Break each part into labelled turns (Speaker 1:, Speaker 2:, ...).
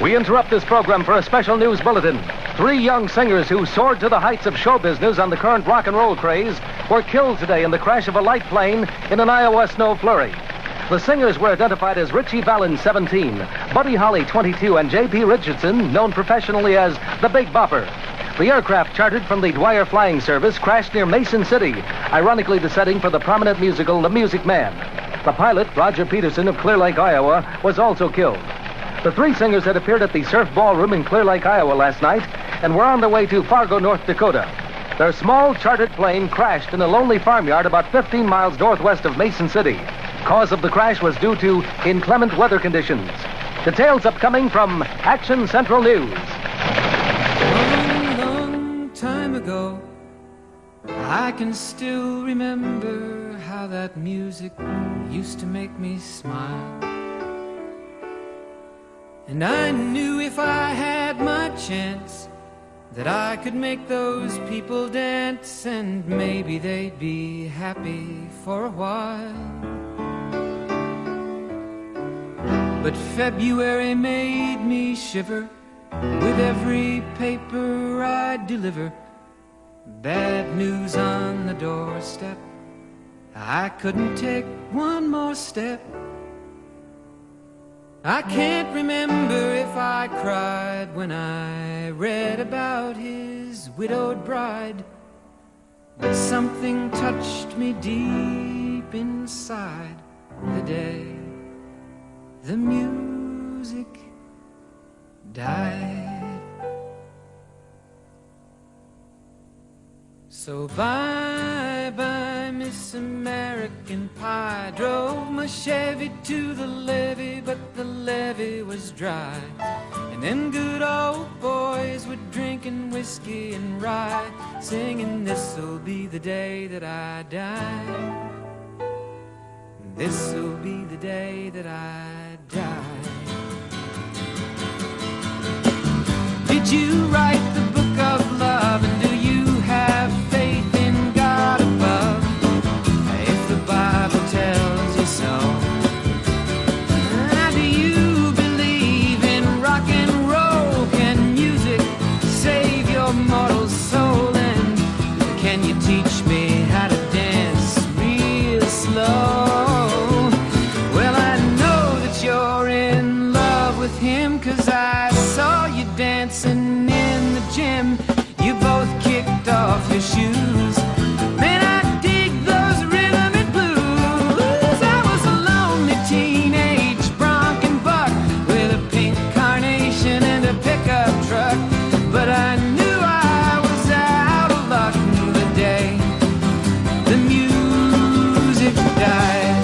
Speaker 1: We interrupt this program for a special news bulletin. 3 young singers who soared to the heights of show business on the current rock and roll craze were killed today in the crash of a light plane in an Iowa snow flurry. The singers were identified as Ritchie Valens, 17, Buddy Holly, 22, and J.P. Richardson, known professionally as the Big Bopper. The aircraft chartered from the Dwyer Flying Service crashed near Mason City, ironically the setting for the prominent musical The Music Man. The pilot, Roger Peterson of Clear Lake, Iowa, was also killed. The 3 singers had appeared at the Surf Ballroom in Clear Lake, Iowa last night and were on their way to Fargo, North Dakota. Their small chartered plane crashed in a lonely farmyard about 15 miles northwest of Mason City. Cause of the crash was due to inclement weather conditions. Details upcoming from Action Central News.
Speaker 2: A long time ago, I can still remember how that music used to make me smile. And I knew if I had my chance that I could make those people dance, and maybe they'd be happy for a while. But February made me shiver with every paper I deliver. Bad news on the doorstep, I couldn't take one more step. I can't remember if I cried when I read about his widowed bride, but something touched me deep inside the day the music died. So bye-bye, Miss American Pie. Drove my Chevy to the levee, but the levee was dry. And them good old boys were drinking whiskey and rye, singing, this'll be the day that I die. This'll be the day that I die. Did you write the book of love, and do you have faith in God above? If the Bible tells you so. Do you believe in rock and roll? Can music save your mortal soul? And can you teach me how to dance real slow? Well, I know that you're in love with him, 'cause I saw you dancing in the gym. You both kicked off your shoes. Man, I dig those rhythm and blues. I was a lonely teenage bronc and buck with a pink carnation and a pickup truck, but I knew I was out of luck the day the music died.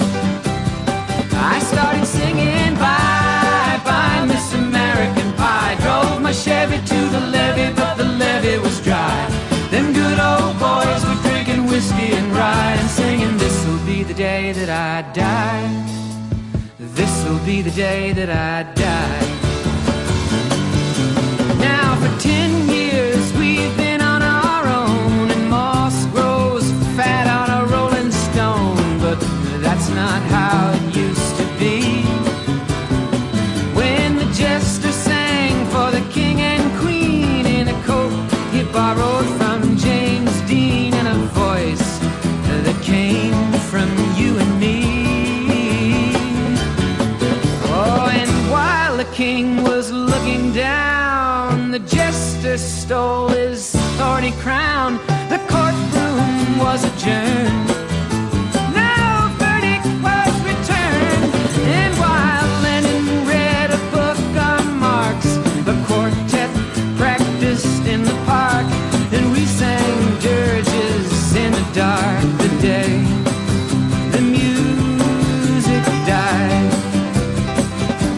Speaker 2: I started singing bye-bye, Miss American Pie. Drove my Chevy to the levee, but the levee was dry. Them good old boys were drinking whiskey and rye and singing, this'll be the day that I die. This'll be the day that I die. Now for 10 years we've been on our own, and moss grows fat on a rolling stone, but that's not how it used to be. When the jester sang for the king and queen in a coat he borrowed from James Dean, and a voice that came from you and me. Oh, and while the king was looking down, the jester stole his thorny crown. The courtroom was adjourned. No verdict was returned. And while Lennon read a book on Marx, the quartet practiced in the park, and we sang dirges in the dark the day the music died.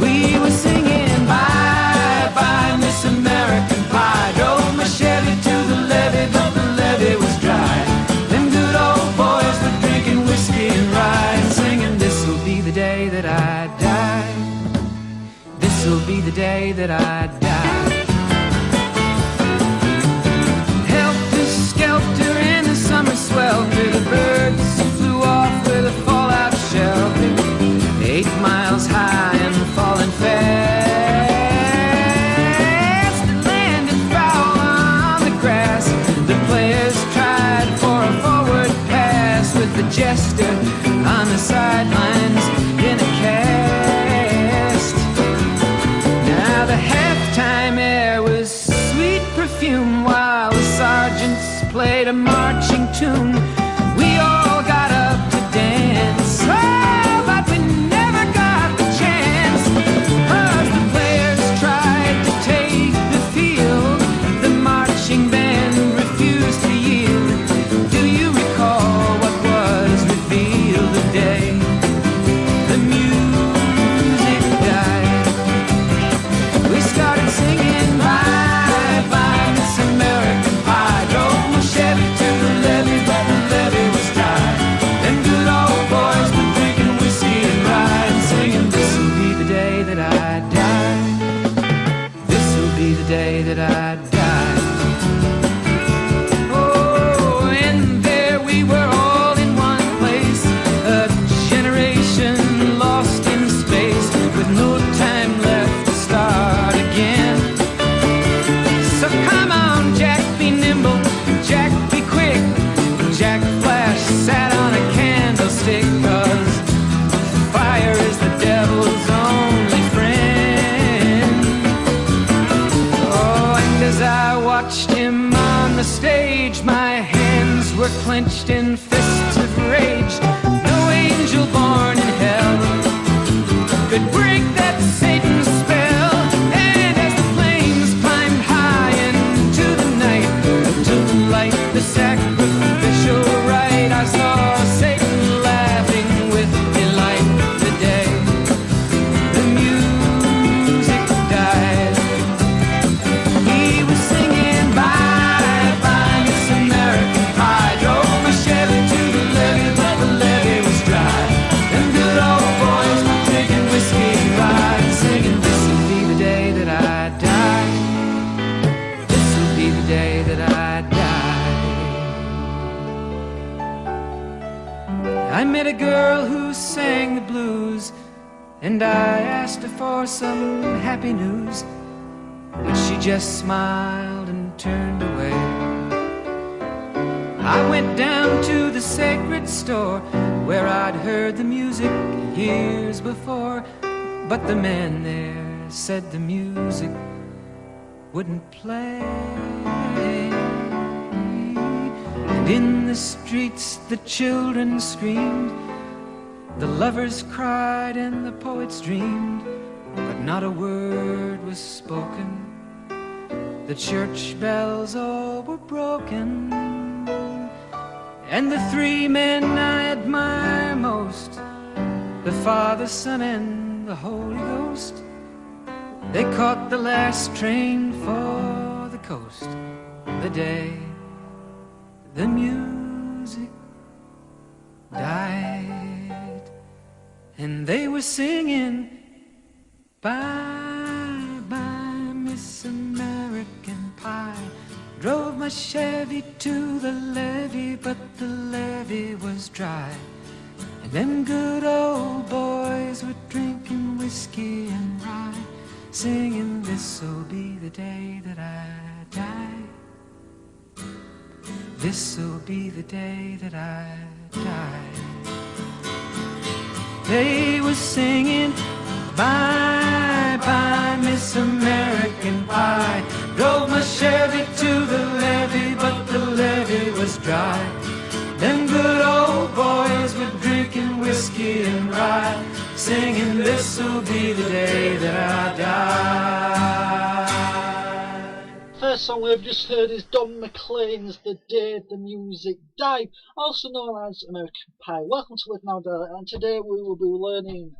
Speaker 2: We were singing bye-bye, Miss American Pie. Drove my Chevy to the levee, but the levee was dry. Them good old boys were drinking whiskey and rye and singing, this'll be the day that I die. This'll be the day that I die. Helter-skelter in the summer swelter, the birds flew off with a fallout shelter, 8 miles high and falling fast. marching tune. We all got up to dance, oh, but we never got the chance, 'cause the players tried to take the field. The marching band refused to yield. Do you recall what was revealed the day the music died? We started singing bye bye Miss American Pie. Drove my Chevy to the levee, but the levee was dry. Them good old boys were drinking whiskey and rye and singing, this'll be the day that I die. This'll be the day that I die. Oh, and there we were all in one place, a generation lost in space, with no time left to start again. So come on, Jack, be nimble, Jack, be quick. Jack Flash sat on a candlestick, 'cause fire is the devil's only friend. Oh, and as I watched him on the stage, my hands were clenched in fists of rage. No angel born in hell could break that Satan's spell. And as the flames climbed high into the night, to light the sacrificial rite, I saw Satan laughing with delight the day the music died. He was singing bye bye Miss American Pie. Drove my Chevy to the levee, but the levee was dry. Them good old boys were drinking whiskey and rye and singing, this'll be the day that I die. This'll be the day that I die. I met a girl who sang the blues, and I asked her for some happy news, but she just smiled and turned away. I went down to the sacred store where I'd heard the music years before, but the man there said the music wouldn't play. And in the streets the children screamed, the lovers cried and the poets dreamed, but not a word was spoken. The church bells all were broken. And the three men I admire most, the Father, Son, and the Holy Ghost, they caught the last train for the coast the day the music died. And they were singing bye bye Miss American Pie. Drove my Chevy to the levee, but the levee was dry. And them good old boys were drinking whiskey and rye, singing, this'll be the day that I die. This'll be the day that I die. They were singing bye bye Miss American Pie. Drove my Chevy to the levee, but the levee was dry. Them good old boys were drinking whiskey and rye, singing, this'll be the day that I die.
Speaker 3: First song we've just heard is Don McLean's The Day the Music Died, also known as American Pie. Welcome to Live Now Die, and today we will be learning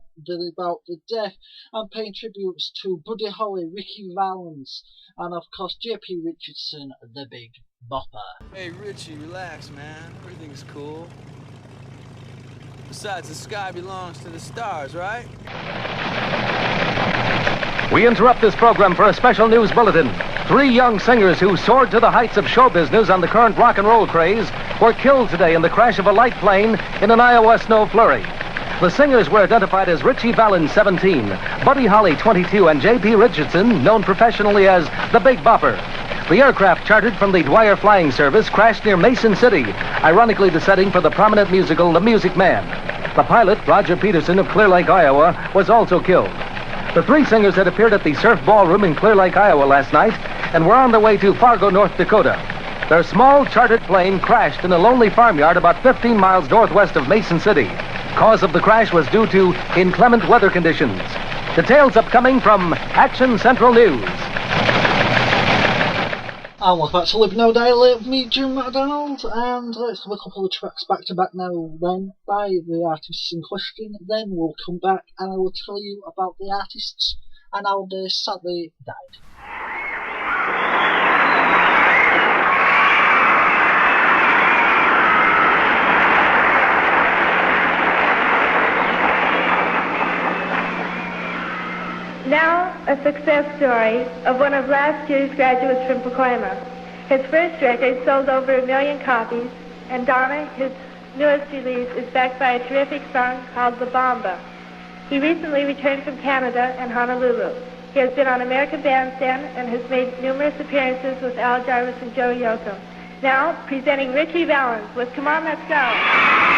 Speaker 3: about the death and paying tributes to Buddy Holly, Ritchie Valens, and of course J.P. Richardson, the Big Bopper.
Speaker 4: Hey Richie, relax man, everything's cool. Besides, the sky belongs to the stars, right?
Speaker 1: We interrupt this program for a special news bulletin. 3 young singers who soared to the heights of show business on the current rock and roll craze were killed today in the crash of a light plane in an Iowa snow flurry. The singers were identified as Ritchie Valens, 17, Buddy Holly, 22, and J.P. Richardson, known professionally as the Big Bopper. The aircraft chartered from the Dwyer Flying Service crashed near Mason City, ironically the setting for the prominent musical The Music Man. The pilot, Roger Peterson of Clear Lake, Iowa, was also killed. The 3 singers had appeared at the Surf Ballroom in Clear Lake, Iowa last night and were on their way to Fargo, North Dakota. Their small chartered plane crashed in a lonely farmyard about 15 miles northwest of Mason City. Cause of the crash was due to inclement weather conditions. Details upcoming from Action Central News.
Speaker 3: And welcome back to Live No Die Live with me, Jim MacDonald, and let's have a couple of tracks back to back now then by the artists in question. Then we'll come back and I will tell you about the artists and how they sadly died.
Speaker 5: Now, a success story of one of last year's graduates from Pacoima. His first record sold over 1 million copies, and Donna, his newest release, is backed by a terrific song called La Bamba. He recently returned from Canada and Honolulu. He has been on American Bandstand and has made numerous appearances with Al Jarvis and Joe Yoakum. Now, presenting Ritchie Valens with Come On, Let's Go.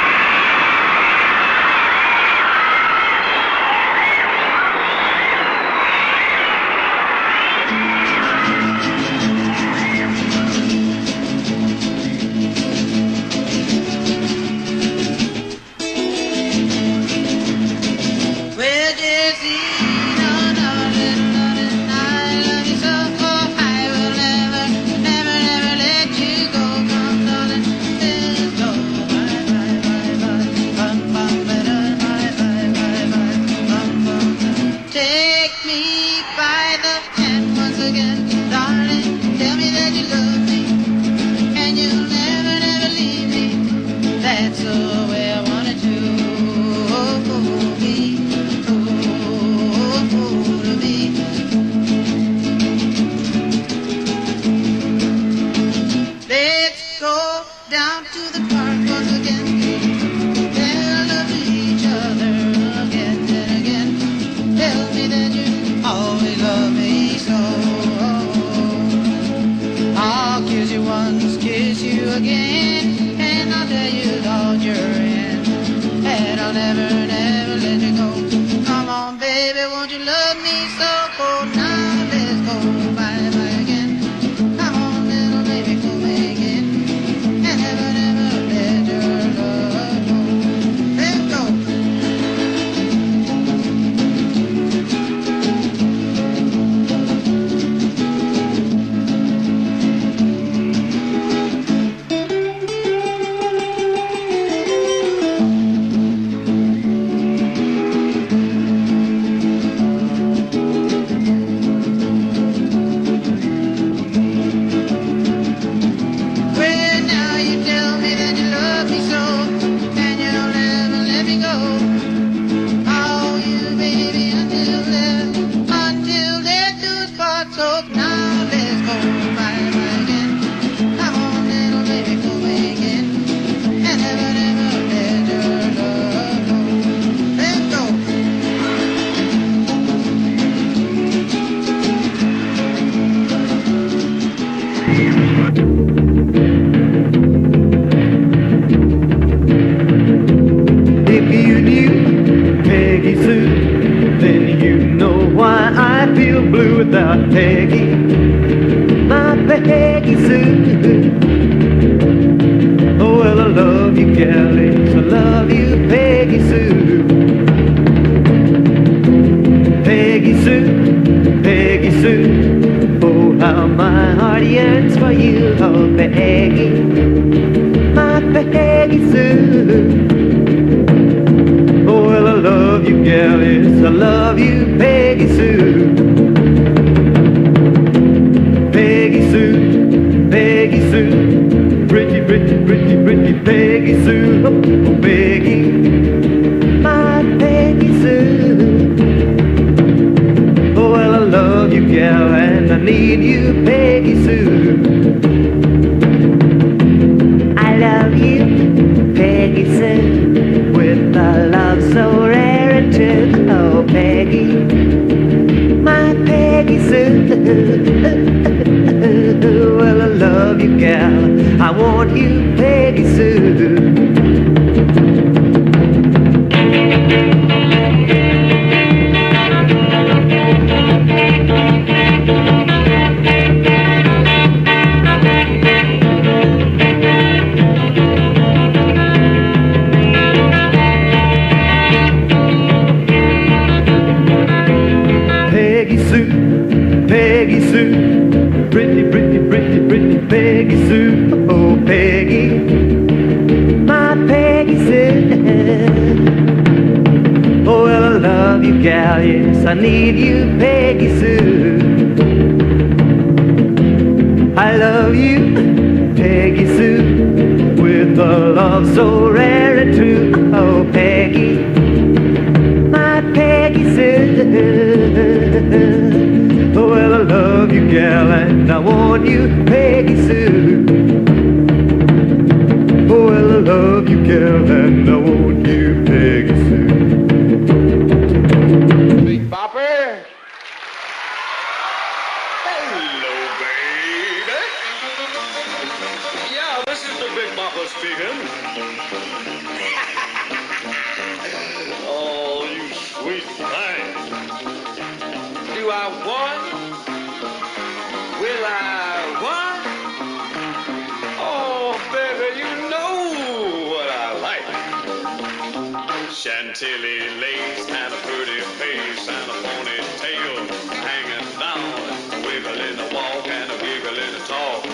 Speaker 2: need you, Peggy Sue. I love you, Peggy Sue, with a love so rare and true. Oh, Peggy, my Peggy Sue. Well, I love you, gal, and I want you, Peggy Sue. Well, I love you, gal, and I want you, Peggy Sue.
Speaker 6: Big Bopper. Hello, baby. Yeah, this is the Big Bopper speaking. Oh, you sweet thing. Do I want? Will I want? Oh, baby, you know what I like. Chantilly lace and a pretty face and a ponytail hanging down, a wiggle in the walk and a giggle in the talk.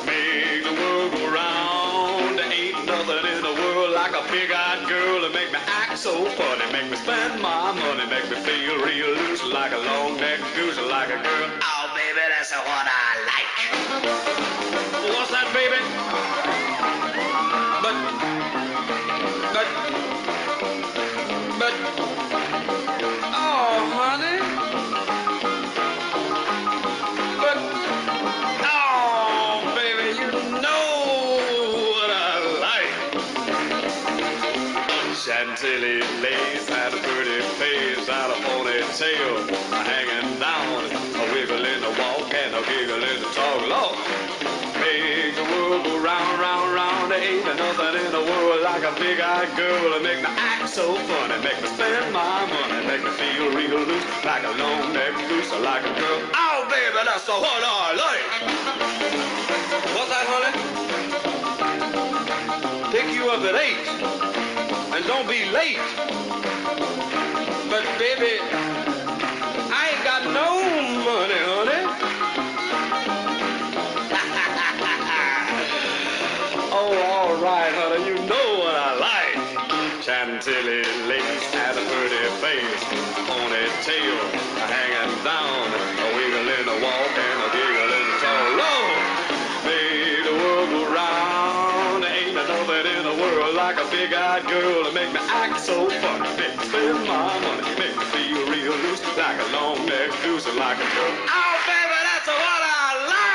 Speaker 6: Make the world go round. There ain't nothing in the world like a big-eyed girl that make me act so funny, make me spend my money, make me feel real loose like a long-necked goose, like a girl. Oh, baby, that's what I like. What's that, baby? But, oh, honey. But, oh, baby, you know what I like. Chantilly lace and a pretty face and a ponytail hanging down, a wiggle in the walk and a giggle in the talk. Lord, make the world go round, round, round. There ain't nothing in the world like a big-eyed girl that make me act so funny, make me spend my money, make me feel real loose like a long-necked goose, like a girl. Oh, baby, that's the one I like. What's that, honey? Pick you up at 8, and don't be late. But, baby, I ain't got no money, honey. Oh, all right, honey, you know what I like. Chantilly lace and a pretty face, ponytail hanging down, a wiggle in the walk and a giggle in the talk. Lord, made the world go round. There ain't nothing in the world like a big-eyed girl that make me act so funny, make me spend my money, make me feel real loose like a long-necked goose and like a girl. Oh, baby, that's what I like.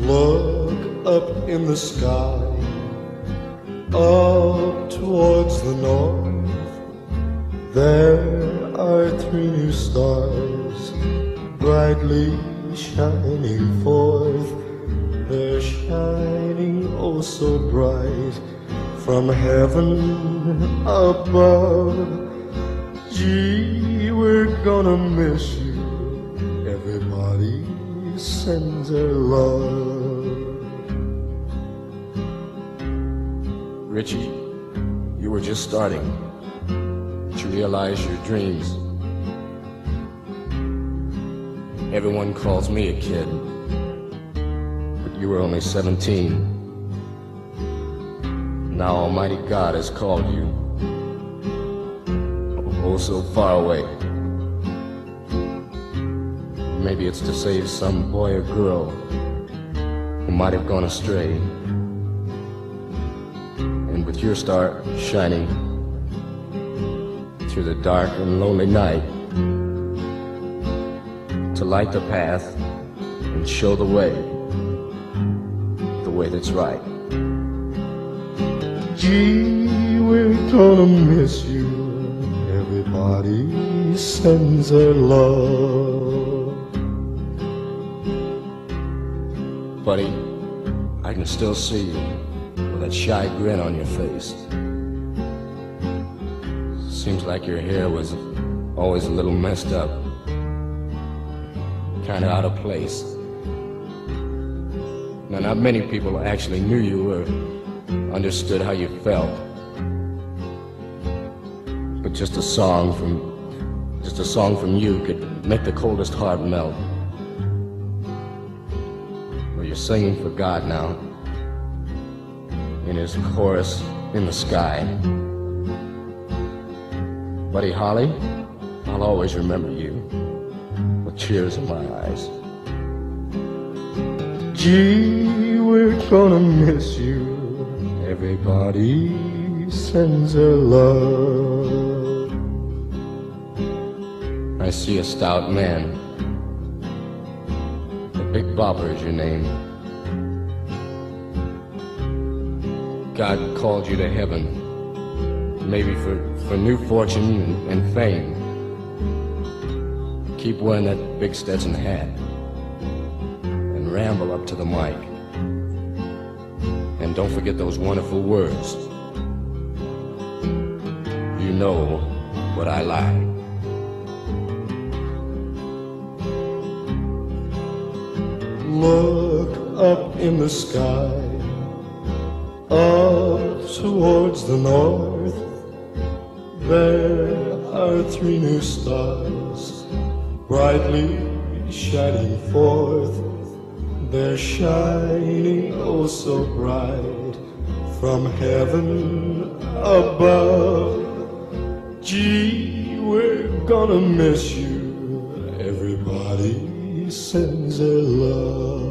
Speaker 7: Look up in the sky, up towards the north. There are 3 new stars, brightly shining forth. They're shining oh so bright from heaven above. Gee, we're gonna miss you. Everybody sends their love.
Speaker 8: Richie, you were just starting to realize your dreams. Everyone calls me a kid, but you were only 17. Now Almighty God has called you, oh so far away. Maybe it's to save some boy or girl who might have gone astray. And with your star shining through the dark and lonely night, to light the path and show the way that's right.
Speaker 7: Gee, we're gonna miss you. Everybody sends their love.
Speaker 8: Buddy, I can still see you with that shy grin on your face. Seems like your hair was always a little messed up, kind of out of place. Now, not many people actually knew you or understood how you felt. But just a song from you could make the coldest heart melt. Well, you're singing for God now. in his chorus in the sky. Buddy Holly, I'll always remember you with tears in my eyes.
Speaker 7: Gee, we're gonna miss you. Everybody sends their love.
Speaker 8: I see a stout man. The Big Bopper is your name. God called you to heaven, maybe for new fortune and fame. Keep wearing that big Stetson hat and ramble up to the mic. And don't forget those wonderful words. You know what I like.
Speaker 7: Look up in the sky, up towards the north. There are 3 new stars, brightly shining forth. They're shining oh so bright from heaven above. Gee, we're gonna miss you. Everybody sends their love.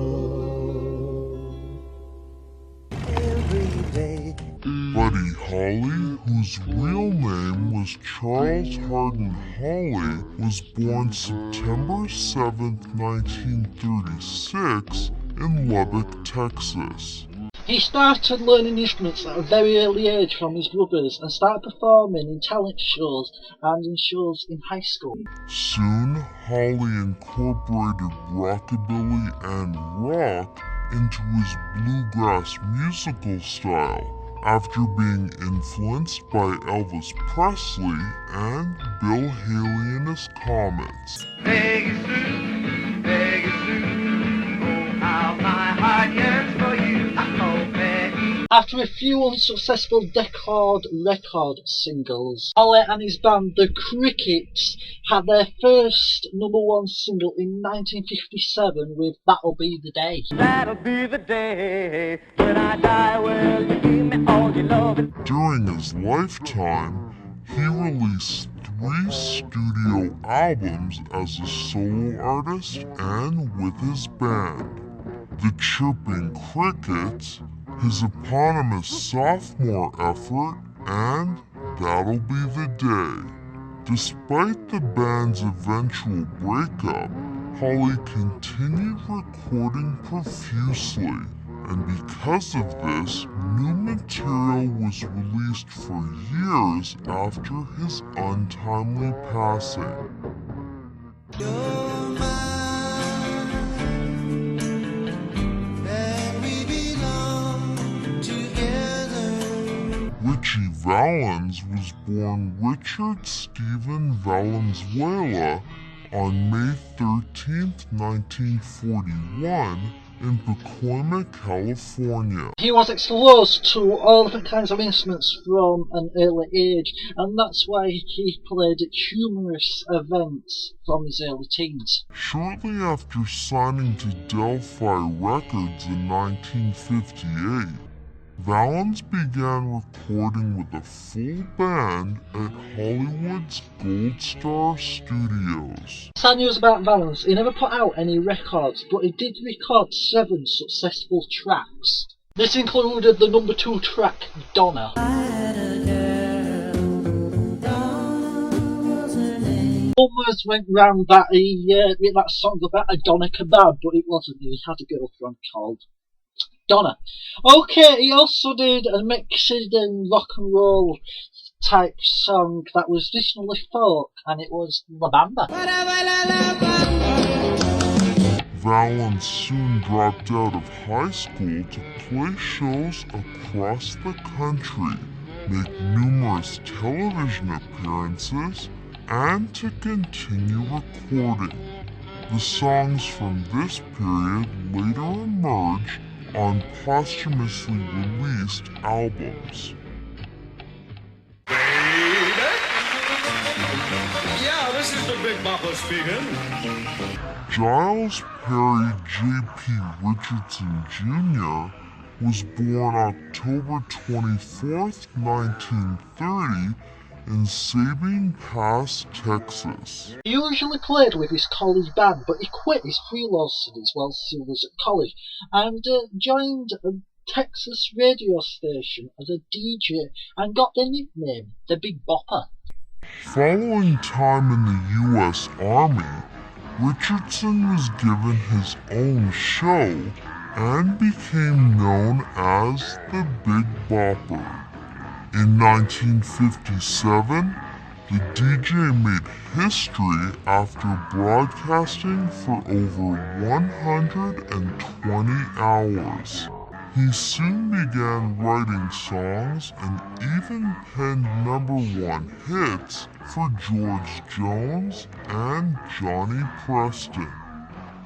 Speaker 9: Buddy Holly, whose real name was Charles Hardin Holly, was born September 7th, 1936 in Lubbock, Texas.
Speaker 3: He started learning instruments at a very early age from his brothers and started performing in talent shows and in shows in high school.
Speaker 9: Soon, Holly incorporated rockabilly and rock into his bluegrass musical style, after being influenced by Elvis Presley and Bill Haley in his Comets.
Speaker 2: Peggy Sue, oh how my heart yearns for you. Oh, Peggy.
Speaker 3: After a few unsuccessful record singles, Holly and his band The Crickets had their first #1 single in 1957 with That'll Be the Day.
Speaker 2: That'll be the day when I die. Will you give me all your love?
Speaker 9: During his lifetime, he released 3 studio albums as a solo artist and with his band. The Chirping Crickets, his eponymous sophomore effort, and That'll Be the Day. Despite the band's eventual breakup, Holly continued recording profusely, and because of this, new material was released for years after his untimely passing. Ritchie Valens was born Richard Stephen Valenzuela on May 13, 1941 in Pacoima, California.
Speaker 3: He was exposed to all different kinds of instruments from an early age, and that's why he played at humorous events from his early teens.
Speaker 9: Shortly after signing to Delphi Records in 1958, Valens began recording with a full band at Hollywood's Gold Star Studios.
Speaker 3: Sad news about Valens, he never put out any records, but he did record 7 successful tracks. This included the #2 track, Donna. Rumours went round that he made that song about a Donna kebab, but it wasn't. He had a girlfriend called Donna. Okay, he also did a Mexican rock and roll type song that was traditionally folk, and it was La Bamba.
Speaker 9: Valens soon dropped out of high school to play shows across the country, make numerous television appearances, and to continue recording. The songs from this period later emerged on posthumously released albums.
Speaker 6: Yeah, this is the Big Bopper speaking.
Speaker 9: Giles Perry J.P. Richardson Jr. was born October 24th, 1930 in Sabine Pass, Texas.
Speaker 3: He usually played with his college band, but he quit his freelance studies whilst he was at college and joined a Texas radio station as a DJ and got the nickname the Big Bopper.
Speaker 9: Following time in the U.S. Army, Richardson was given his own show and became known as the Big Bopper. In 1957, the DJ made history after broadcasting for over 120 hours. He soon began writing songs and even penned #1 hits for George Jones and Johnny Preston.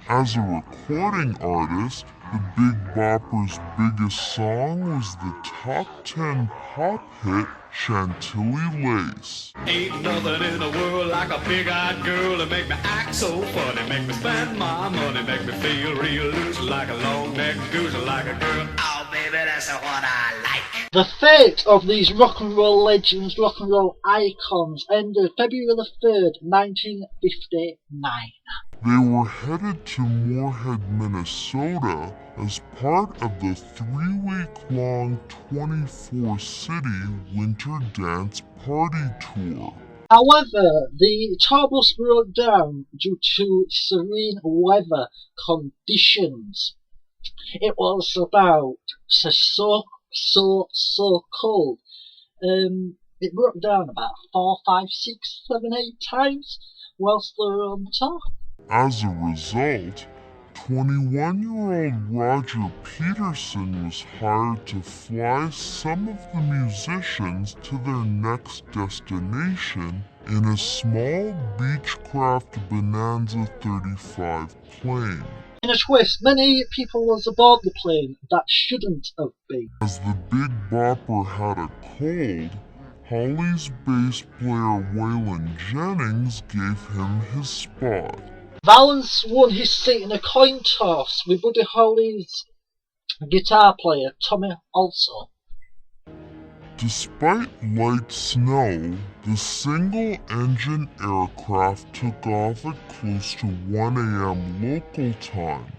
Speaker 9: As a recording artist, the Big Bopper's biggest song was the top 10 pop hit Chantilly Lace.
Speaker 6: Ain't nothing in the world like a big-eyed girl to make me act so funny, make me spend my money, make me feel real loose like a long-necked goose, like a girl. Oh, baby, that's what I like.
Speaker 3: The fate of these rock and roll legends, rock and roll icons ended February the 3rd, 1959.
Speaker 9: They were headed to Moorhead, Minnesota as part of the 3-week-long 24-city winter dance party tour.
Speaker 3: However, the tour bus broke down due to serene weather conditions. It was about so cold. It broke down about 4, 5, 6, 7, 8 times whilst they were on tour.
Speaker 9: As a result, 21-year-old Roger Peterson was hired to fly some of the musicians to their next destination in a small Beechcraft Bonanza 35 plane.
Speaker 3: In a twist, many people was aboard the plane that shouldn't have been.
Speaker 9: As the Big Bopper had a cold, Holly's bass player Waylon Jennings gave him his spot.
Speaker 3: Valens won his seat in a coin toss with Buddy Holly's guitar player Tommy also.
Speaker 9: Despite light snow, the single-engine aircraft took off at close to 1 a.m. local time,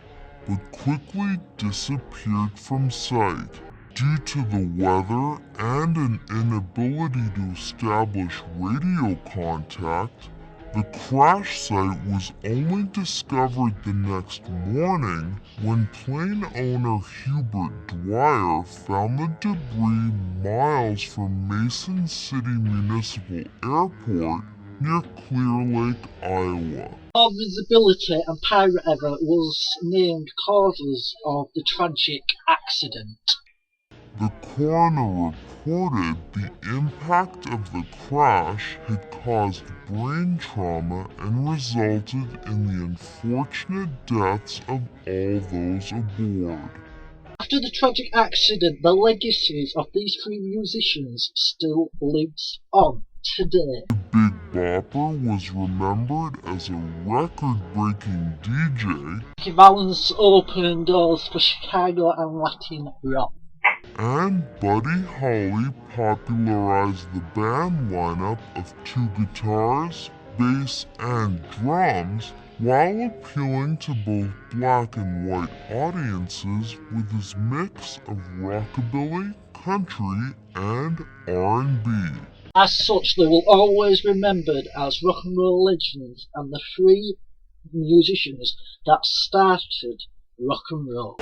Speaker 9: but quickly disappeared from sight. Due to the weather and an inability to establish radio contact, the crash site was only discovered the next morning when plane owner Hubert Dwyer found the debris miles from Mason City Municipal Airport near Clear Lake, Iowa.
Speaker 3: Poor visibility and pirate error was named causes of the tragic accident.
Speaker 9: The coroner reported the impact of the crash had caused brain trauma and resulted in the unfortunate deaths of all those aboard.
Speaker 3: After the tragic accident, the legacies of these 3 musicians still lives on today.
Speaker 9: The Big Bopper was remembered as a record-breaking DJ.
Speaker 3: Ritchie Valens opened doors for Chicago and Latin rock.
Speaker 9: And Buddy Holly popularized the band lineup of 2 guitars, bass, and drums while appealing to both black and white audiences with his mix of rockabilly, country, and R&B.
Speaker 3: As such, they will always be remembered as rock and roll legends and the 3 musicians that started rock and roll.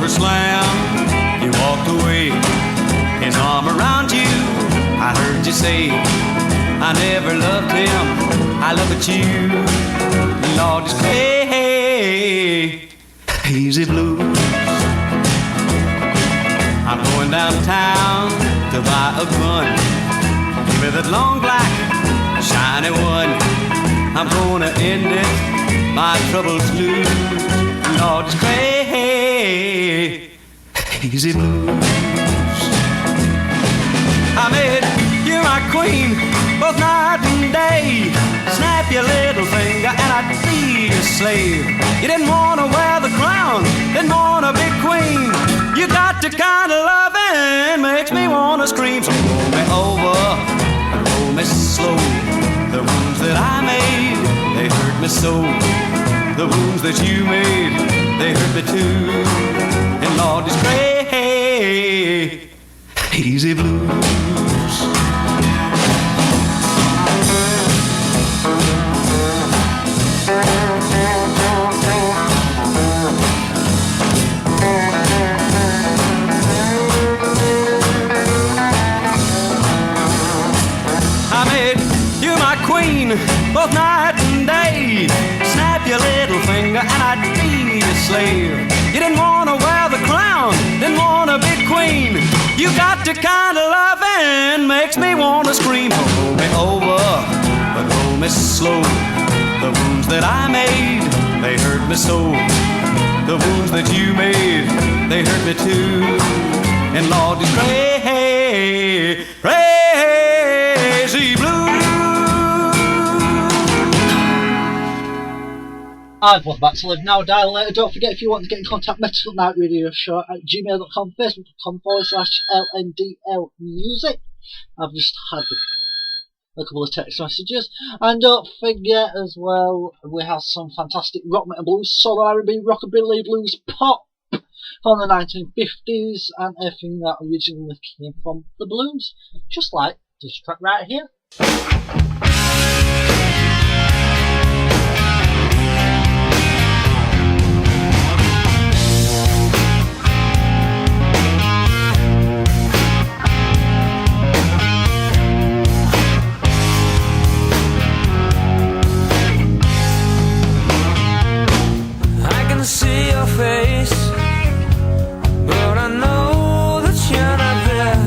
Speaker 10: Slam, you walked away, his arm around you, I heard you say, I never loved him, I love but you, Lord, just play easy blues. I'm going downtown to buy a gun. Give me that long black, shiny one. I'm gonna end it, my troubles lose. Lord, it's crazy blues. I made you my queen, both night and day. Snap your little finger and I'd be your slave. You didn't want to wear the crown, didn't want to be queen. You got the kind of loving makes me want to scream. So roll me over and roll me slow. The wounds that I made, they hurt me so. The wounds that you made, they hurt me too. And Lord, it's crazy blues. I made you my queen, both night and day. Snap your little finger and I'd be your slave. You didn't want to wear the crown, didn't want to be queen. You got the kind of loving makes me want to scream. Roll me over, but roll me slow. The wounds that I made, they hurt me so. The wounds that you made, they hurt me too. And Lord, it's crazy blues.
Speaker 3: And welcome back to Live Now, Die Later. Don't forget, if you want to get in contact, Metal Night Radio Show at gmail.com, facebook.com/LNDL Music. I've just had a couple of text messages. And don't forget as well, we have some fantastic rock, metal, blues, soul, R&B, rockabilly, blues, pop from the 1950s and everything that originally came from the blues. Just like this track right here.
Speaker 2: See your face, but I know that you're not there.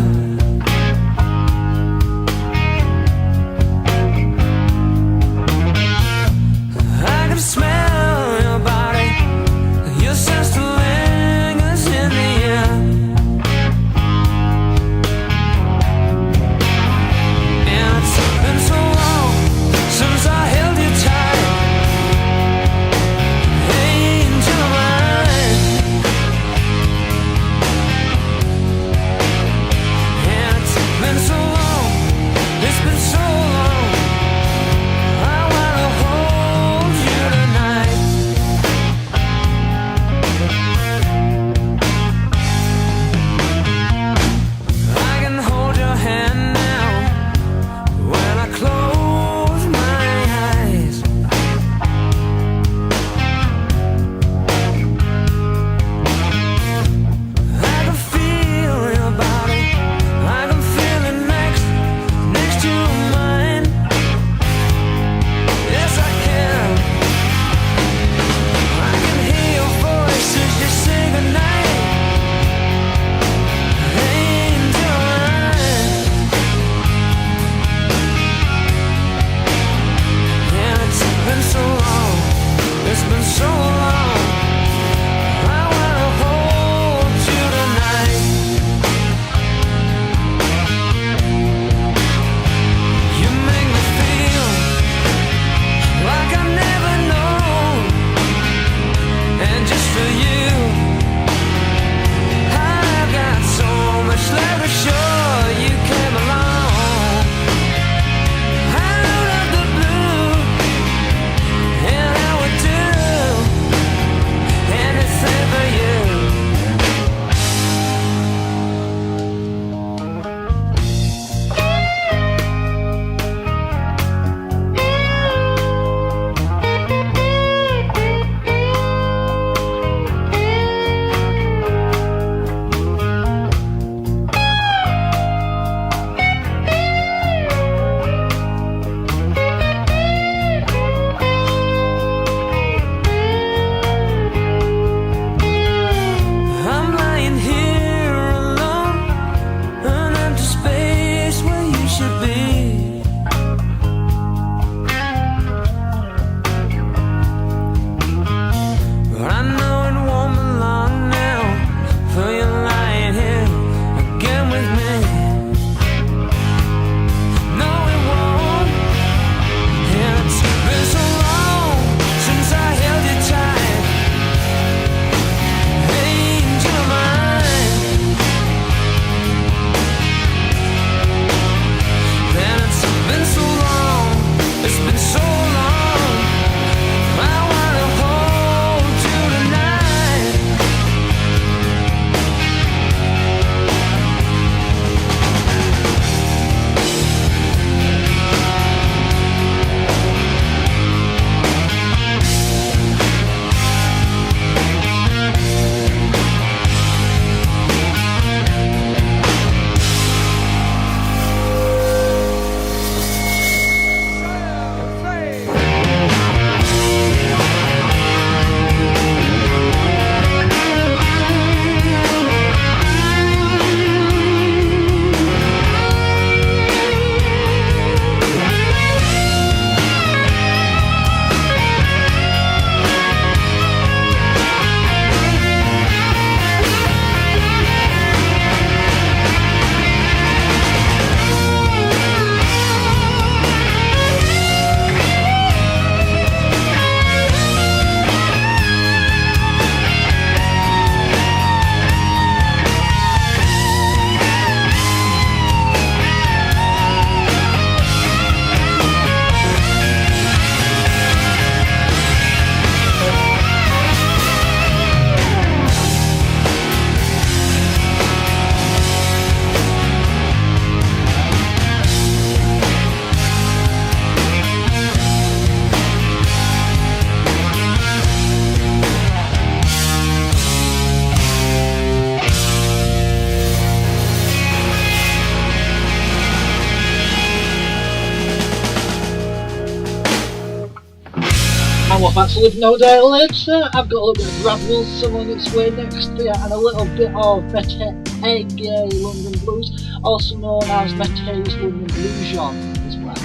Speaker 3: And we're back to Live No Day Later. I've got a little bit of Brad Wilson on its way next year, and a little bit of Mete Egg London Blues, also known as Mete's London Blues genre as well.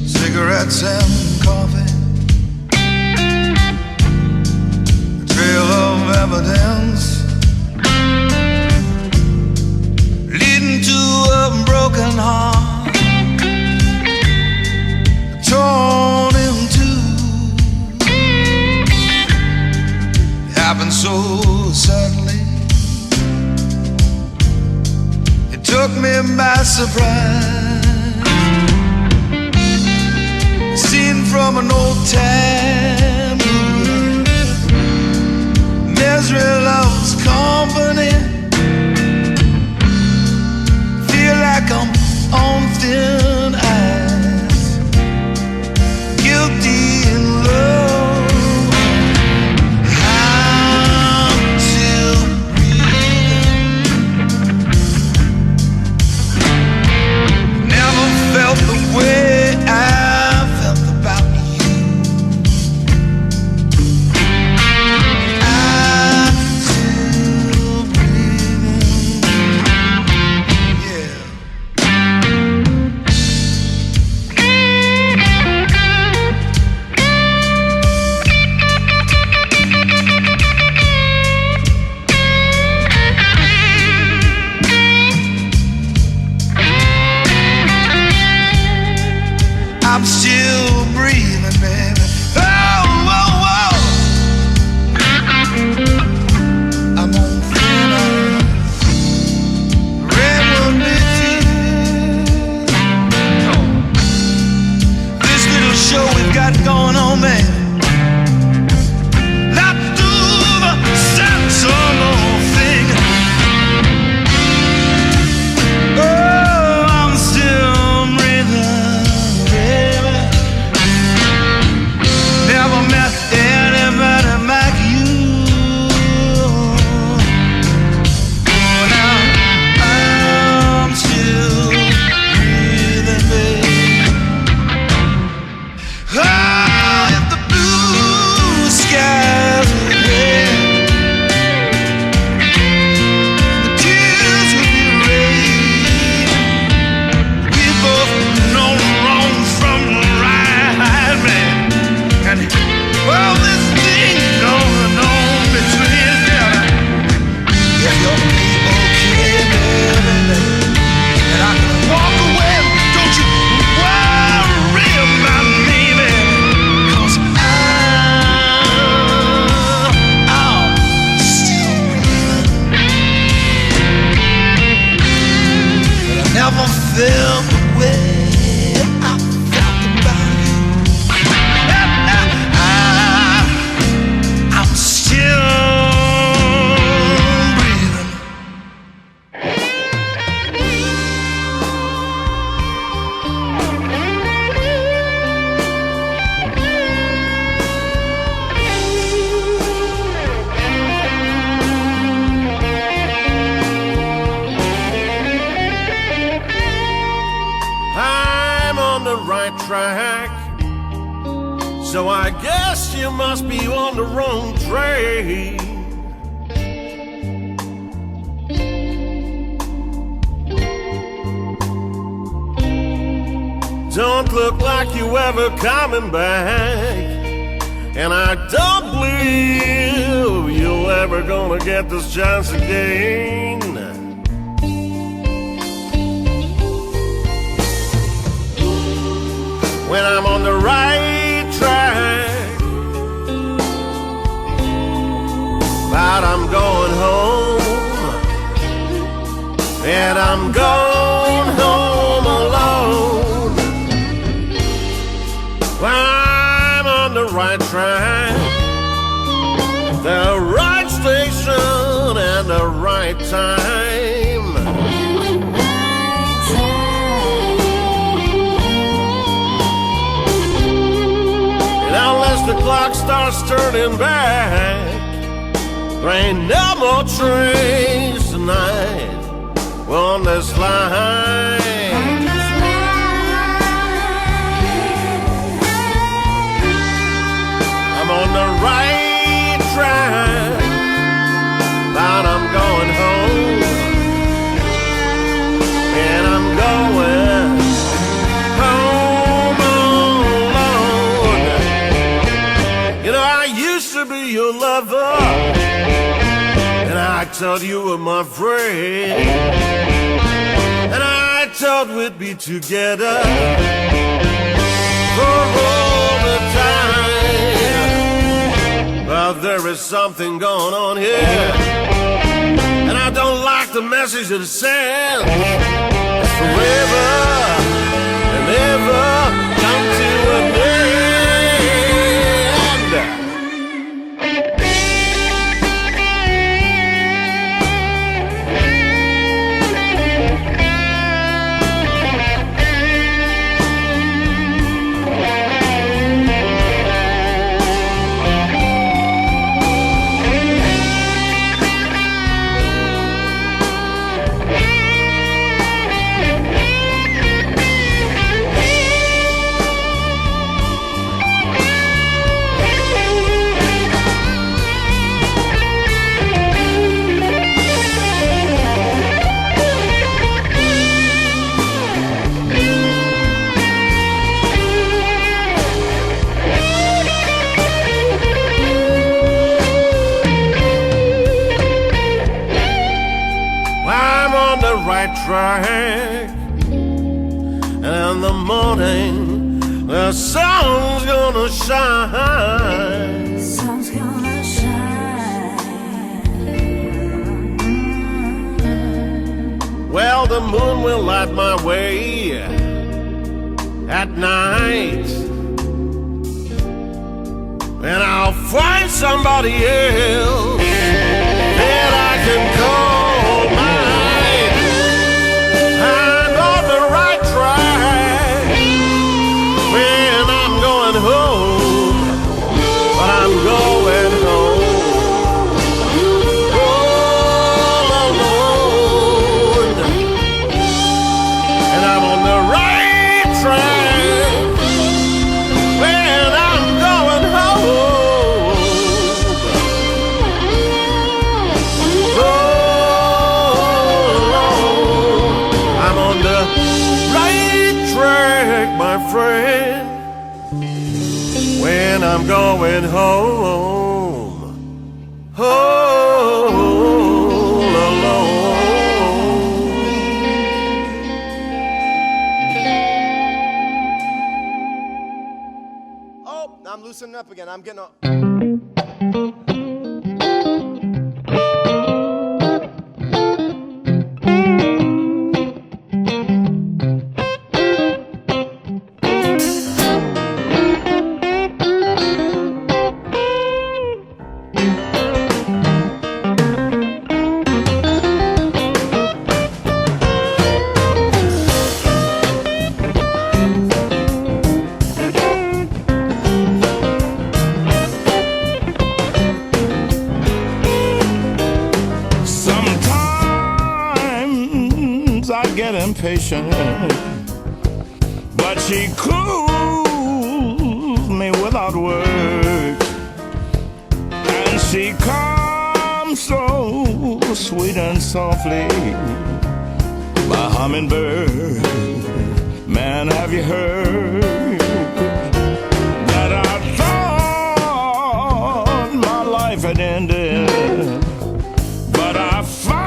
Speaker 11: Cigarettes and coffee, a trail of evidence leading to a broken heart, torn in two. It happened so suddenly, it took me by surprise. Seen from an old time movie, misery loves company. Feel like I'm on thin ice, guilty in love. I'm still breathing. Never felt the way I felt about you. I'm still breathing. Yeah. I'm still breathing, baby. Oh, whoa, whoa. I'm on thin ice. Redwood tears. This little show we've got going on, man. Not do the sensible thing. Oh, I'm still breathing, baby. Never met anybody like you. Oh, now I'm still breathing, baby. Ah, if the blue skies were red, the tears would be rain. We both know wrong from right, man. And well, this thing going on between us. If you'll be okay, baby, and I can walk away, don't you worry about me, baby. 'Cause I'm still breathing. But I never felt the way I felt about you. I'm still breathing.
Speaker 12: I'm on the right track, so I guess you must be on the wrong train. Don't look like you ever coming back, and I don't believe you're ever gonna get this chance again. When I'm on the right track, but I'm going home, and I'm going home alone. Well, I'm on the right track, the right station, and the right time. And unless the clock starts turning back, there ain't no more trains tonight. on this line. I'm on the right track, but I'm going home, and I'm going home alone. You know, I used to be your lover, and I thought you were my friend, and I thought we'd be together for all the time. But there is something going on here, and I don't like the message it sends. Forever and ever come to an end. Track, and in the morning the sun's gonna shine. The sun's gonna shine. Well, the moon will light my way at night, and I'll find somebody else that I can call mine. I'm on the right track when I'm going home, but I'm going home all alone, and I'm on the right track when I'm going home. My friend, when I'm going home, all alone.
Speaker 13: Oh, I'm loosening up again. I'm getting on.
Speaker 14: Impatient, but she cools me without words, and she comes so sweet and softly, my hummingbird. Man, have you heard that I thought my life had ended, but I find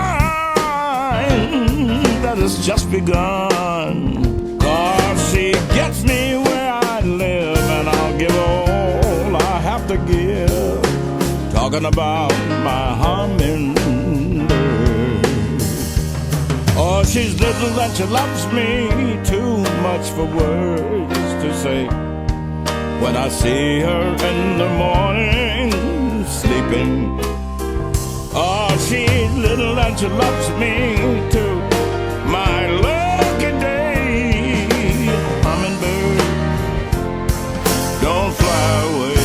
Speaker 14: that it's just begun. 'Cause she gets me where I live, and I'll give all I have to give. Talking about my hummingbird. Oh, she's little and she loves me too much for words to say. When I see her in the morning sleeping, oh, she's little and she loves me too. My lucky day, hummingbird, don't fly away.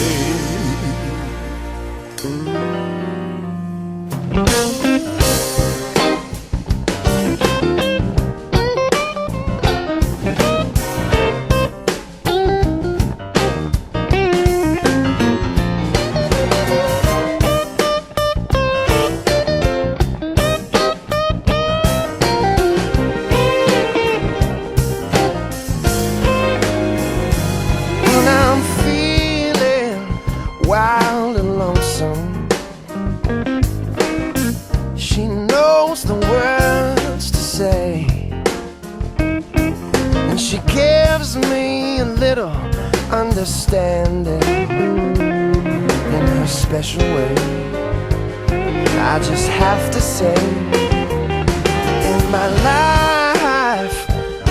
Speaker 15: she gives me a little understanding in her special way. I just have to say, in my life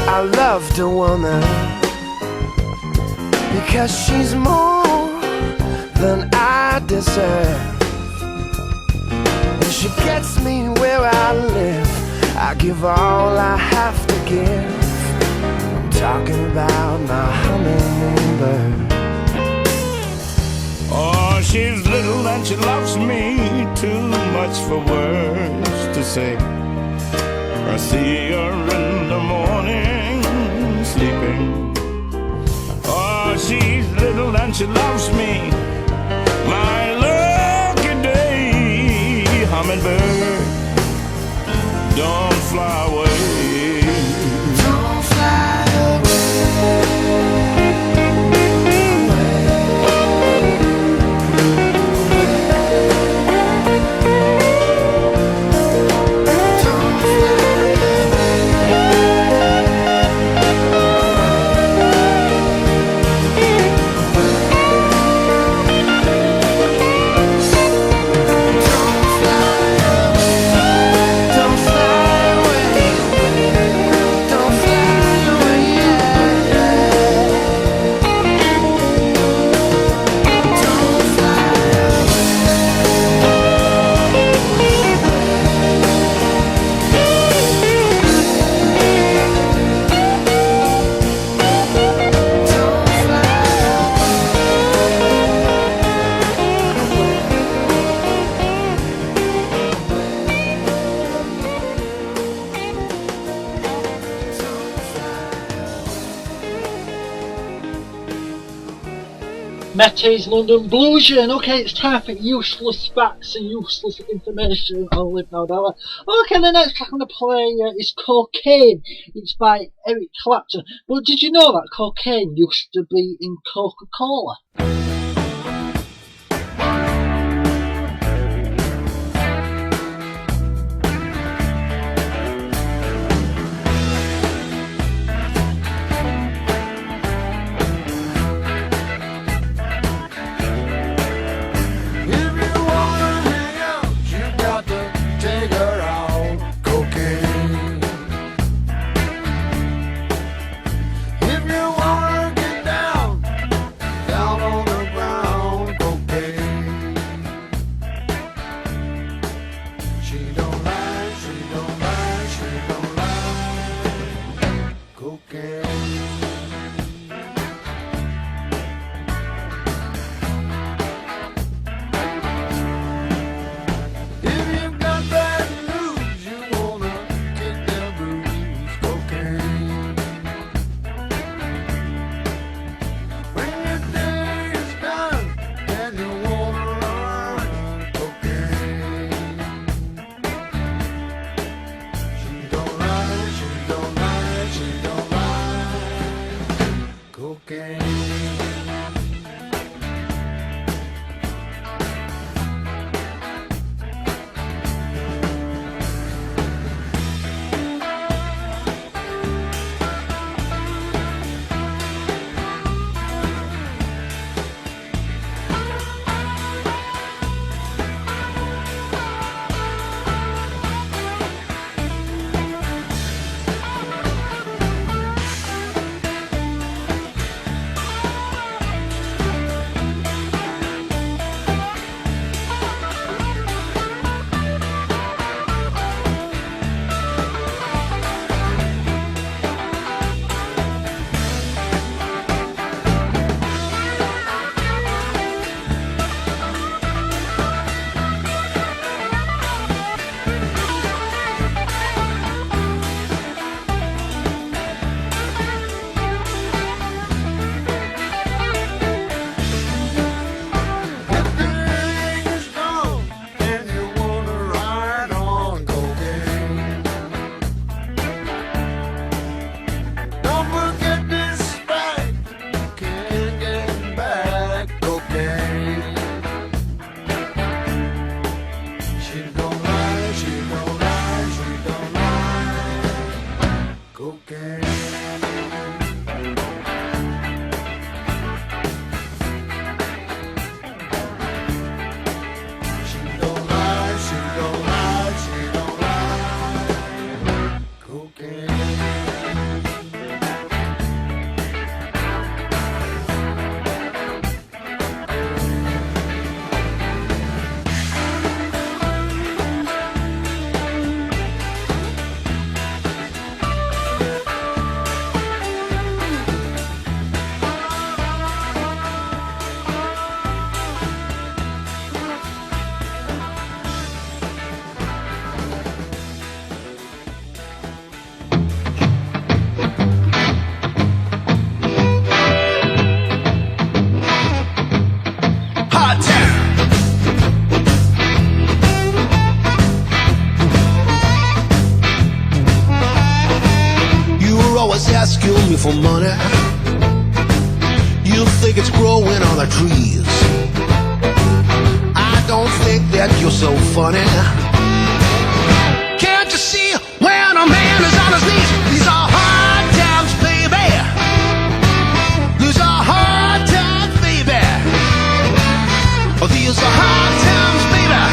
Speaker 15: I loved a woman because she's more than I deserve, and she gets me where I live. I give all I have to give. I'm talking about my hummingbird.
Speaker 14: Oh, she's little and she loves me too much for words to say. I see her in the morning sleeping. Oh, she's little and she loves me. My lucky day, hummingbird, don't fly away.
Speaker 15: Don't fly
Speaker 3: Mette's London Bluesian. Okay, it's time for useless facts and useless information on Live Now Dollar. Okay, the next track I'm going to play is Cocaine. It's by Eric Clapton. But did you know that cocaine used to be in Coca-Cola?
Speaker 12: asking me for money. You think it's growing on the trees. I don't think that you're so funny. Can't you see when a man is on his knees? These are hard times, baby. These are hard times, baby. These are hard times, baby.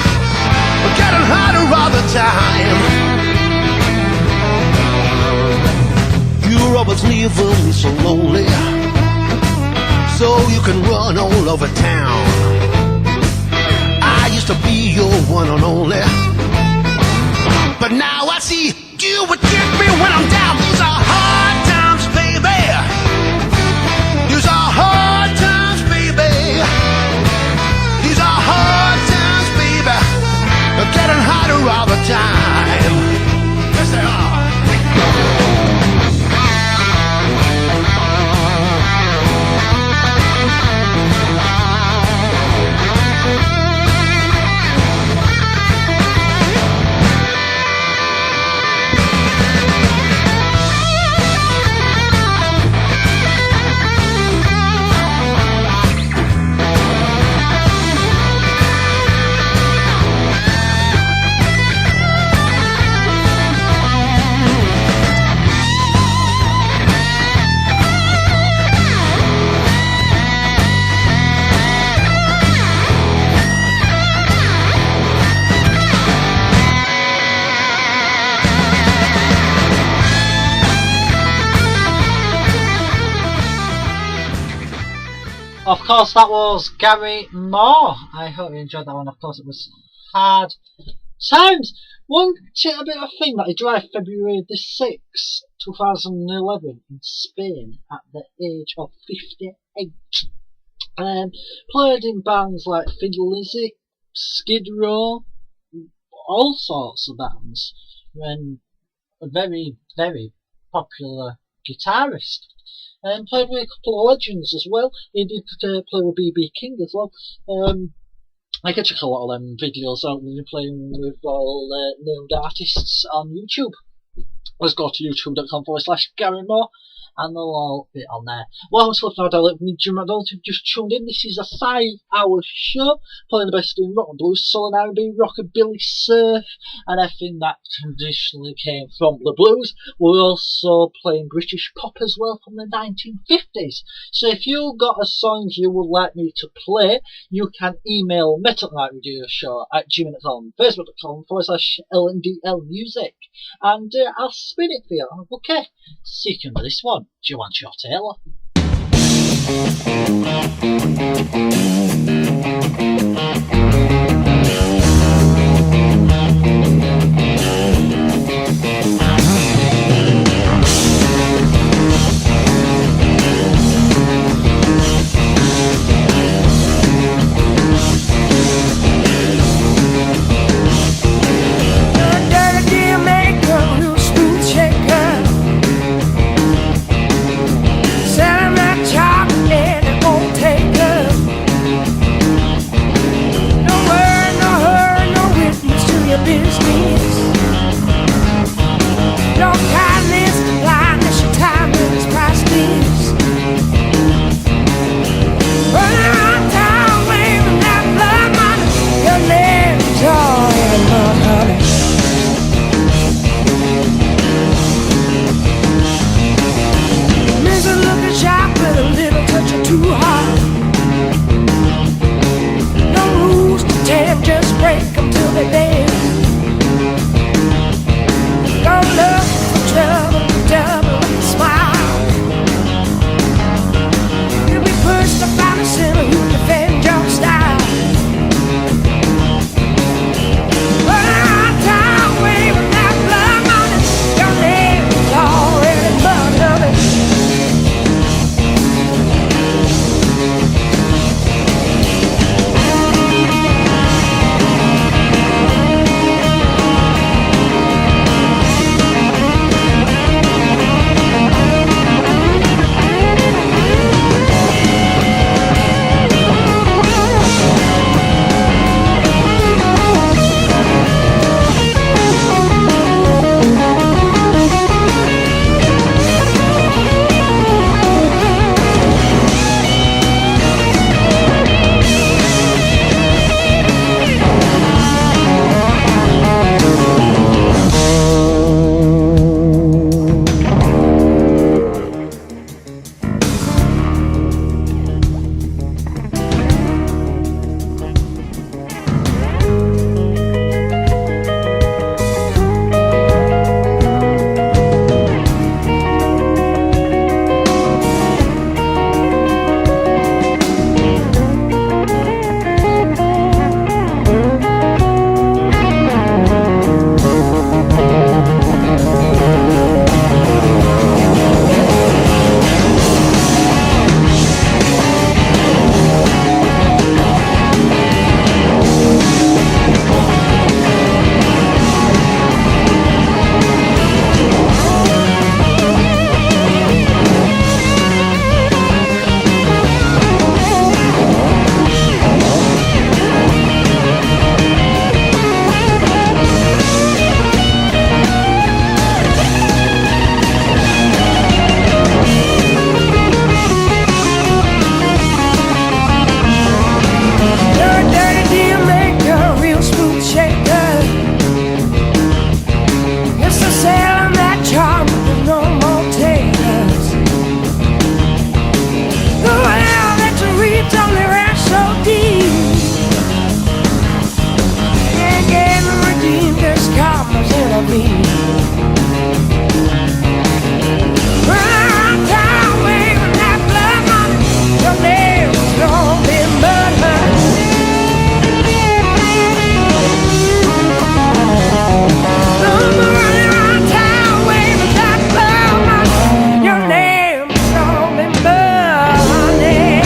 Speaker 12: We're getting harder all the time. You're always leaving me so lonely, so you can run all over town. I used to be your one and only, but now I see you would get me when I'm down. These are hard times, baby. These are hard times, baby. These are hard times, baby. They're getting harder all the time. Yes, they are.
Speaker 3: Of course, that was Gary Moore. I hope you enjoyed that one. Of course, it was Hard Times. One a bit of a thing that he died February the 6th, 2011 in Spain at the age of 58. Played in bands like Fiddle Lizzy, Skid Row, all sorts of bands, and a very, very popular guitarist. And played with a couple of legends as well. He did play with B.B. King as well. I can check a lot of them videos out when you're playing with all named artists on YouTube. Let's go to youtube.com/Gary Moore, and they'll all be on there. Welcome to Live Now Dialect with me, Jim McDonald. If you've just tuned in, this is a 5-hour show playing the best in rock and blues, soul and R&B, rockabilly, surf, and everything that traditionally came from the blues. We're also playing British pop as well from the 1950s. So if you've got a song you would like me to play, you can email metalnightradioshow@gmail.com, facebook.com/LNDL Music, and I'll spin it for you. Okay, second of this one. Do you want your Taylor?
Speaker 15: Don't look for trouble. of me. Run down, waving that blood money. Your name's gonna be mud honey. Run down, waving that blood money. Your name's gonna be mud honey.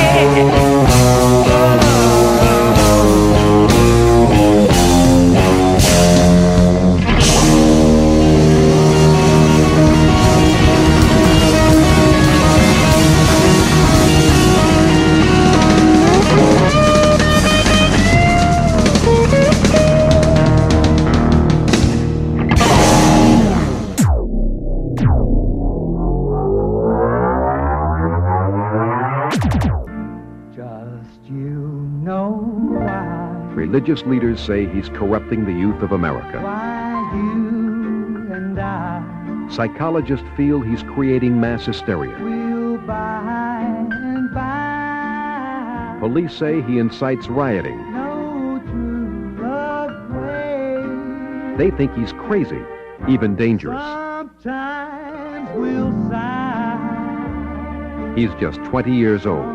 Speaker 16: Religious leaders say he's corrupting the youth of America.
Speaker 2: You and I
Speaker 16: Psychologists feel he's creating mass hysteria.
Speaker 2: will by and by
Speaker 16: Police say he incites rioting.
Speaker 2: know true love's way.
Speaker 16: They think he's crazy, even dangerous.
Speaker 2: Sometimes we'll sigh,
Speaker 16: He's just 20 years old.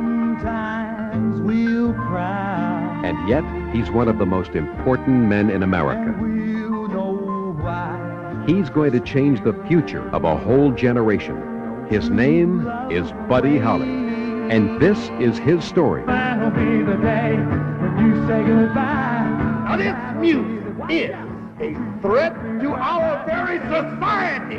Speaker 2: sometimes we'll cry.
Speaker 16: And yet, he's one of the most important men in America.
Speaker 2: We'll know why.
Speaker 16: He's going to change the future of a whole generation. His name is Buddy Holly. And this is his story.
Speaker 2: That'll be the day when you say goodbye.
Speaker 17: Now this music is a threat to our very society.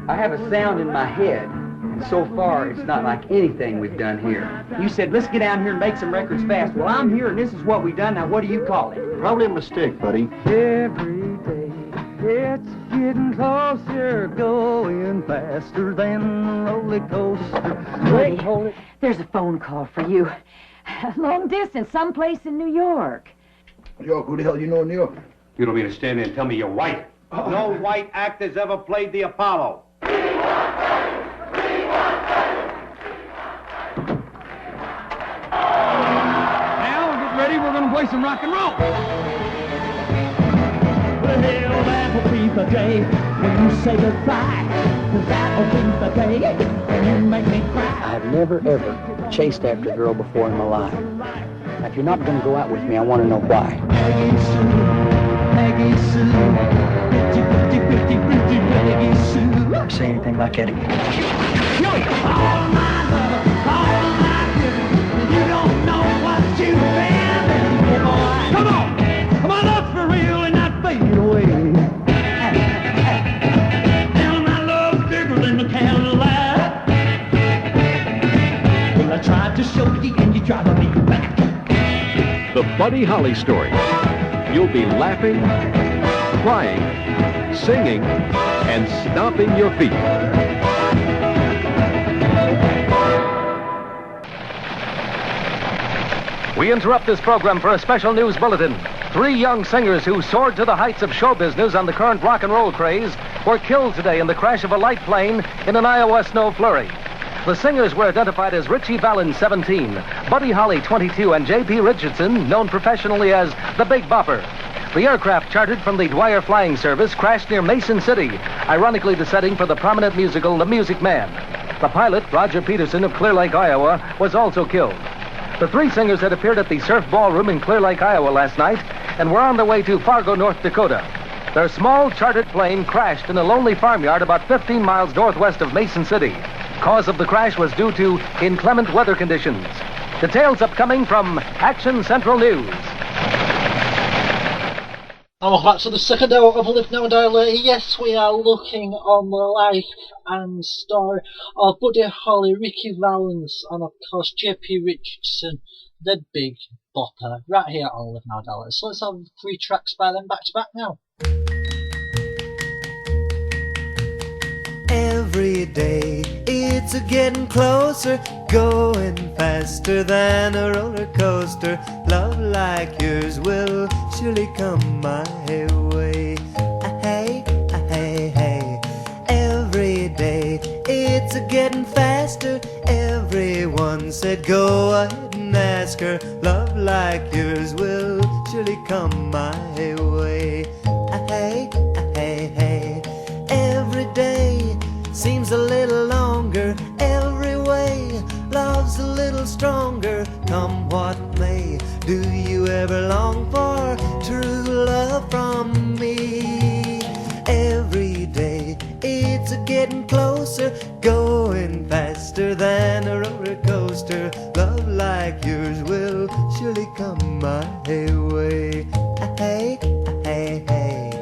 Speaker 18: I have a sound in my head, and so far it's not like anything we've done here. You said, let's get down here and make some records fast. Well, I'm here, and this is what we've done. Now, what do you call it?
Speaker 17: Probably a mistake, buddy.
Speaker 2: Every day it's getting closer, going faster than a roller coaster.
Speaker 19: Wait, hold it. There's a phone call for you. Long distance, someplace in New York.
Speaker 17: New York, who the hell you know in New York?
Speaker 20: You don't mean to stand there and tell me you're white.
Speaker 17: No white actors ever played the Apollo.
Speaker 2: Now, get ready, we're gonna play some rock and roll. Well, that'll be the day when you say goodbye. That'll be the day when you make me cry.
Speaker 18: I've never, ever chased after a girl before in my life. Now, if you're not going to go out with me, I want to know why.
Speaker 2: Peggy Sue, pretty, pretty, pretty Peggy Sue.
Speaker 18: Don't say anything like that again.
Speaker 2: All my love, all my giving, you don't know what you've been. Come on, love for real and not fade away. Now my love's bigger than the Cadillac. Well, I tried to show you and you tried to leave back.
Speaker 16: The Buddy Holly story. You'll be laughing, crying, singing, and stomping your feet.
Speaker 1: We interrupt this program for a special news bulletin. 3 young singers who soared to the heights of show business on the current rock and roll craze were killed today in the crash of a light plane in an Iowa snow flurry. The singers were identified as Ritchie Valens, 17, Buddy Holly, 22, and J.P. Richardson, known professionally as the Big Bopper. The aircraft chartered from the Dwyer Flying Service crashed near Mason City, ironically the setting for the prominent musical The Music Man. The pilot, Roger Peterson of Clear Lake, Iowa, was also killed. The 3 singers had appeared at the Surf Ballroom in Clear Lake, Iowa last night and were on their way to Fargo, North Dakota. Their small chartered plane crashed in a lonely farmyard about 15 miles northwest of Mason City. Cause of the crash was due to inclement weather conditions. Details upcoming from Action Central News.
Speaker 3: And welcome back to the second hour of Live Now and Die Later. Yes, we are looking on the life and story of Buddy Holly, Ritchie Valens, and of course J.P. Richardson, the Big Bopper, right here on Live Now and Die Later. So let's have 3 tracks by them back to back now.
Speaker 15: Every day it's a getting closer, going faster than a roller coaster. Love like yours will surely come my way. Hey, hey, hey. Every day it's a getting faster. Everyone said go ahead and ask her. Love like yours will surely come my way. Hey, hey, hey. getting closer, going faster than a roller coaster. Love like yours will surely come my way. Hey, hey, hey.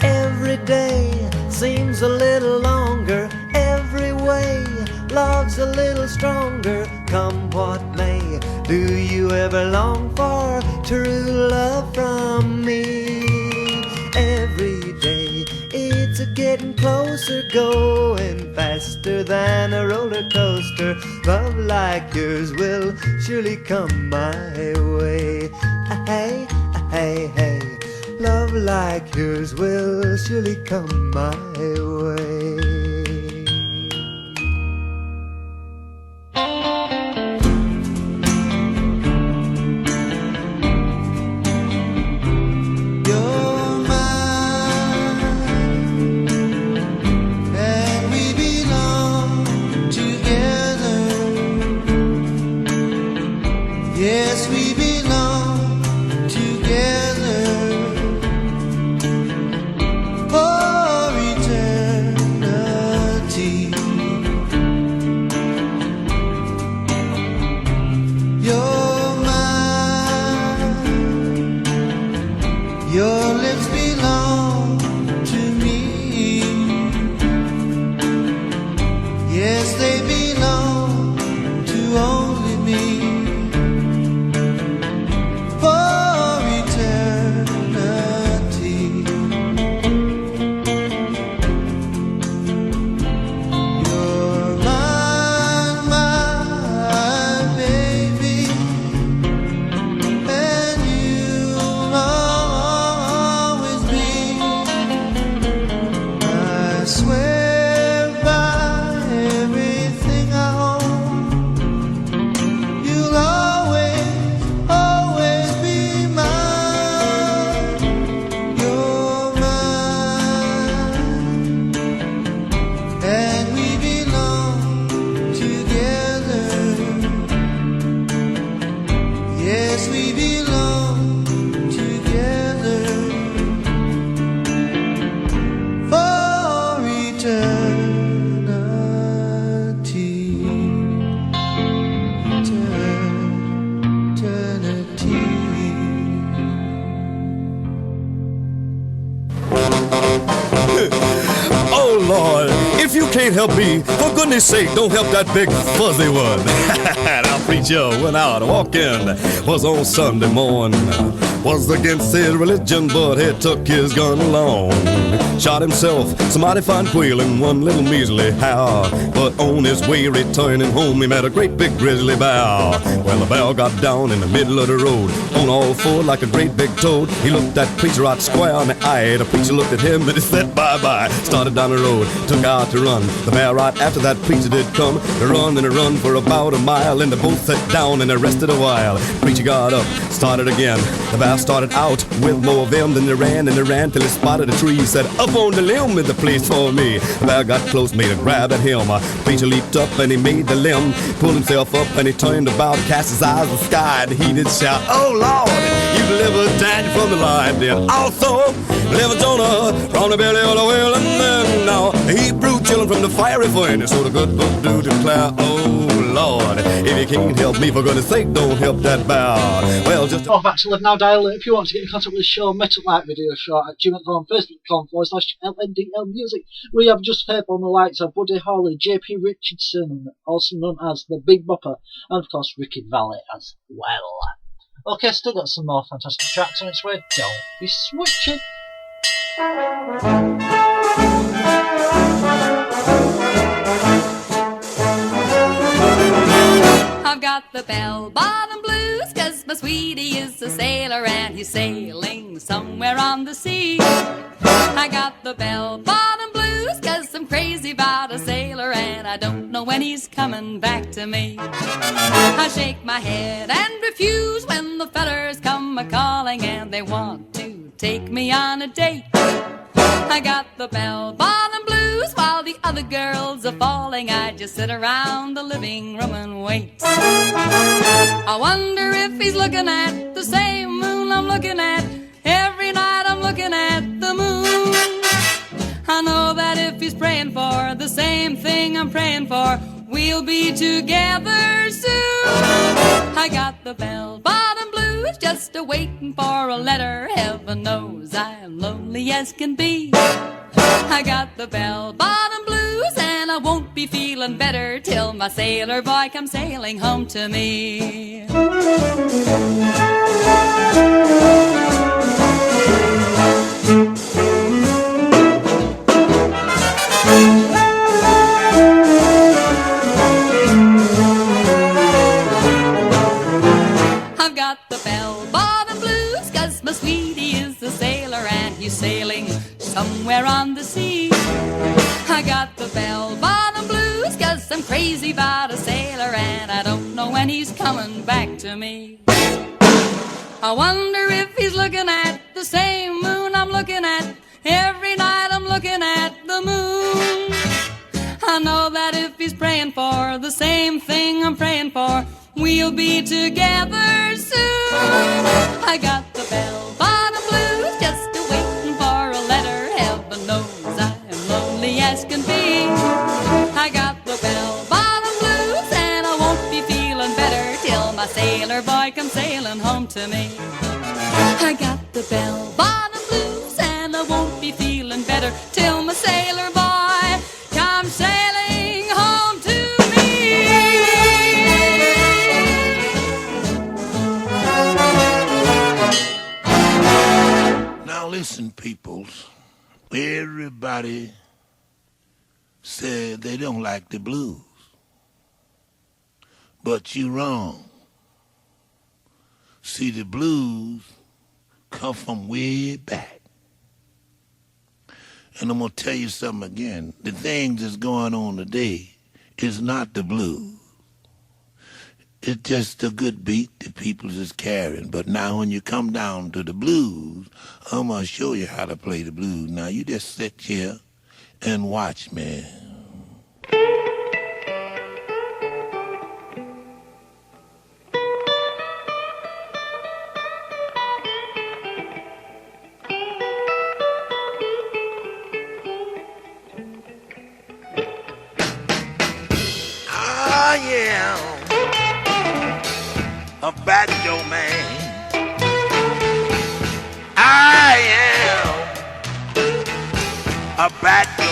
Speaker 15: Every day seems a little longer, every way love's a little stronger. Come what may, do you ever long for true love from me? Every day it's a getting closer, going faster than a roller coaster. Love like yours will surely come my way. Hey, hey, hey. Love like yours will surely come my way. You're mine, and we belong together. Yes, we belong together. For eternity, you're mine. Your lips belong to me. Yes, they belong to only me. For eternity. You're mine, my baby, and you'll always be. I swear by everything I own, you'll always, always be mine. You're mine, and we belong together. Yes, we belong together for eternity. Eternity.
Speaker 12: Oh Lord, if you can't help me, for goodness sake, don't help that big fuzzy one. Our preacher went out walking, was on Sunday morning, was against his religion, but he took his gun along. Shot himself, somebody found quail in one little measly how. But on his way returning home, he met a great big grizzly bear. Well, the bear got down in the middle of the road, on all four like a great big toad. He looked that preacher out square in the eye. The preacher looked at him and he said bye-bye. Started down the road, took out to run. The bear right after that preacher did come. They run and they run for about a mile, and they both sat down and they rested a while. Preacher got up, started again. The bear started out with more vim than they ran, and they ran till he spotted a tree. He said, up on the limb is the place for me. The bear got close, made a grab at him. Preacher leaped up and he made the limb, pulled himself up and he turned about, cast his eyes to the sky, and he did shout, oh Lord, you delivered Daniel from the lion den. Also delivered Jonah from the belly of the whale, and then now Hebrew children from the fiery furnace. So the good book do declare, oh Lord, if you can't help me, for goodness sake, don't help that bear. Well, just
Speaker 3: off back to Live Now Dial. If you want to get in contact with the show, Metal Light Video Show at gmail.com, facebook.com/LNDL Music. We have just heard from the likes of Buddy Holly, JP Richardson, also known as the Big Bopper, and of course Ritchie Valens as well. Okay, still got some more fantastic tracks on its way. Don't be switching.
Speaker 21: I've got the bell-bottom blues, 'cause my sweetie is a sailor and he's sailing somewhere on the sea. I got the bell-bottom blues, 'cause I'm crazy about a sailor, and I don't know when he's coming back to me. I shake my head and refuse when the fellers come a-calling and they want to take me on a date. I got the bell-bottom blues while the other girls are falling. I just sit around the living room and wait. I wonder if he's looking at the same moon I'm looking at. Every night I'm looking at the moon. I know that if he's praying for the same thing I'm praying for, we'll be together soon. I got the bell-bottom blues just a-waiting for a letter. Heaven knows I'm lonely as can be. I got the bell-bottom blues and I won't be feeling better till my sailor boy comes sailing home to me. I've got the bell-bottom blues 'cause my sweetie is a sailor and he's sailing somewhere on the sea. I got the bell-bottom blues 'cause I'm crazy about a sailor and I don't know when he's coming back to me. I wonder if he's looking at the same moon I'm looking at. Every night I'm looking at the moon. I know that if he's praying for the same thing I'm praying for, we'll be together soon. I got the bell-bottom blues just a-waiting for a letter. Heaven knows I'm lonely as can be. I got the bell-bottom blues and I won't be feeling better till my sailor boy comes sailing home to me. I got the bell-bottom blues and I won't be feeling better till my sailor boy comes sailing home to me.
Speaker 12: Now listen, peoples. Everybody said they don't like the blues. But you're wrong. See, the blues come from way back. And I'm going to tell you something again. The things that's going on today is not the blues. It's just a good beat the people is carrying. But now when you come down to the blues, I'm going to show you how to play the blues. Now you just sit here and watch me. I am a banjo man. I am a banjo.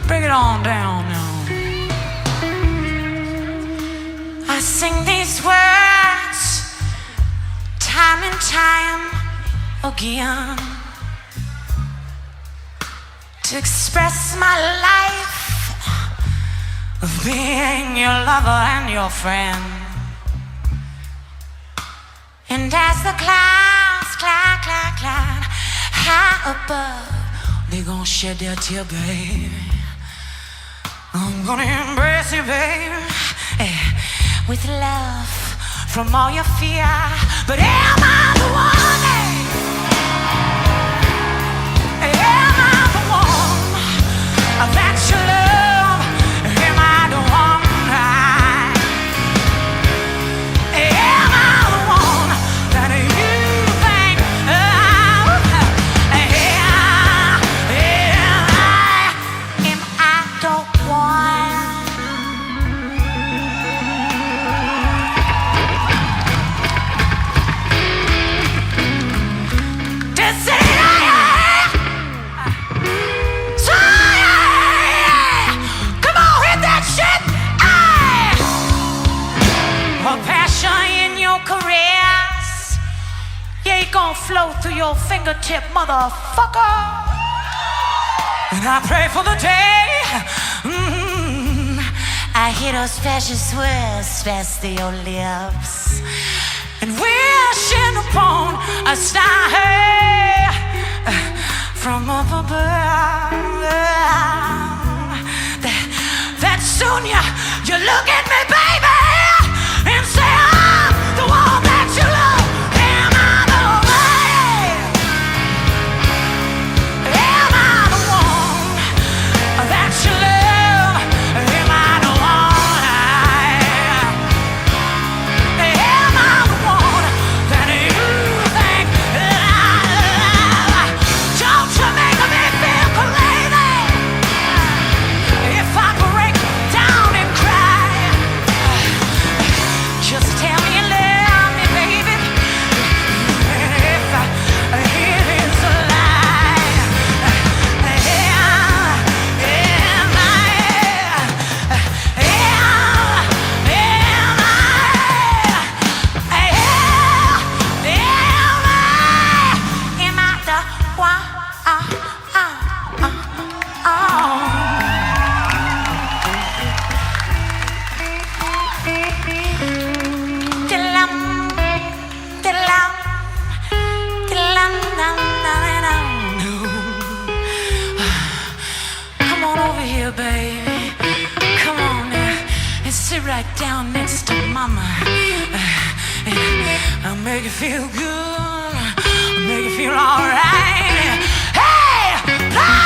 Speaker 2: Bring it on down now. I sing these words time and time again to express my life of being your lover and your friend. And as the clouds cloud high above, they gon' shed their tear, baby. I'm gonna embrace you, baby, with love
Speaker 4: from all your fear. But am I the one? Am I the one that you love? Am I the one? Am I the one that you think am I the one? Gonna flow through your fingertip, motherfucker. And I pray for the day I hear those precious words pass through your lips, and wishing upon a star from up above, that soon you look at me, baby, and say I'm the one that you love. Right down next to mama, and I'll make you feel good, I'll make you feel alright. Hey, play,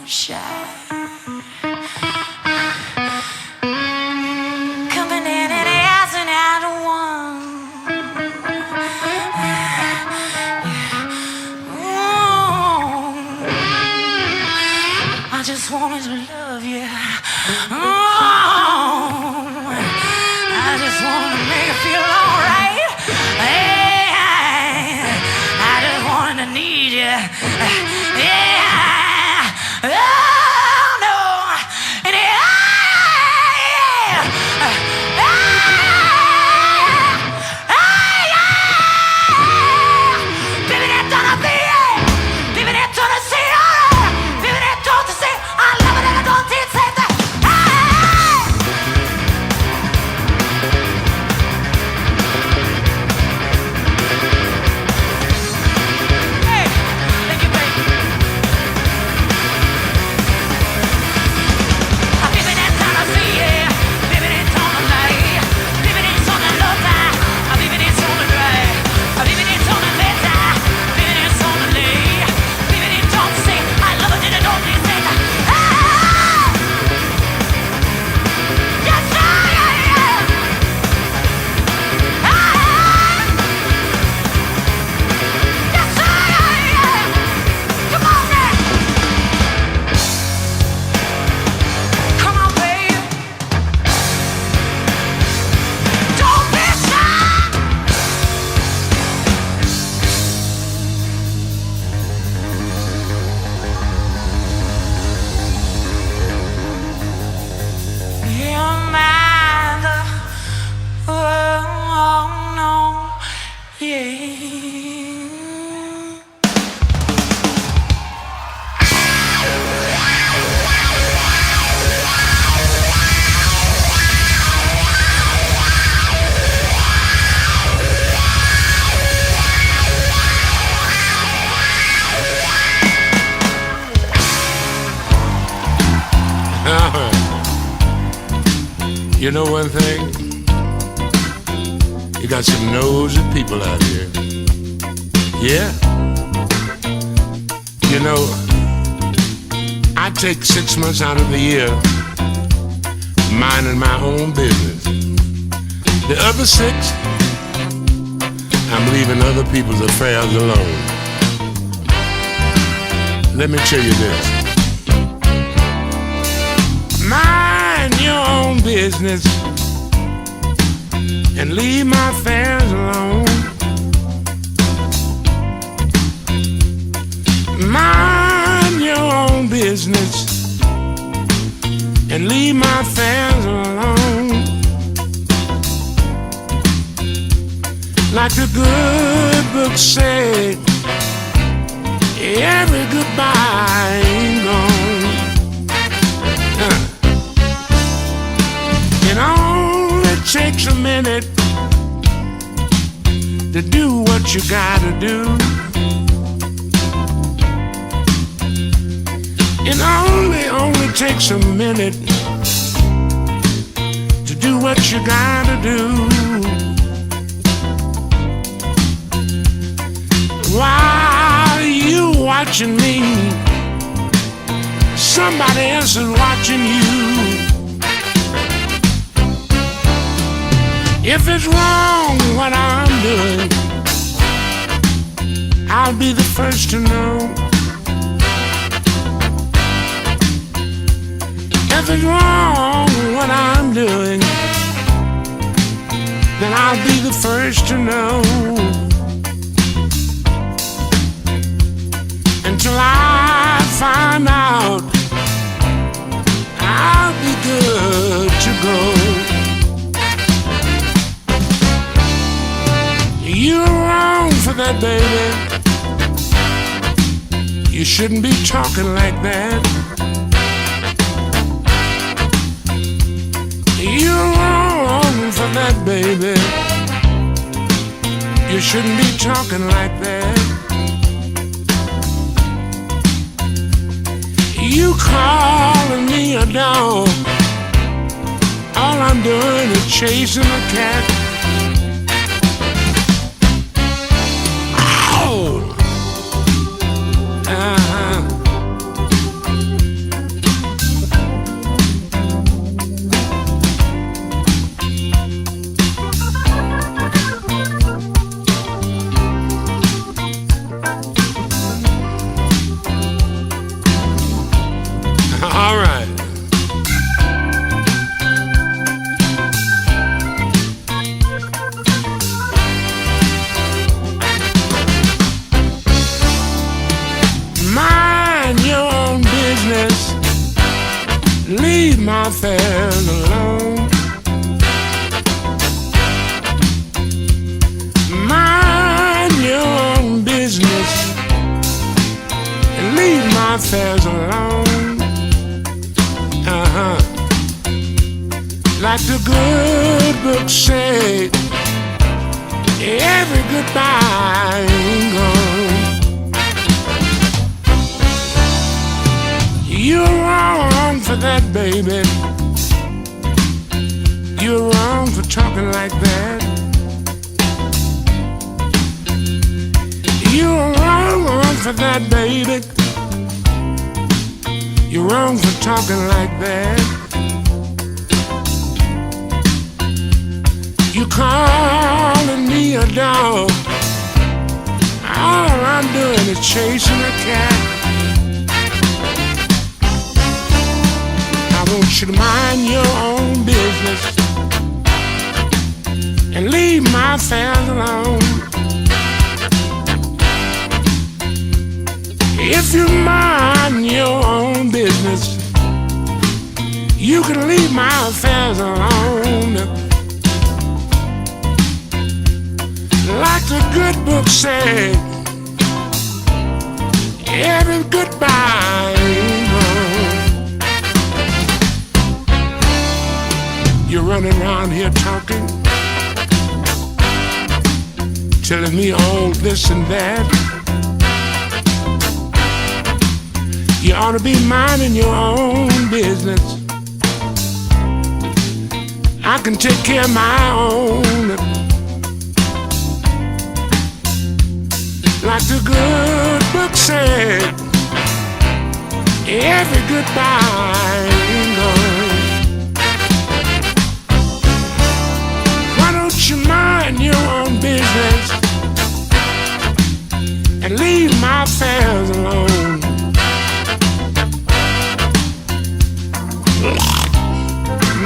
Speaker 4: don't shine. Coming in and asking out of one. I just wanted to love you. I just wanted to make you feel alright. I just wanted to need you. Oh no. Baby, that's gonna be it. Baby, that's gonna see it. Baby, that's gonna see it. I love it and I don't teach it.
Speaker 5: You know one thing? You got some nosy people out here. Yeah. You know, I take 6 months out of the year minding my own business. The other 6, I'm leaving other people's affairs alone. Let me tell you this. Mind your own business and leave my affairs alone. Mind your own business and leave my affairs alone. Like the good book said, every goodbye ain't gone. It only takes a minute to do what you gotta do. It only takes a minute to do what you gotta do. While you watching me, somebody else is watching you. If it's wrong what I'm doing, I'll be the first to know. If it's wrong what I'm doing, then I'll be the first to know. Until I find out, I'll be good to go. You're wrong for that, baby. You shouldn't be talking like that. You're wrong for that, baby. You shouldn't be talking like that. You calling me a dog, all I'm doing is chasing a cat. Ow! All right. Mind your own business. Leave my affairs alone. Mind your own business and leave my affairs alone. Like the good book said, every goodbye ain't gone. You're wrong for that, baby. You're wrong for talking like that. You're wrong for that, baby. You're wrong for talking like that. You calling me a dog. All I'm doing is chasing a cat. I want you to mind your own business and leave my affairs alone. If you mind your own business, you can leave my affairs alone. Like the good book said, every goodbye ain't gone. You're running around here talking, telling me all this and that. You ought to be minding your own business. I can take care of my own. Like the good book said, every goodbye ain't gone. Why don't you mind your own business and leave my affairs alone?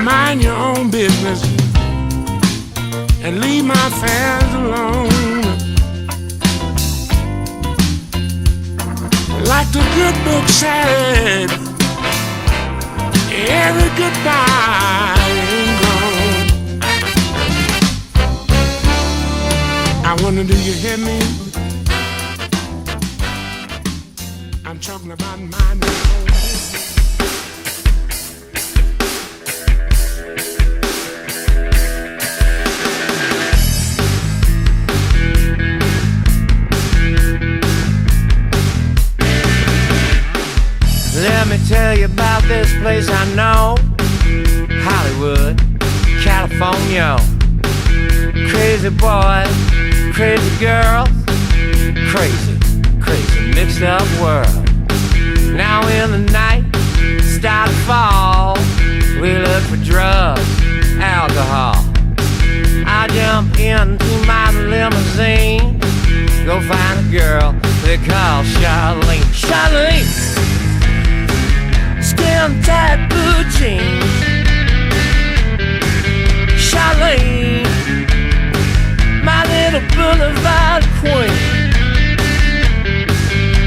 Speaker 5: Mind your own business and leave my affairs alone. Like the good book said, every goodbye ain't gone. I wonder, do you hear me? I'm talking about minding your own business.
Speaker 8: Let me tell you about this place I know, Hollywood, California. Crazy boys, crazy girls, crazy, crazy mixed up world. Now in the night, start to fall, we look for drugs, alcohol. I jump into my limousine, go find a girl they call Charlene. Charlene! Skin-tight blue jeans, Charlene, my little boulevard queen.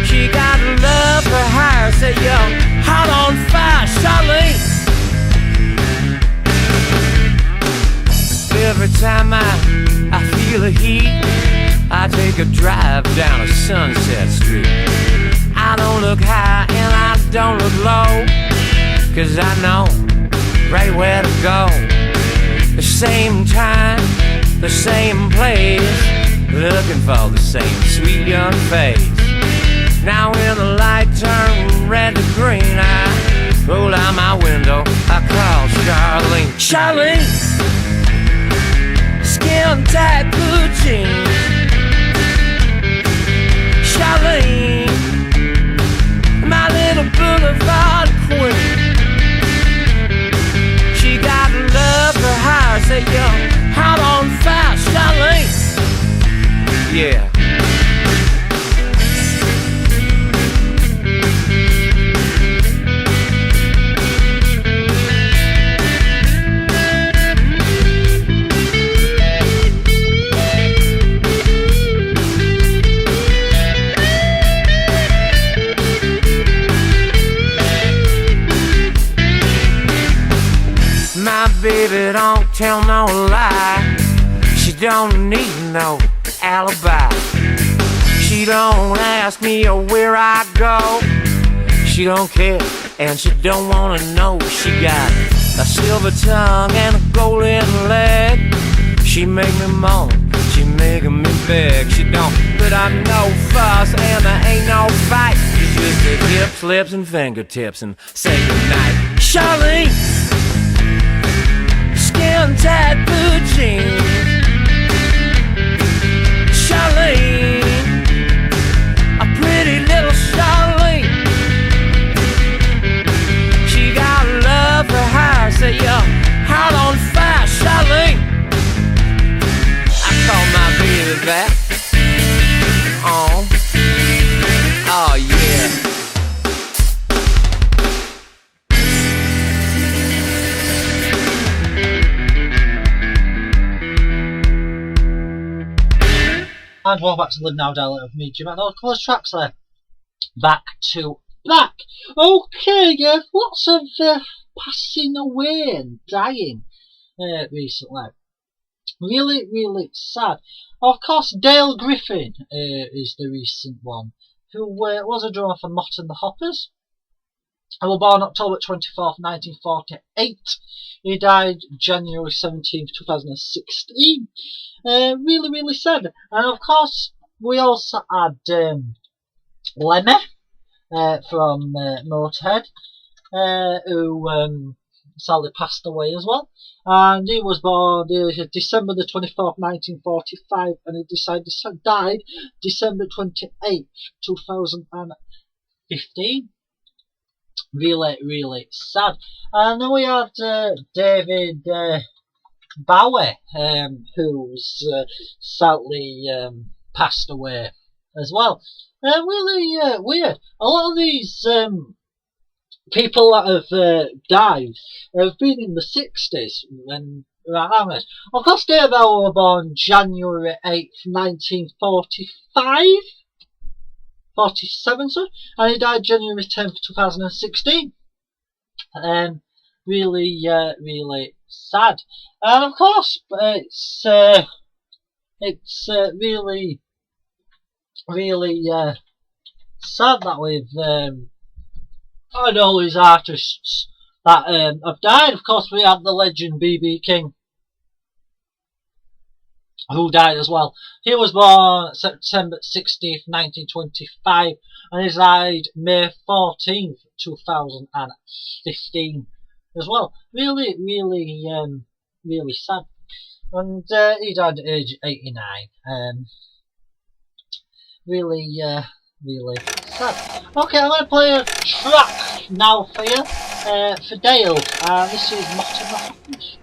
Speaker 8: She got love for hire, say yo, hot on fire, Charlene. Every time I feel the heat, I take a drive down a Sunset Street. I don't look high and I don't look low, 'cause I know right where to go. The same time, the same place, looking for the same sweet young face. Now when the light turns red to green, I roll out my window, I call Charlene. Charlene! Skin-tight blue jeans, Charlene, my little boulevard queen. She got love for hire, say yo, hot on fire, Charlene. Yeah. baby don't tell no lie. She don't need no alibi. She don't ask me where I go. She don't care and she don't wanna know. She got a silver tongue and a golden leg. She make me moan, she making me beg. She don't put up no fuss and there ain't no fight. It's just the hips, lips, and fingertips and say goodnight. Charlene, skin tight blue jeans. Charlene, a pretty little Charlene. She got love for her, say your heart on fire, Charlene. I call my baby back. Oh yeah.
Speaker 3: And welcome back to Live Now Dialect of me, Jim. And all close tracks there. Back to back. Okay, lots of passing away and dying recently. Really, really sad. Of course, Dale Griffin is the recent one, who was a drummer for Mott and the Hoppers. He was born October 24th, 1948. He died January 17th, 2016. Really, really sad. And of course, we also had Lemmy from Motorhead, who sadly passed away as well. And he was born December the 24th, 1945, and he died December 28th, 2015. Really, really sad. And then we had David Bowie, who's sadly passed away as well. Really weird. A lot of these people that have died have been in the 60s when around. Of course, David Bowie was born January 8th, 1945. 47, sir, and he died January 10th, 2016. Really, really sad. And of course, it's really, really sad that we've had all these artists that have died. Of course, we had the legend B.B. King, who died as well. He was born September 16th, 1925, and he died May 14th, 2015 as well. Really, really, really sad. And he died at age 89. Really, really sad. Okay, I'm going to play a track now for you, for Dale. This is Mott and the Hoppers.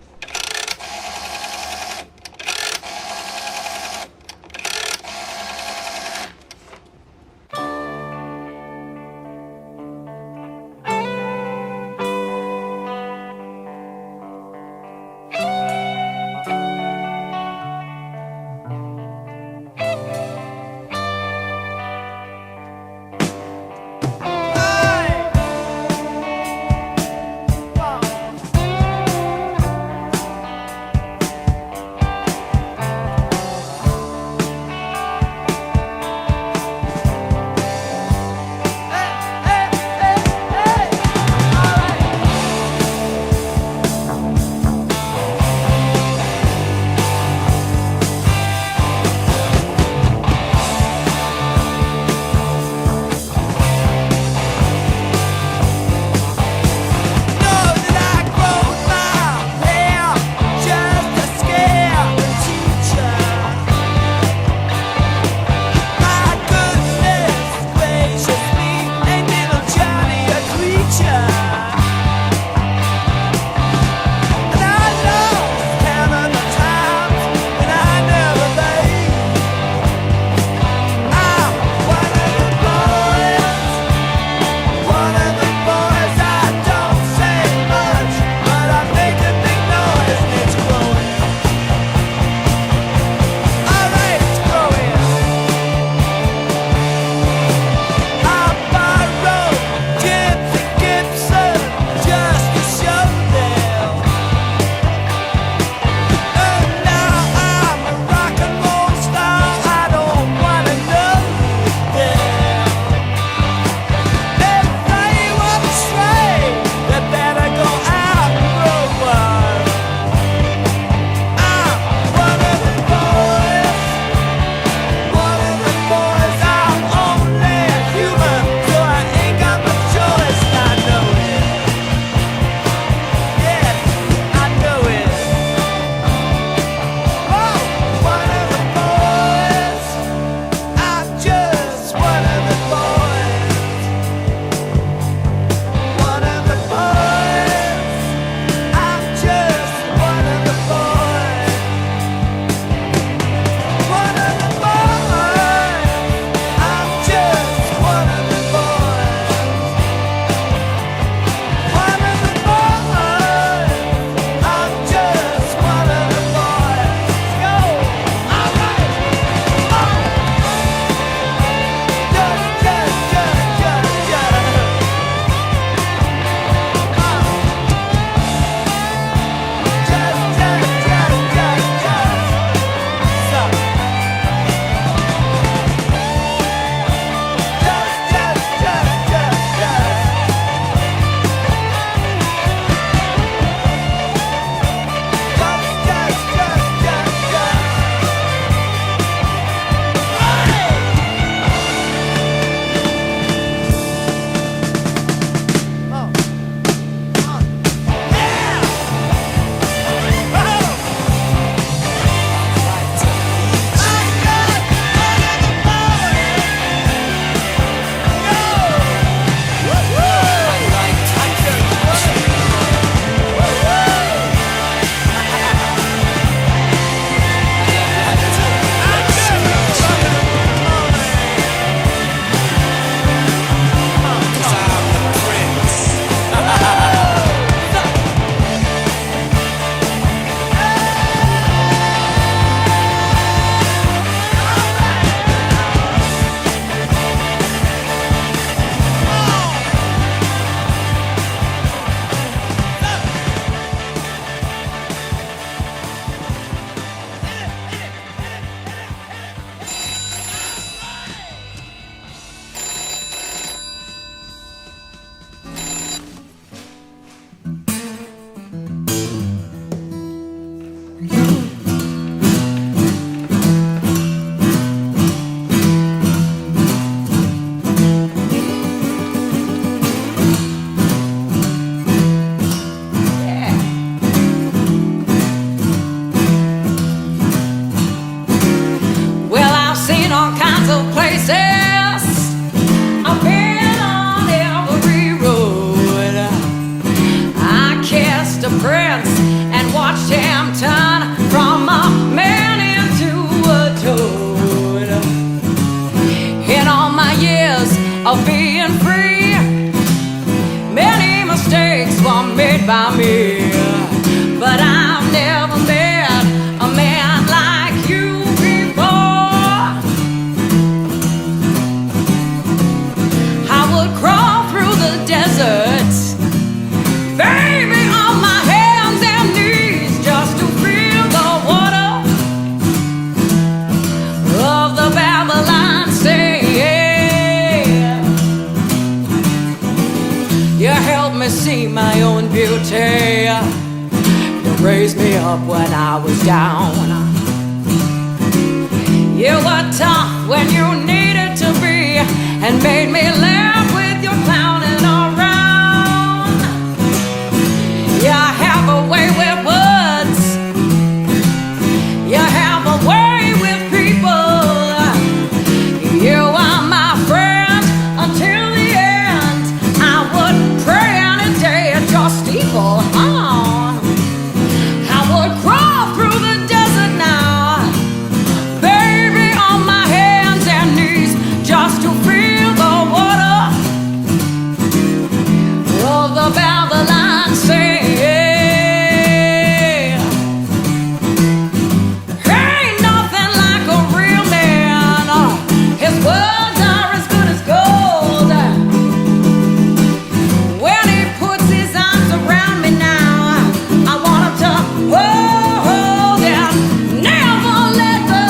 Speaker 2: Mr. Prince and watched him turn from a man into a toad. In all my years of being free, many mistakes were made by me, but I've never met a man like you before. I would crawl through the desert, baby, on my hands and knees, just to feel the water of the Babylon Sea. You helped me see my own beauty. You raised me up when I was down. You were tough when you needed to be, and made me laugh with your clowning around. You have a way with words. You have a way with people. You are my friend until the end. I would pray any day at your steeple. I would crawl through the desert now, baby, on my hands and knees, just to feel the water of the Babylon Sea. Ain't nothing like a real man. His words are as good as gold. When he puts his arms around me now, I want him to hold and never let go.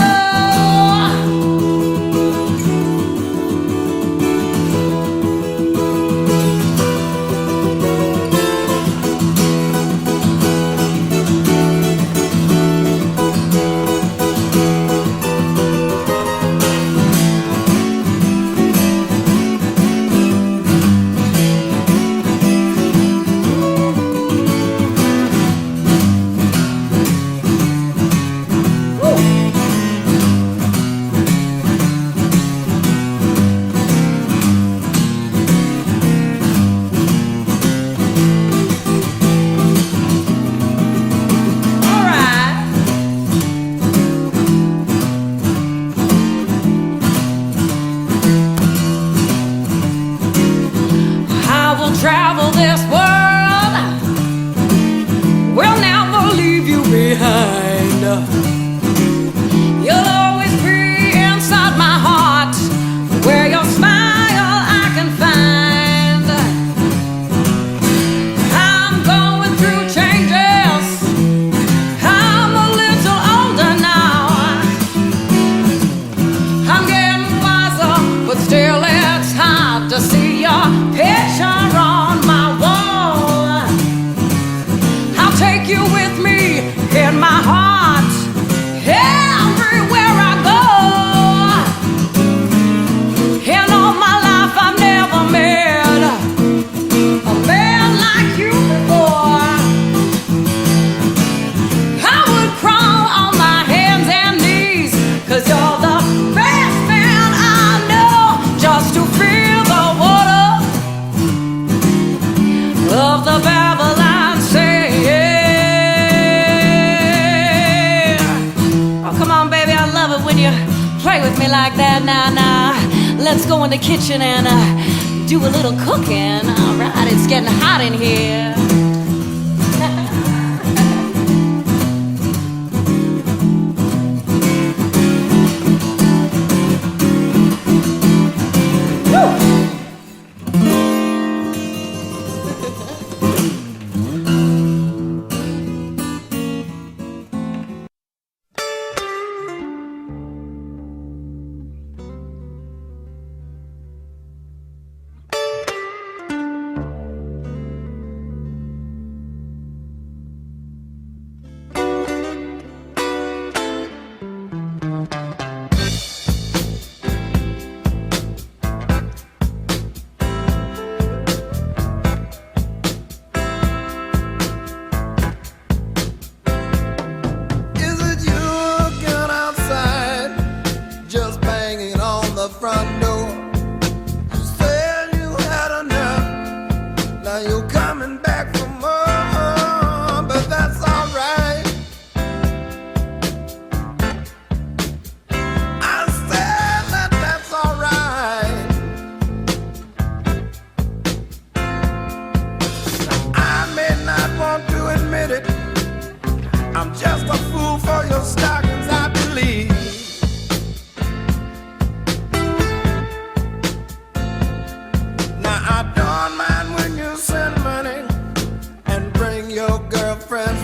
Speaker 2: I will travel this world, will never leave you behind. You'll always be inside my heart, where your smile I can find. I'm going through changes, I'm a little older now. I'm getting wiser, but still it's hard to see your picture on my wall. I'll take you with me in my heart, everywhere I go. In all my life I've never met a man like you before. I would crawl on my hands and knees, 'cause you're the best man I know, just to feel the water of the Babylon Sea. Oh, come on, baby, I love it when you play with me like that. Now, let's go in the kitchen and do a little cooking. All right, it's getting hot in here.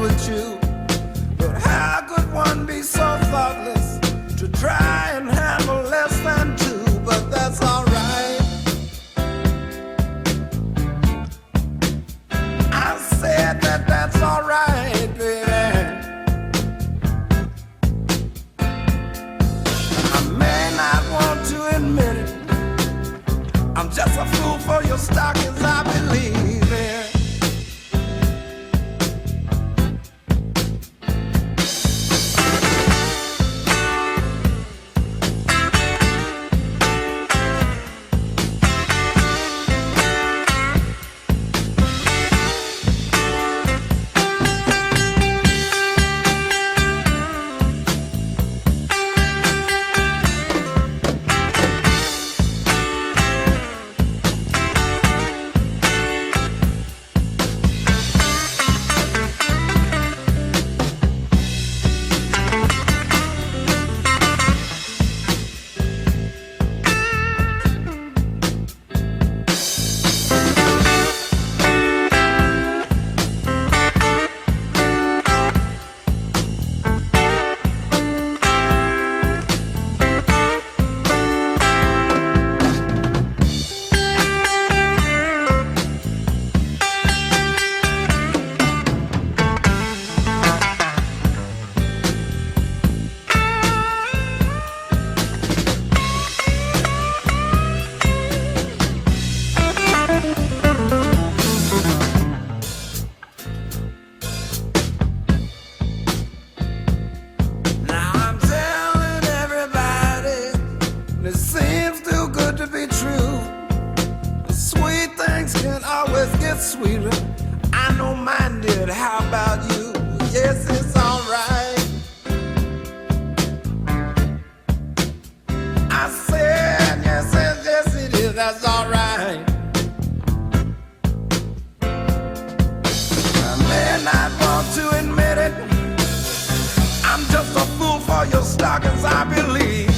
Speaker 11: with you. But how could one be so thoughtless to try and handle less than two? But that's alright. I said that that's alright, baby. I may not want to admit it, I'm just a fool for your stockings, I believe in. Sweeter, I know mine did. How about you? Yes, it's alright. I said, yes, it is. That's alright. I may not want to admit it, I'm just a fool for your stockings, I believe.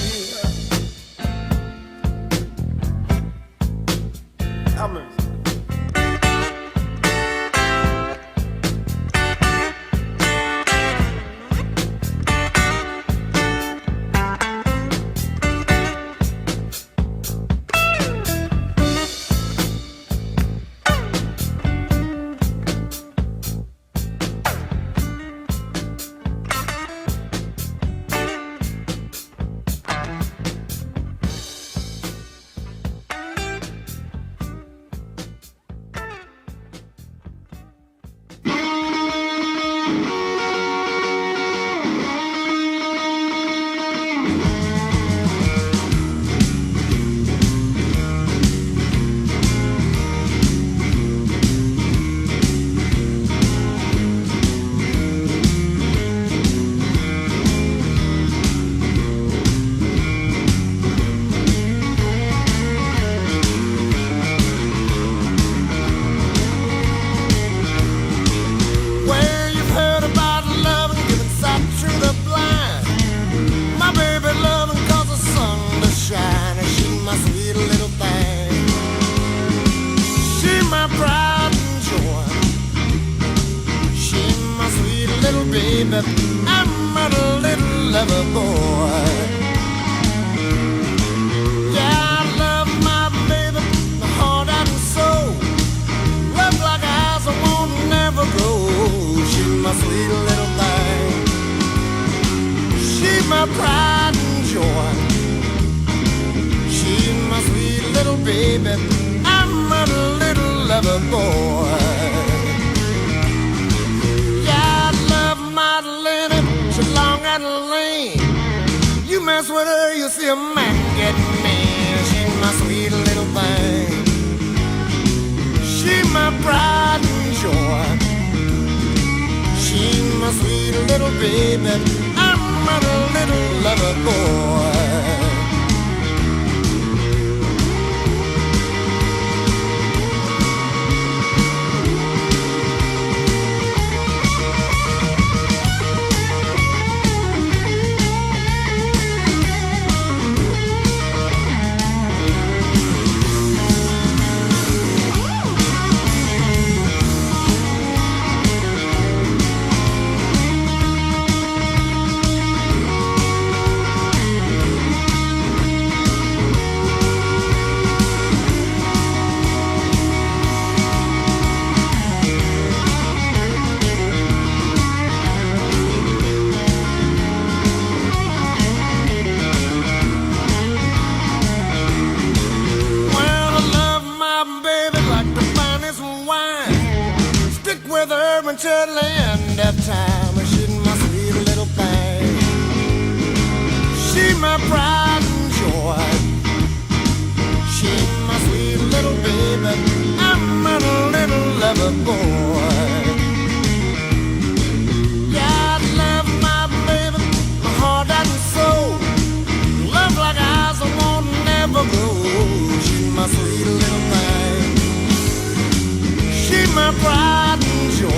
Speaker 11: I'm a little lover boy. Yeah, I love my baby, my heart and soul. Love like eyes I won't never grow. She's my sweet little thing. She's my pride and joy. She's my sweet little baby. I'm a little lover boy. She's long and lean. You mess with her, you see a man get mean. She's my sweet little thing. She's my pride and joy. She's my sweet little baby. I'm a little lover boy.
Speaker 12: coming to the end of time. She's my sweet little thing. She's my pride and joy. She's my sweet little baby. I'm a little lover boy. Yeah, I love my baby, my heart and soul. Love like eyes I won't never go. She's my sweet little thing. She's my pride and joy.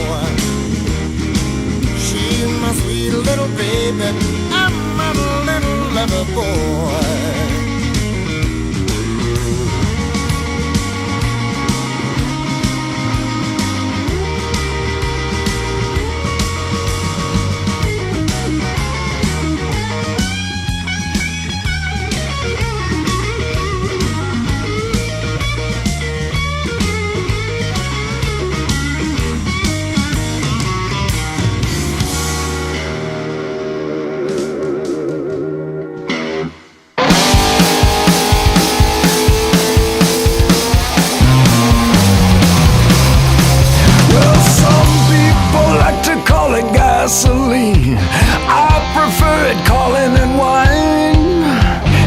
Speaker 12: She's my sweet little baby. I'm a little lover boy.
Speaker 7: Gasoline, I prefer it calling it wine.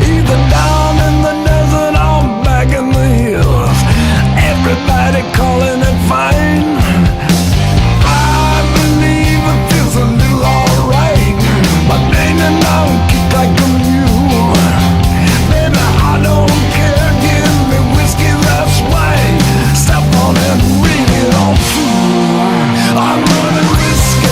Speaker 7: Either down in the desert or back in the hills, everybody calling it fine. I believe it feels a little alright, but ain't it now kick like a mule. Baby, I don't care, give me whiskey, that's wine. Step on it, read it on through. I'm running risky.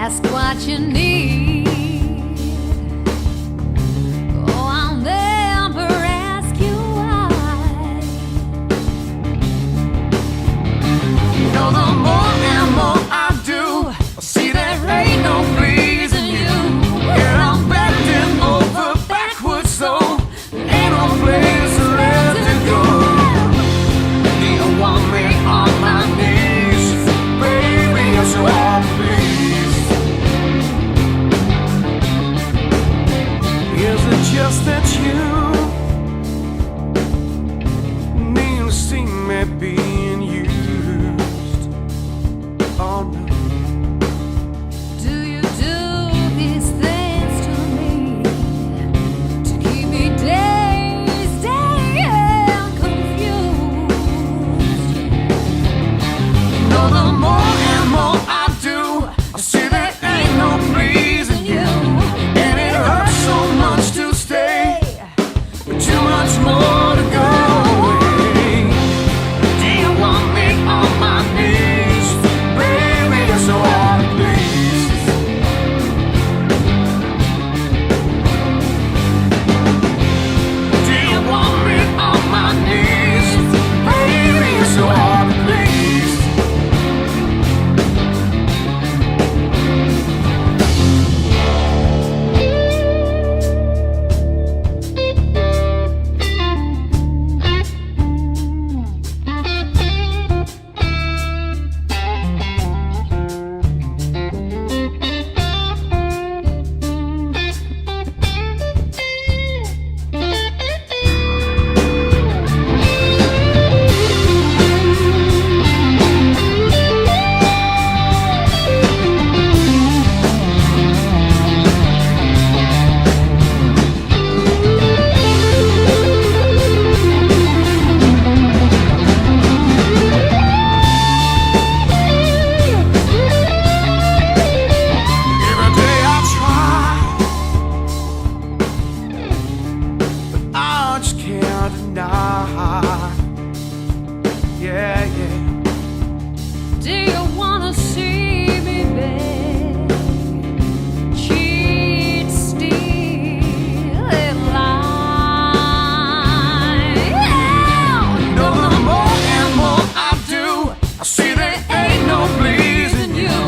Speaker 21: ask what you need. Oh, I'll never ask you why. You know, the more and more I do, I see there ain't no pleasing you. And I'm bending over backwards, so there ain't no place left to go. Do you want me on my knees? Baby, you're so hard to please.
Speaker 7: Is it just that you need to see me being used? Oh no.
Speaker 21: Do you do these things to me to keep me dazed and confused? You know, the more and more I do, I see there ain't no pleasing you. And it hurts so much to stay, but too much more to go away. Do you want me on my knees? Baby, you're so hard to please. Do you want me on my knees? Baby, you're so hard to please. Every day I try, but I just can't deny. Yeah, yeah. Do you wanna see me beg, cheat, steal, and lie? You know, the more and more I do, I see there ain't no pleasing you.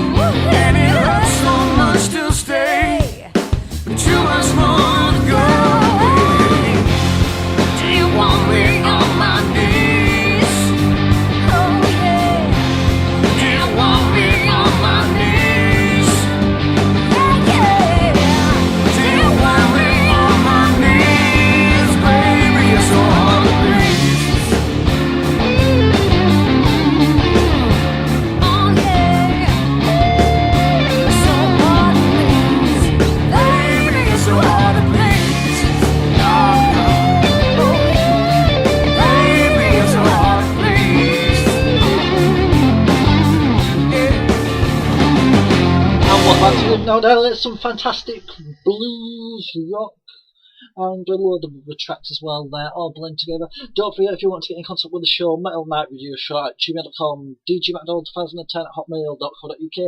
Speaker 21: And it hurts so much to stay, but too much more to go away. Do you want me on my knees? Oh yeah. Do you want me on my knees? Yeah, yeah. Do you want me on my knees? Baby, you're so hard to please. Oh yeah. So hard to please. Baby, you're so hard to please. Oh, no. Baby, you're so hard to please.
Speaker 3: And what back to it now, then it's some fantastic blues, rock, and a load of other tracks as well there, all blend together. Don't forget, if you want to get in contact with the show, Metal Night Radio Show at gmail.com, dgmcdonald2010@hotmail.co.uk,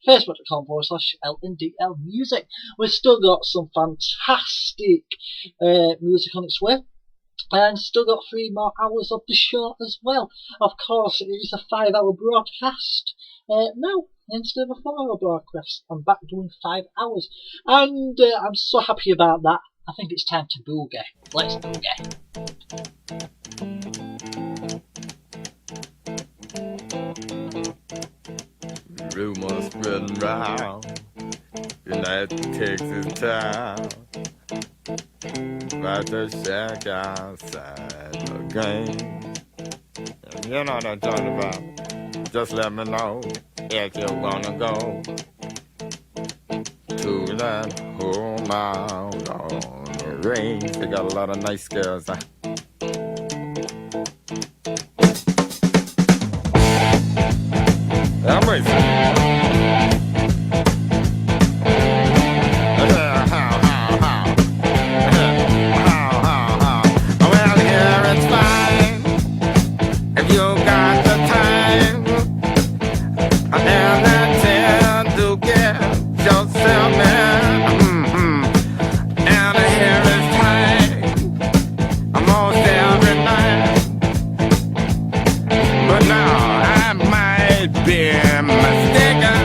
Speaker 3: facebook.com/LNDL Music. We've still got some fantastic music on its way. And still got 3 more hours of the show as well. Of course, it is a 5-hour broadcast. No, instead of a 4-hour broadcast, I'm back doing 5 hours. And I'm so happy about that. I think it's time to boogie. Let's boogie.
Speaker 6: Rumors spreading round United Texas town about the shack outside the game. And you know what I'm talking about. Just let me know if you wanna go to that home out on the range. They got a lot of nice girls. I'm racing. Well, here it's fine if you got the time. And I tend to get yourself now. And here is time, almost every night. But now I might be mistaken.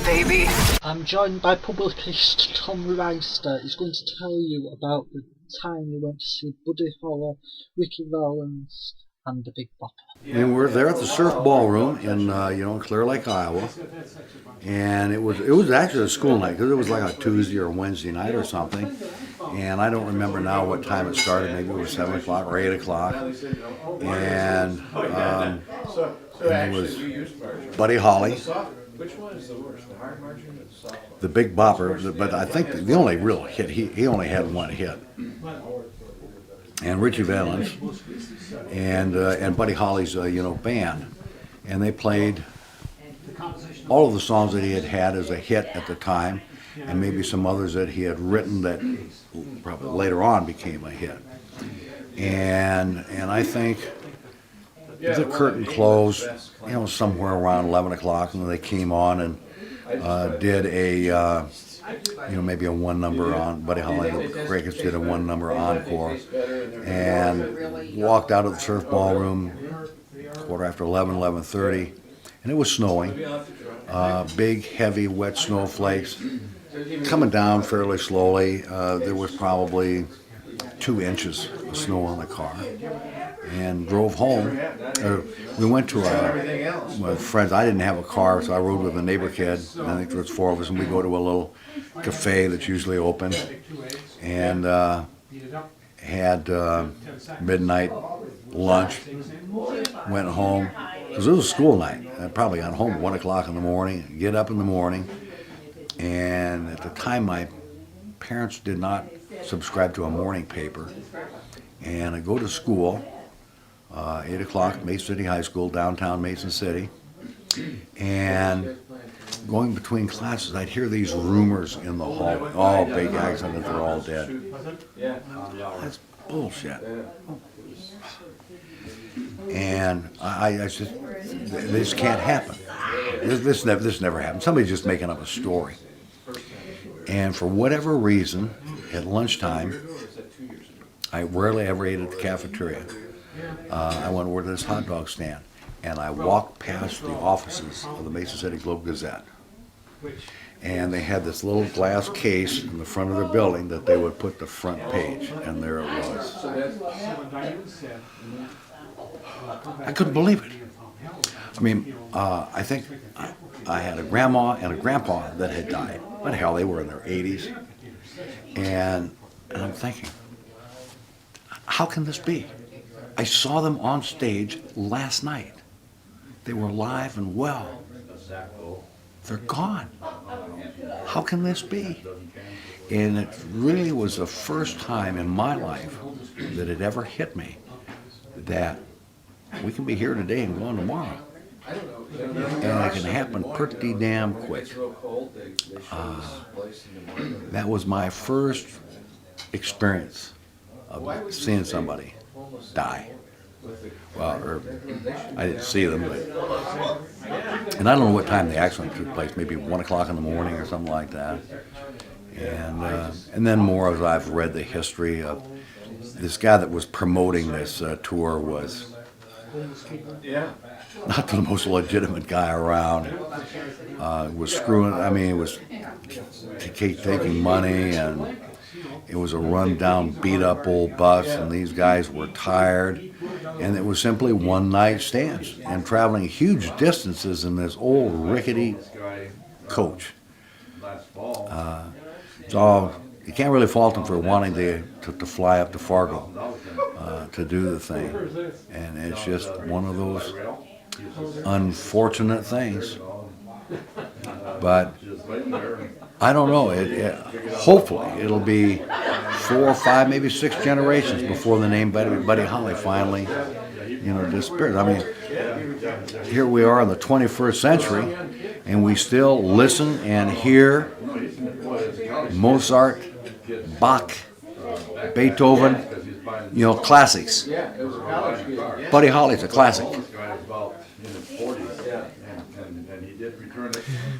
Speaker 9: Baby.
Speaker 3: I'm joined by publicist Tom Reister. He's going to tell you about the time he went to see Buddy Holly, Ritchie Valens, and the Big Bopper.
Speaker 22: And we're there at the Surf Ballroom in Clear Lake, Iowa, and it was actually a school night because it was like a Tuesday or Wednesday night or something, and I don't remember now what time it started. Maybe it was 7 o'clock or 8 o'clock, and it was Buddy Holly.
Speaker 23: Which one is the worst, the hard margin or the soft one?
Speaker 22: The Big Bopper, but I think the only real hit, he only had one hit. And Ritchie Valens and Buddy Holly's band, and they played all of the songs that he had as a hit at the time, and maybe some others that he had written that probably later on became a hit. And I think the curtain closed, somewhere around 11 o'clock, and they came on and did a, maybe a one number on, Buddy Holly and the Crickets did a one number encore, and walked out of the Surf Ballroom quarter after 11, 11:30, and it was snowing, big, heavy, wet snowflakes coming down fairly slowly. There was probably 2 inches of snow on the car. And drove home. We went to my friends. I didn't have a car, so I rode with a neighbor kid. I think there was 4 of us, and we go to a little cafe that's usually open, and had midnight lunch. Went home because it was a school night. I probably got home at 1 o'clock in the morning. Get up in the morning, and at the time my parents did not subscribe to a morning paper, and I go to school. 8 o'clock, Mason City High School, downtown Mason City. And going between classes, I'd hear these rumors in the hallway. Oh, big accident, they're all dead. That's bullshit. And I just, this can't happen. This never happened. Somebody's just making up a story. And for whatever reason, at lunchtime, I rarely ever ate at the cafeteria. I went over to this hot dog stand, and I walked past the offices of the Mason City Globe-Gazette. And they had this little glass case in the front of their building that they would put the front page, and there it was. I couldn't believe it. I mean, I think I had a grandma and a grandpa that had died. What the hell, they were in their 80s. And I'm thinking, how can this be? I saw them on stage last night. They were alive and well. They're gone. How can this be? And it really was the first time in my life that it ever hit me that we can be here today and gone tomorrow. And it can happen pretty damn quick. That was my first experience of seeing somebody die. Well, or I didn't see them, but, and I don't know what time the accident took place, maybe 1 o'clock in the morning or something like that. And then more as I've read the history of this guy that was promoting this tour was not the most legitimate guy around. Was screwing, I mean, it was taking money, and it was a run-down, beat-up old bus, and these guys were tired. And it was simply one-night stands and traveling huge distances in this old rickety coach. So you can't really fault them for wanting to fly up to Fargo to do the thing. And it's just one of those unfortunate things. But I don't know. Hopefully it'll be 4 or 5, maybe 6 generations before the name Buddy Holly finally, disappears. I mean, here we are in the 21st century, and we still listen and hear Mozart, Bach, Beethoven, classics. Buddy Holly's a classic.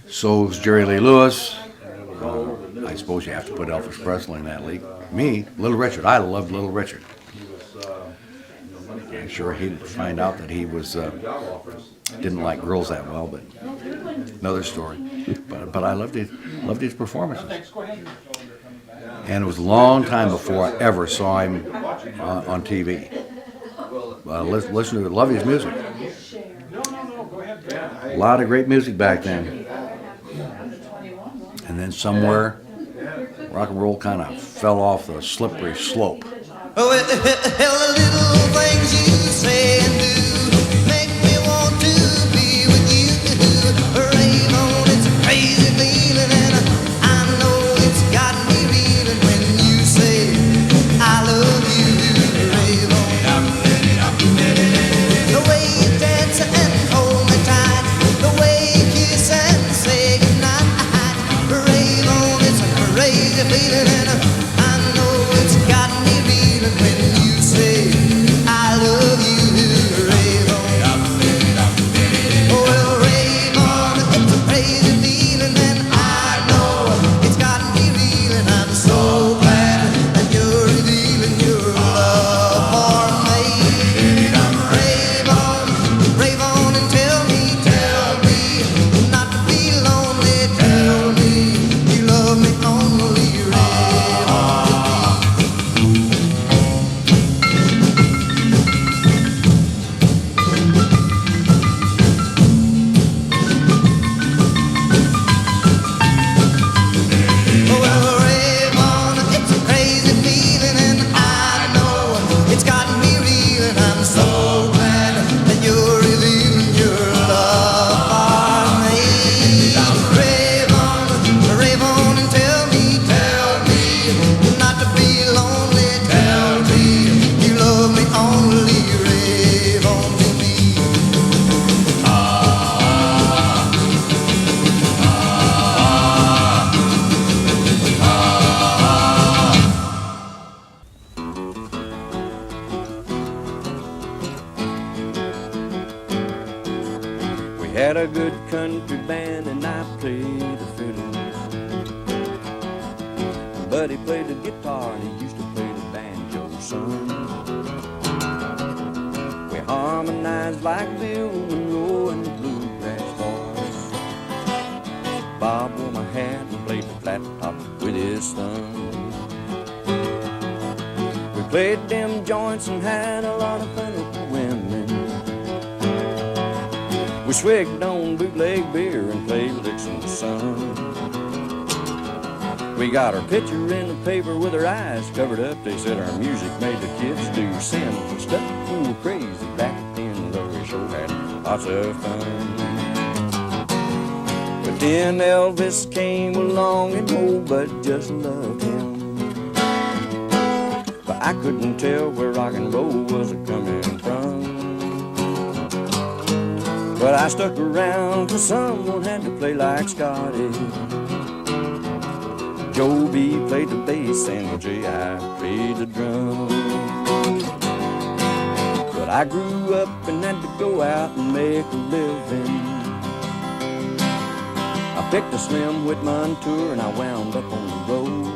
Speaker 22: So is Jerry Lee Lewis. I suppose you have to put Elvis Presley in that league. Me, Little Richard. I loved Little Richard. I'm sure he'd find out that he was didn't like girls that well, but another story. But I loved his performances. And it was a long time before I ever saw him on TV. Listen to love his music. A lot of great music back then. And then somewhere, rock and roll kind of fell off the slippery slope.
Speaker 11: Oh, the little things you say and do make me want to be with you. Rave on, it's a crazy feeling, and I know it's got me reeling when you say I love you. Rave on. The way you dance and hold me tight, the way you kiss and say goodnight. Rave on, it's a crazy feeling, and I know it's got me reeling when you say I love you. Rave on. Oh, well, rave on, it's a crazy feeling, and I know it's got me reeling. I'm so glad that you're revealing your love for me. Rave on and tell me not to be lonely. Tell me you love me only. Rave on. Well, rave on, it's a crazy feeling, and I know it's got me reeling. I'm so glad that you're revealing your love for me. Rave on and tell me not to be lonely. Tell me you love me only. Rave on to me.
Speaker 9: We had a good country band and I played the fiddle. Buddy played the guitar and he used to play the banjo. Son, harmonized like Bill Monroe and the Bluegrass Boys. Bob wore my hat and played the flat top with his son. We played them joints and had a lot of fun with the women. We swigged on bootleg beer and played licks in the sun. We got our picture in the paper with our eyes covered up. They said our music made the kids do sinful stuff. We were crazy back then, though we sure had lots of fun. But then Elvis came along and oh, but just loved him. But I couldn't tell where rock and roll was coming from. But I stuck around 'cause someone had to play like Scotty. Joe B played the bass and J.I. played the drum. But I grew up and had to go out and make a living. I picked a Slim Whitman tour and I wound up on the road.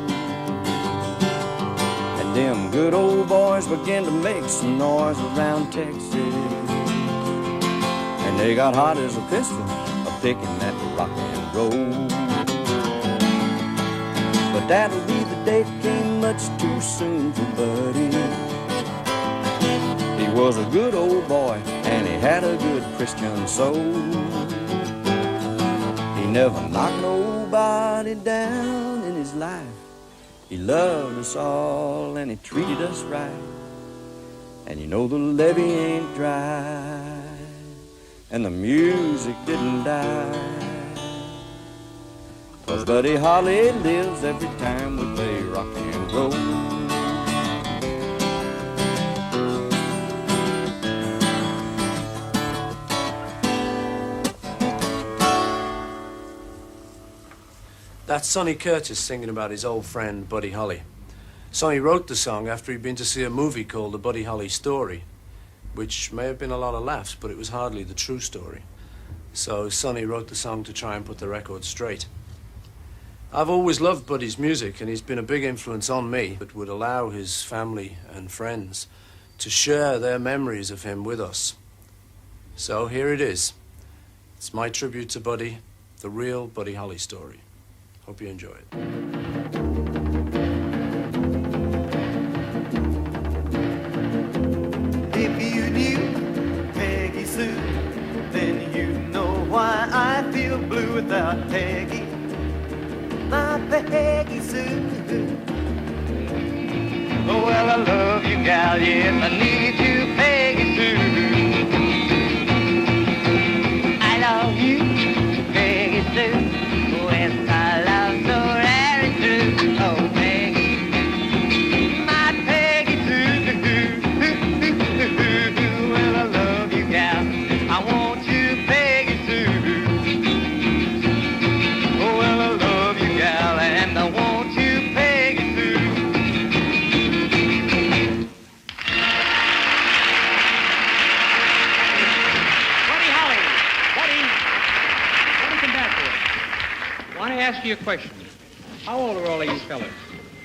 Speaker 9: And them good old boys began to make some noise around Texas. And they got hot as a pistol, a-picking at the rock and roll. But that'll be the day that came much too soon for Buddy. He was a good old boy and he had a good Christian soul. He never knocked nobody down in his life. He loved us all and he treated us right. And you know the levee ain't dry and the music didn't die. 'Cause Buddy Holly lives every time we play rock and roll.
Speaker 10: That's Sonny Curtis singing about his old friend Buddy Holly. Sonny wrote the song after he'd been to see a movie called The Buddy Holly Story, which may have been a lot of laughs, but it was hardly the true story. So Sonny wrote the song to try and put the record straight. I've always loved Buddy's music, and he's been a big influence on me, but would allow his family and friends to share their memories of him with us. So here it is. It's my tribute to Buddy, the real Buddy Holly story. Hope you enjoy it.
Speaker 15: If you knew Peggy Sue, then you know why I feel blue without Peggy. My Peggy Sue.
Speaker 11: Oh, well, I love you, gal, yes, I need you, Peggy Sue. I love you, Peggy Sue. Yes, I love so very true. Oh, Peggy, my Peggy Sue. Well, I love you, gal, I want you, Peggy Sue. Oh, well, I love you, gal, and I want you, Peggy Sue.
Speaker 20: Buddy Holly. Buddy, come back here. I want to ask you a question. How old are all of you fellas?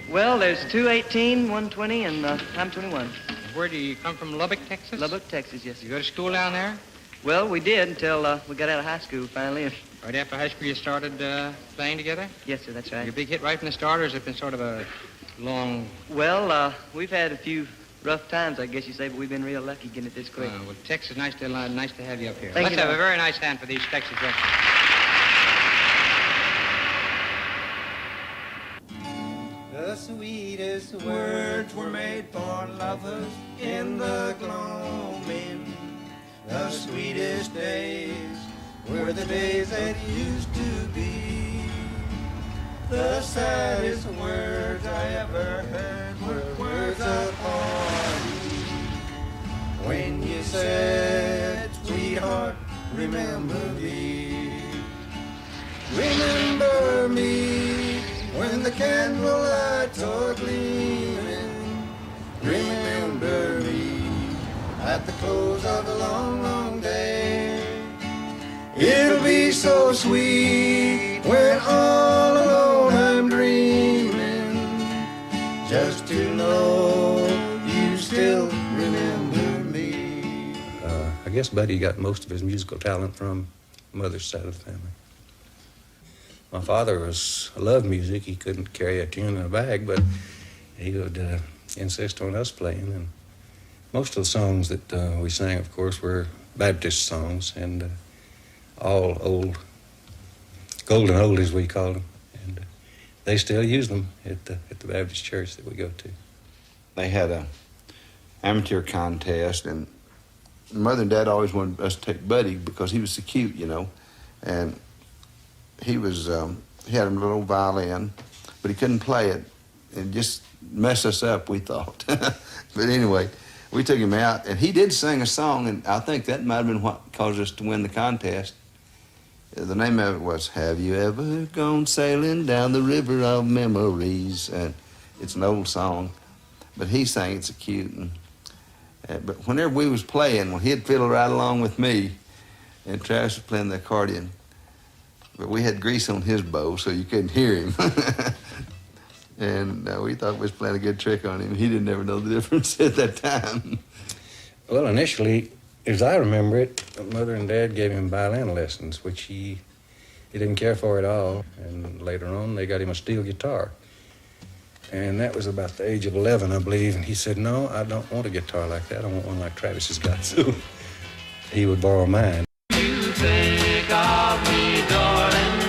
Speaker 15: Well, there's 2 18, 1 20, and I'm 21.
Speaker 20: Where do you come from, Lubbock, Texas?
Speaker 15: Lubbock, Texas, yes.
Speaker 20: You go to school down there?
Speaker 15: Well, we did until we got out of high school finally.
Speaker 20: Right after high school you started playing together?
Speaker 15: Yes, sir, that's right.
Speaker 20: Your big hit right from the start, or has it been sort of a long...
Speaker 15: Well, we've had a few rough times, I guess you say, but we've been real lucky getting it this quick.
Speaker 20: Well, Texas, nice to have you up here.
Speaker 15: Thank
Speaker 20: Let's
Speaker 15: you,
Speaker 20: have a
Speaker 15: Doc.
Speaker 20: very nice hand for these Texas records.
Speaker 11: The sweetest words were made for lovers in the gloaming. The sweetest days were the days that used to be. The saddest words I ever heard were words of parting. When you said, sweetheart, remember me. Remember me when the candlelights are gleaming. Remember me at the close of a long, long day. It'll be so sweet when all alone I'm dreaming, just to know you still remember me.
Speaker 13: guess Buddy got most of his musical talent from mother's side of the family. My father loved music. He couldn't carry a tune in a bag, but he would insist on us playing. And most of the songs that we sang, of course, were Baptist songs, and all old, golden oldies, we called them. And they still use them at the Baptist church that we go to.
Speaker 14: They had a amateur contest, and Mother and Dad always wanted us to take Buddy because he was so cute, you know. And he had a little violin, but he couldn't play it. It just messed us up, we thought. But anyway, we took him out, and he did sing a song, and I think that might have been what caused us to win the contest. The name of it was "Have You Ever Gone Sailing Down the River of Memories?" And it's an old song, but he sang it so cute. But whenever we was playing, well, he'd fiddle right along with me, and Travis was playing the accordion. But we had grease on his bow, so you couldn't hear him. And we thought we was playing a good trick on him. He didn't ever know the difference at that time.
Speaker 13: Well, initially, as I remember it, Mother and Dad gave him violin lessons, which he didn't care for at all. And later on, they got him a steel guitar. And that was about the age of 11, I believe. And he said, "No, I don't want a guitar like that. I want one like Travis has got." So he would borrow mine.
Speaker 2: You think of me, darling,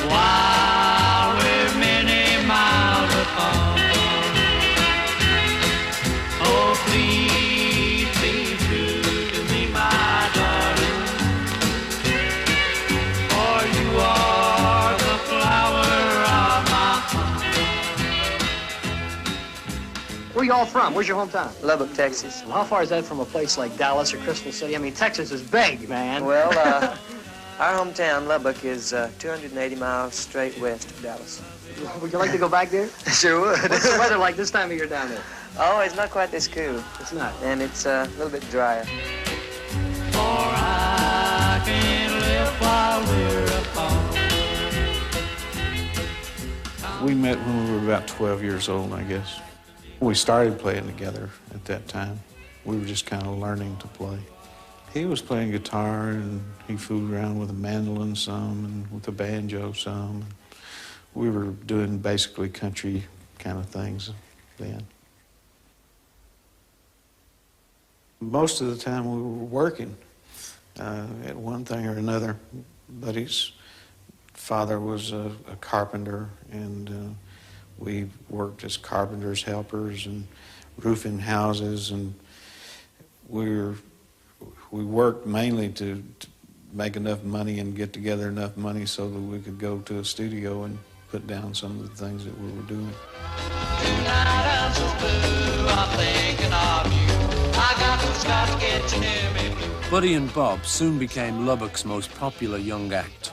Speaker 2: while we're many miles apart. Oh, please be true to me, my darling, for you are the flower of my heart.
Speaker 19: Where you all from? Where's your hometown?
Speaker 24: Lubbock, Texas.
Speaker 19: Well, how far is that from a place like Dallas or Crystal City? I mean, Texas is big, man.
Speaker 24: Well, our hometown, Lubbock, is 280 miles straight west of Dallas.
Speaker 19: Would you like to go back there?
Speaker 24: Sure would.
Speaker 19: What's the weather like this time of year down there?
Speaker 24: Oh, it's not quite this cool.
Speaker 19: It's not.
Speaker 24: And it's a little bit drier.
Speaker 2: For I can't live while we're apart.
Speaker 25: We met when we were about 12 years old, I guess. We started playing together at that time. We were just kind of learning to play. He was playing guitar, and he fooled around with a mandolin some and with a banjo some. We were doing basically country kind of things then. Most of the time we were working at one thing or another. Buddy's father was a carpenter, and we worked as carpenters' helpers and roofing houses, and we worked mainly to make enough money and get together enough money so that we could go to a studio and put down some of the things that we were doing.
Speaker 2: Tonight I'm so blue, I'm thinking of you. I got to get to near me.
Speaker 10: Buddy and Bob soon became Lubbock's most popular young act.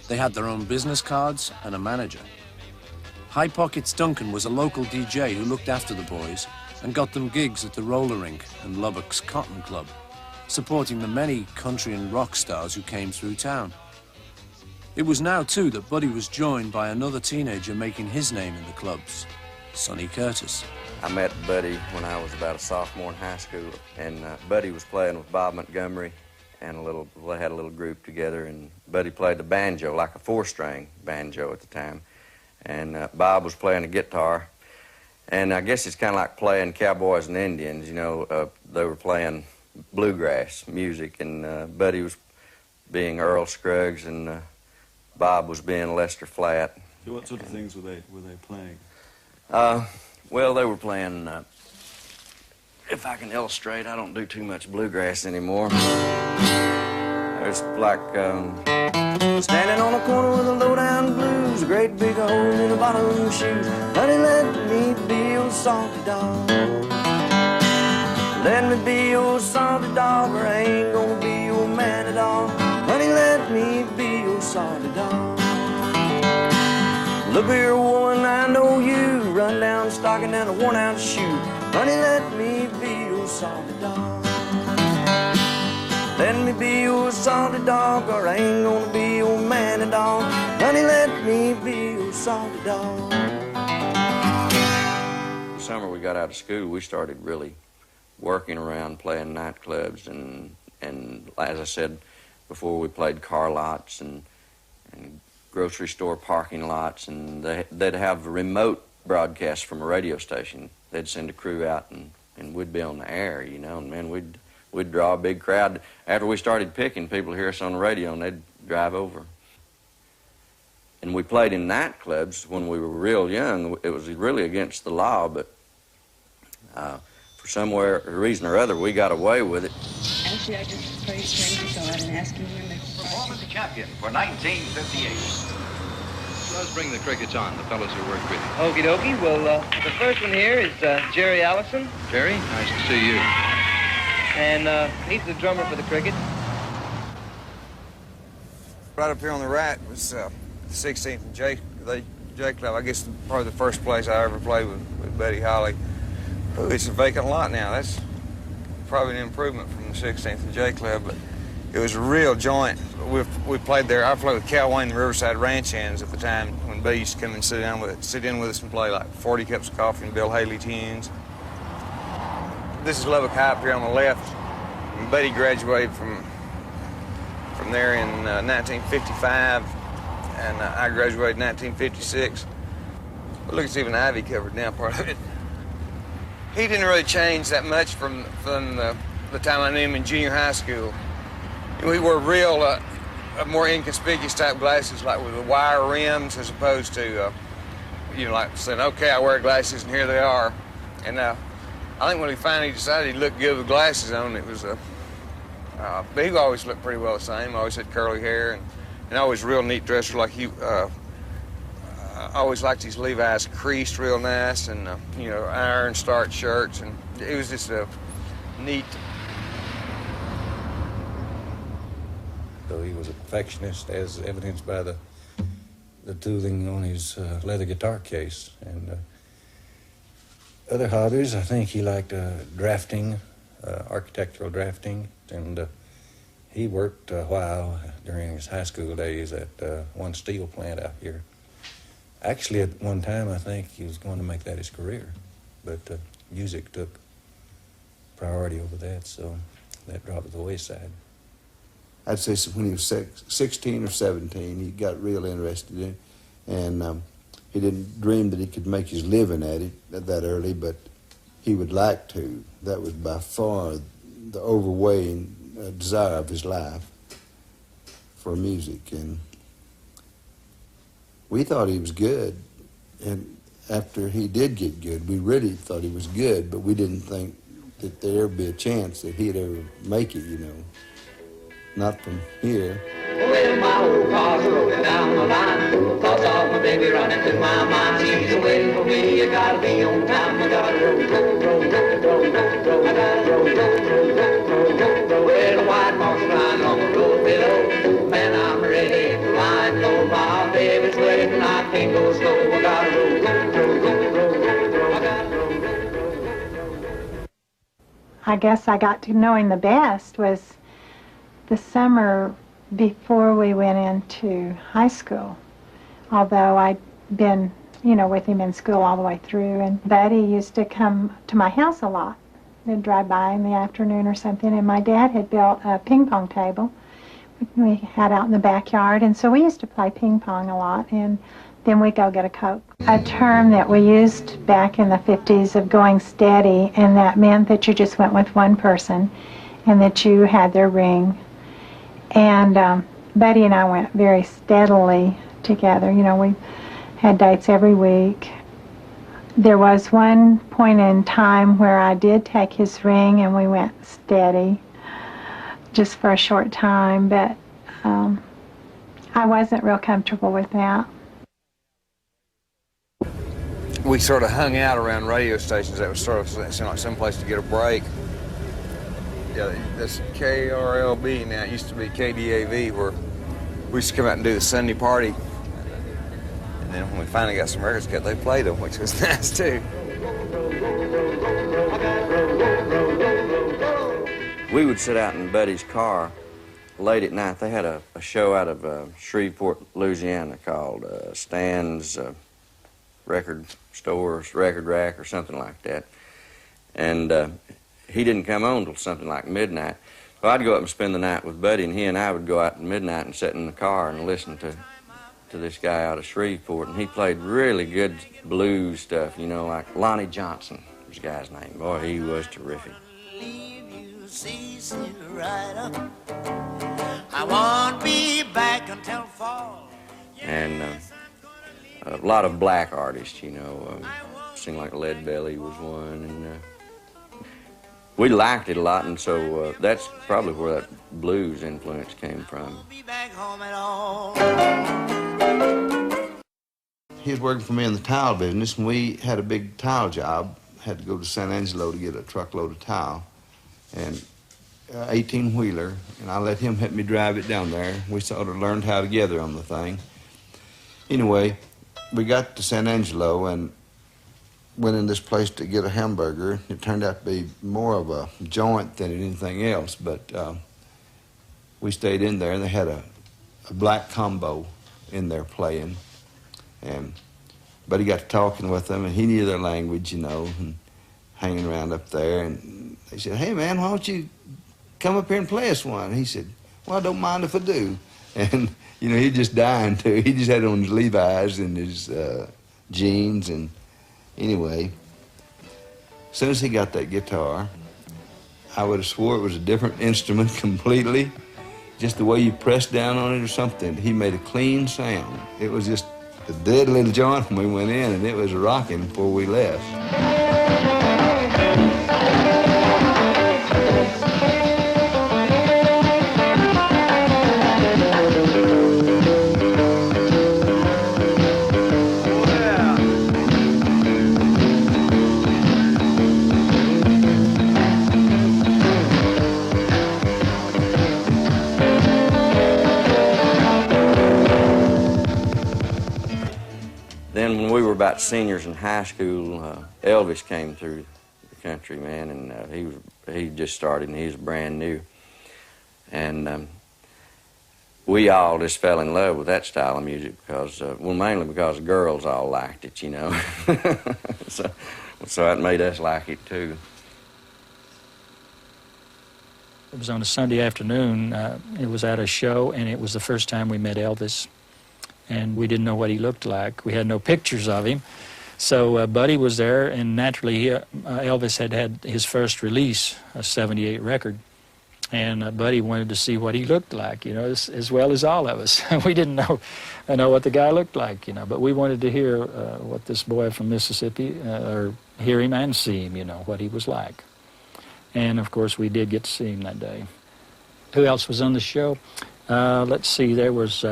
Speaker 10: They had their own business cards and a manager. High Pockets Duncan was a local DJ who looked after the boys and got them gigs at the roller rink and Lubbock's Cotton Club, supporting the many country and rock stars who came through town. It was now, too, that Buddy was joined by another teenager making his name in the clubs, Sonny Curtis.
Speaker 14: I met Buddy when I was about a sophomore in high school, and Buddy was playing with Bob Montgomery, and they had a little group together, and Buddy played the banjo, like a 4-string banjo at the time, and Bob was playing the guitar, and I guess it's kind of like playing cowboys and Indians, you know. They were playing bluegrass music, and Buddy was being Earl Scruggs, and Bob was being Lester Flatt.
Speaker 26: So what sort of things were they playing?
Speaker 14: Well, they were playing, if I can illustrate, I don't do too much bluegrass anymore. There's like, standing on a corner with a low-down blues, a great big hole in the bottom of the shoes. Honey, let me be your salty dog. Let me be your salty dog, or I ain't gonna be your man at all. Honey, let me be your salty dog. Look here, woman, I know you run down stocking and a worn-out shoe. Honey, let me be your salty dog. Let me be your salty dog, or I ain't gonna be your man at all. Honey, let me be your salty dog. The summer we got out of school, we started really
Speaker 9: working around playing nightclubs, and as I said before, we played car lots and grocery store parking lots, and they'd have remote broadcasts from a radio station. They'd send a crew out, and we'd be on the air, you know, and man, we'd draw a big crowd. After we started picking, people hear us on the radio, and they'd drive over. And we played in nightclubs when we were real young. It was really against the law, but for some reason or other, we got away with it.
Speaker 1: Actually, I just pray straight to God and ask Him when the
Speaker 4: performance champion for 1958. Let's bring the crickets on, the fellows who work with you.
Speaker 24: Okie dokie. Well, the first one here is Jerry Allison.
Speaker 4: Jerry, nice to see you.
Speaker 24: And he's the drummer for the cricket.
Speaker 5: Right up here on the right was 16th and J Club. I guess probably the first place I ever played with Buddy Holly. Ooh, it's a vacant lot now. That's probably an improvement from the 16th and J Club, but it was a real joint. We played there. I played with Cal Wayne and the Riverside Ranch Hands at the time when Buddy used to come and sit in with us and play like 40 Cups of Coffee and Bill Haley tunes. This is Lubbock High up here on the left. And Buddy graduated from there in 1955, and I graduated in 1956. But look, it's even ivy covered now, part of it. He didn't really change that much from the time I knew him in junior high school. We wore real, more inconspicuous type glasses, like with the wire rims, as opposed to, like saying, okay, I wear glasses and here they are. And I think when he finally decided he looked good with glasses on, it was but he always looked pretty well the same. Always had curly hair and always real neat dresser. Like he, I always liked his Levi's creased real nice, and iron starched shirts, and it was just a neat.
Speaker 13: So he was a perfectionist, as evidenced by the tooling on his leather guitar case. And other hobbies, I think he liked drafting, architectural drafting, and he worked a while during his high school days at one steel plant out here. Actually, at one time, I think he was going to make that his career, but music took priority over that, so that dropped to the wayside.
Speaker 14: I'd say when he was 16 or 17, he got real interested in it, and he didn't dream that he could make his living at it that early, but he would like to. That was by far the overweighing desire of his life for music, and we thought he was good, and after he did get good, we really thought he was good, but we didn't think that there'd ever be a chance that he'd ever make it, Not from here.
Speaker 2: Well, my old car's rolling down the line. Thoughts of my baby running through my mind. She's waiting for me, you gotta be on time. I gotta roll. I gotta roll. Well, the white mouse flying on the road below. Man, I'm ready to ride. No, my baby's waiting, I can't go slow. I gotta roll. I gotta roll.
Speaker 16: I guess I got to know him the best was the summer before we went into high school, although I'd been, with him in school all the way through. And Buddy used to come to my house a lot. They'd drive by in the afternoon or something, and my dad had built a ping pong table we had out in the backyard, and so we used to play ping pong a lot, and then we'd go get a Coke. A term that we used back in the 50s of going steady, and that meant that you just went with one person and that you had their ring. And Buddy and I went very steadily together. We had dates every week. There was one point in time where I did take his ring and we went steady just for a short time, but I wasn't real comfortable with that.
Speaker 5: We sort of hung out around radio stations. That was sort of seemed like some place to get a break. Yeah, that's KRLB now. It used to be KDAV, where we used to come out and do the Sunday party. And then when we finally got some records cut, they played them, which was nice too.
Speaker 9: We would sit out in Buddy's car late at night. They had a show out of Shreveport, Louisiana called Stan's Record Stores, Record Rack, or something like that. And
Speaker 5: he didn't come on till something like midnight. So I'd go up and spend the night with Buddy, and he and I would go out at midnight and sit in the car and listen to this guy out of Shreveport, and he played really good blues stuff, you know, like Lonnie Johnson was the guy's name. Boy, he was terrific.
Speaker 11: I won't be back until fall.
Speaker 5: And a lot of black artists, you know, sing like Lead Belly was one, and we liked it a lot, and so that's probably where that blues influence came from.
Speaker 14: He was working for me in the towel business, and we had a big towel job. Had to go to San Angelo to get a truckload of towel, and 18-wheeler, and I let him help me drive it down there. We sort of learned how together on the thing. Anyway, we got to San Angelo and went in this place to get a hamburger. It turned out to be more of a joint than anything else, but we stayed in there, and they had a black combo in there playing. And Buddy got to talking with them, and he knew their language, you know, and hanging around up there. And they said, "Hey, man, why don't you come up here and play us one?" And he said, "Well, I don't mind if I do." And, you know, he just dying, too. He just had on his Levi's and his jeans. And anyway, as soon as he got that guitar, I would have swore it was a different instrument completely. Just the way you pressed down on it or something, he made a clean sound. It was just a dead little joint when we went in, and it was rocking before we left.
Speaker 5: Then when we were about seniors in high school, Elvis came through the country, man, and he just started, and he was brand new. And we all just fell in love with that style of music because, well, mainly because girls all liked it, you know. so it made us like it, too.
Speaker 7: It was on a Sunday afternoon. It was at a show, and it was the first time we met Elvis. And we didn't know what he looked like. We had no pictures of him. So Buddy was there, and naturally Elvis had his first release, a '78 record. And Buddy wanted to see what he looked like, you know, as well as all of us. We didn't know what the guy looked like, you know, but we wanted to hear what this boy from Mississippi, or hear him and see him, you know, what he was like. And, of course, we did get to see him that day. Who else was on the show? Let's see, there was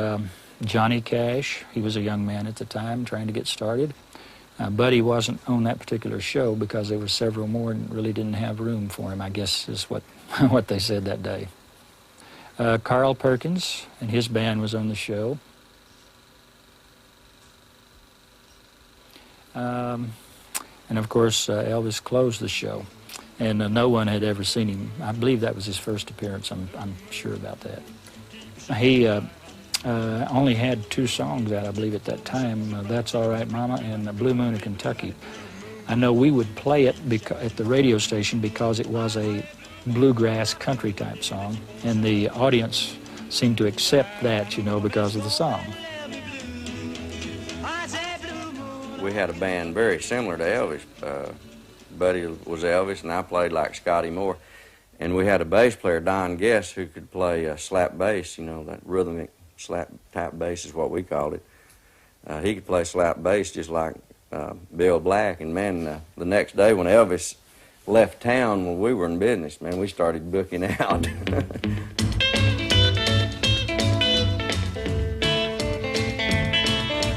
Speaker 7: Johnny Cash. He was a young man at the time trying to get started. Buddy wasn't on that particular show because there were several more and really didn't have room for him, I guess is what they said that day. Carl Perkins and his band was on the show. And of course, Elvis closed the show. And no one had ever seen him. I believe that was his first appearance. I'm sure about that. He only had 2 songs out, I believe, at that time. That's All Right, Mama and Blue Moon of Kentucky. I know we would play it at the radio station because it was a bluegrass country type song, and the audience seemed to accept that, you know, because of the song.
Speaker 5: We had a band very similar to Elvis. Buddy was Elvis, and I played like Scotty Moore. And we had a bass player, Don Guess, who could play slap bass, you know, that rhythmic slap type bass is what we called it. He could play slap bass just like Bill Black. And, man, the next day when Elvis left town, when we were in business, man, we started booking out.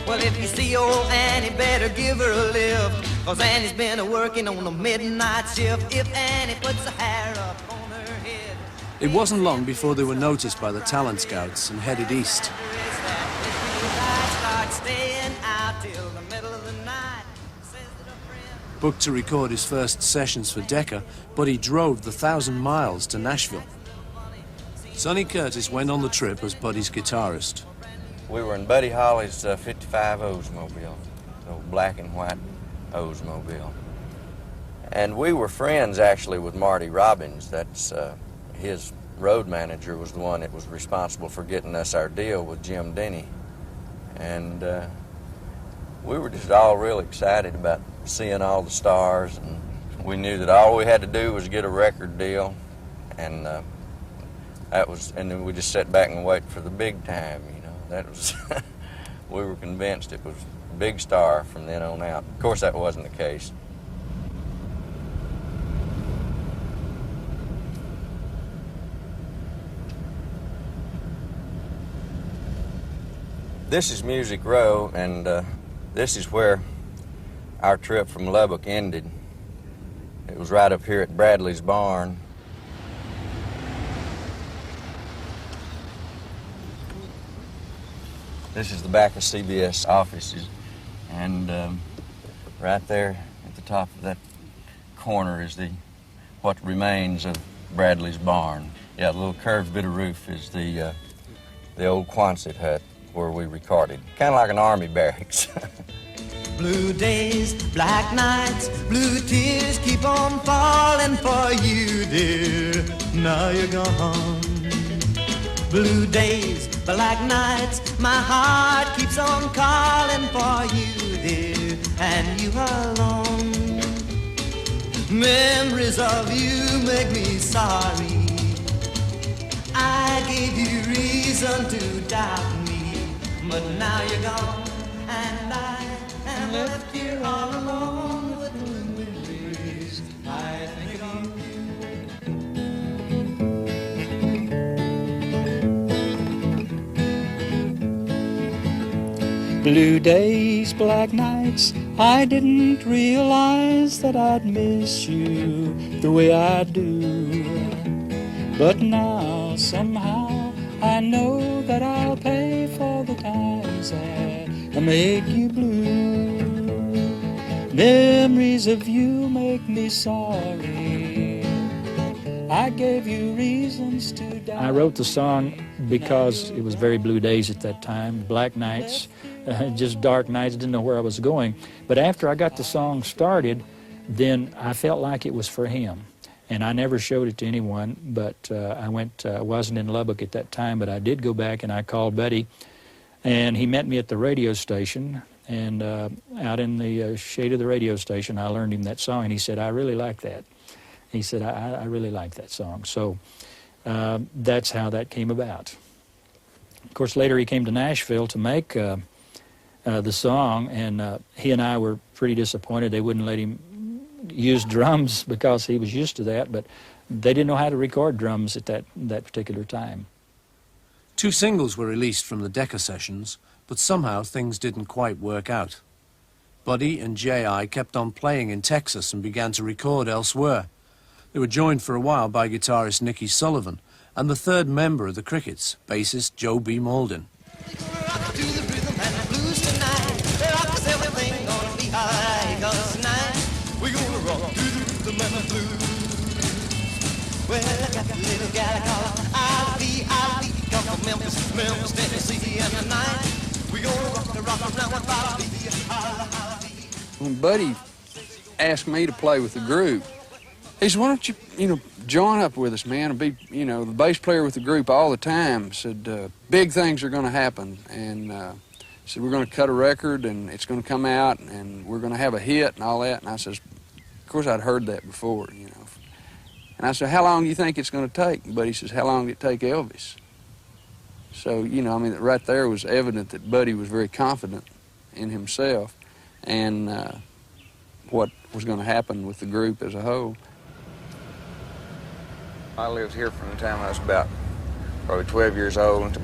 Speaker 2: Well, if you see old Annie, better give her a lift, 'cause Annie's been a-working on a midnight shift. If Annie puts her hair up on her head.
Speaker 10: It wasn't long before they were noticed by the talent scouts and headed east. Booked to record his first sessions for Decca, but he drove the 1,000 miles to Nashville. Sonny Curtis went on the trip as Buddy's guitarist.
Speaker 5: We were in Buddy Holly's 55 Oldsmobile, the black and white Oldsmobile.
Speaker 9: And we were friends, actually, with Marty Robbins. That's his road manager was the one that was responsible for getting us our deal with Jim Denny. And we were just all real excited about seeing all the stars, and we knew that all we had to do was get a record deal, and and then we just sat back and wait for the big time, you know. That was, we were convinced it was big star from then on out. Of course, that wasn't the case. This is Music Row, and this is where our trip from Lubbock ended. It was right up here at Bradley's barn. This is the back of CBS offices, and right there at the top of that corner is what remains of Bradley's barn. Yeah, the little curved bit of roof is the old Quonset hut where we recorded, kind of like an army barracks.
Speaker 15: Blue days, black nights, blue tears keep on falling for you, dear. Now you're gone. Blue days, black nights, my heart keeps on calling for you, dear, and you alone. Memories of you make me sorry. I gave you reason to doubt me, but now you're gone, and I am left here all alone with the memories. I think of you.
Speaker 7: Blue days, black nights, I didn't realize that I'd miss you the way I do. But now, somehow, I know that I'll pay for the times that make you blue. Memories of you make me sorry. I gave you reasons to die. I wrote the song because it was very blue days at that time, black nights, just dark nights, didn't know where I was going. But after I got the song started, then I felt like it was for him. And I never showed it to anyone, but I wasn't in Lubbock at that time, but I did go back and I called Buddy, and he met me at the radio station, and out in the shade of the radio station, I learned him that song, and he said, I really like that. He said, I really like that song. So that's how that came about. Of course, later he came to Nashville to make the song, and he and I were pretty disappointed. They wouldn't let him use drums because he was used to that, but they didn't know how to record drums at that particular time.
Speaker 10: 2 singles were released from the Decca sessions, but somehow things didn't quite work out. Buddy and J.I. kept on playing in Texas and began to record elsewhere. They were joined for a while by guitarist Nicky Sullivan and the third member of the Crickets, bassist Joe B. Malden.
Speaker 15: Well, I got a little gal called R.I.P, come from Memphis, Tennessee, and tonight we gonna rock around with R.I.P.
Speaker 6: When Buddy asked me to play with the group, he said, why don't you, join up with us, man, and be, the bass player with the group all the time. Said, big things are going to happen, and said, we're going to cut a record, and it's going to come out, and we're going to have a hit and all that. And I says, of course, I'd heard that before, And I said, how long do you think it's going to take? And Buddy says, how long did it take Elvis? So, right there was evident that Buddy was very confident in himself and what was going to happen with the group as a whole.
Speaker 5: I lived here from the time I was about probably 12 years old,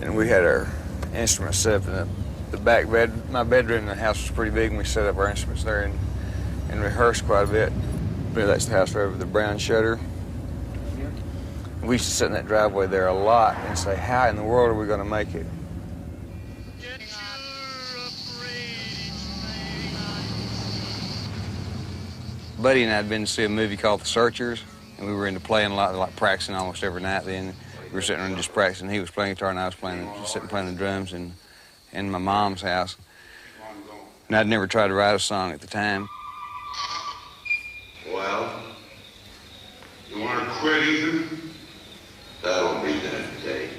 Speaker 5: and we had our instruments set up in the back bed. My bedroom in the house was pretty big, and we set up our instruments there and rehearsed quite a bit. But that's the house over the brown shutter. We used to sit in that driveway there a lot and say, how in the world are we going to make it? Buddy and I had been to see a movie called The Searchers, and we were into playing a lot, like practicing almost every night then. We were sitting around just practicing. He was playing guitar and I was sitting playing the drums in my mom's house. And I'd never tried to write a song at the time.
Speaker 11: Well, you want to quit, Ethan? That'll be that day.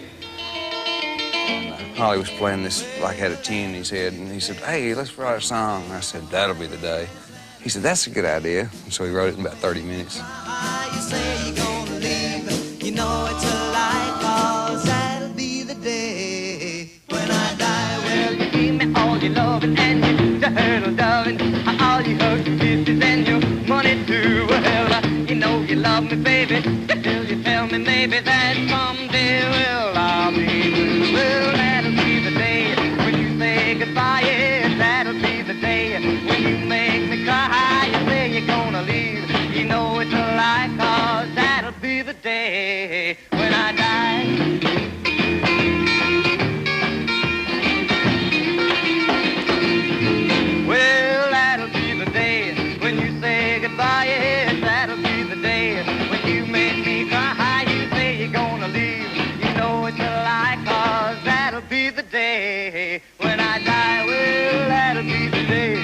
Speaker 5: Holly was playing this, like had a tune in his head, and he said, hey, let's write a song. And I said, that'll be the day. He said, that's a good idea. And so he wrote it in about 30 minutes.
Speaker 15: You say you're gonna leave, you know it's a lie, 'cause that'll be the day when I die.
Speaker 2: Well, you give me all your loving and your turtle doving, all your hugs and kisses and your money too. Well, you know you love me, baby, till you tell me maybe that someday, well, I'll be blue. Well, that'll be the day when you say goodbye. Yes, that'll be the day when you make me cry. You say you're gonna leave, you know it's a lie, 'cause that'll be the day when I die. Well, that'll be the day when you say goodbye. Yes, that'll be the day when you make me cry. You say you're gonna leave, you know it's a lie, 'cause that'll be the day when I die. Well, that'll be the day.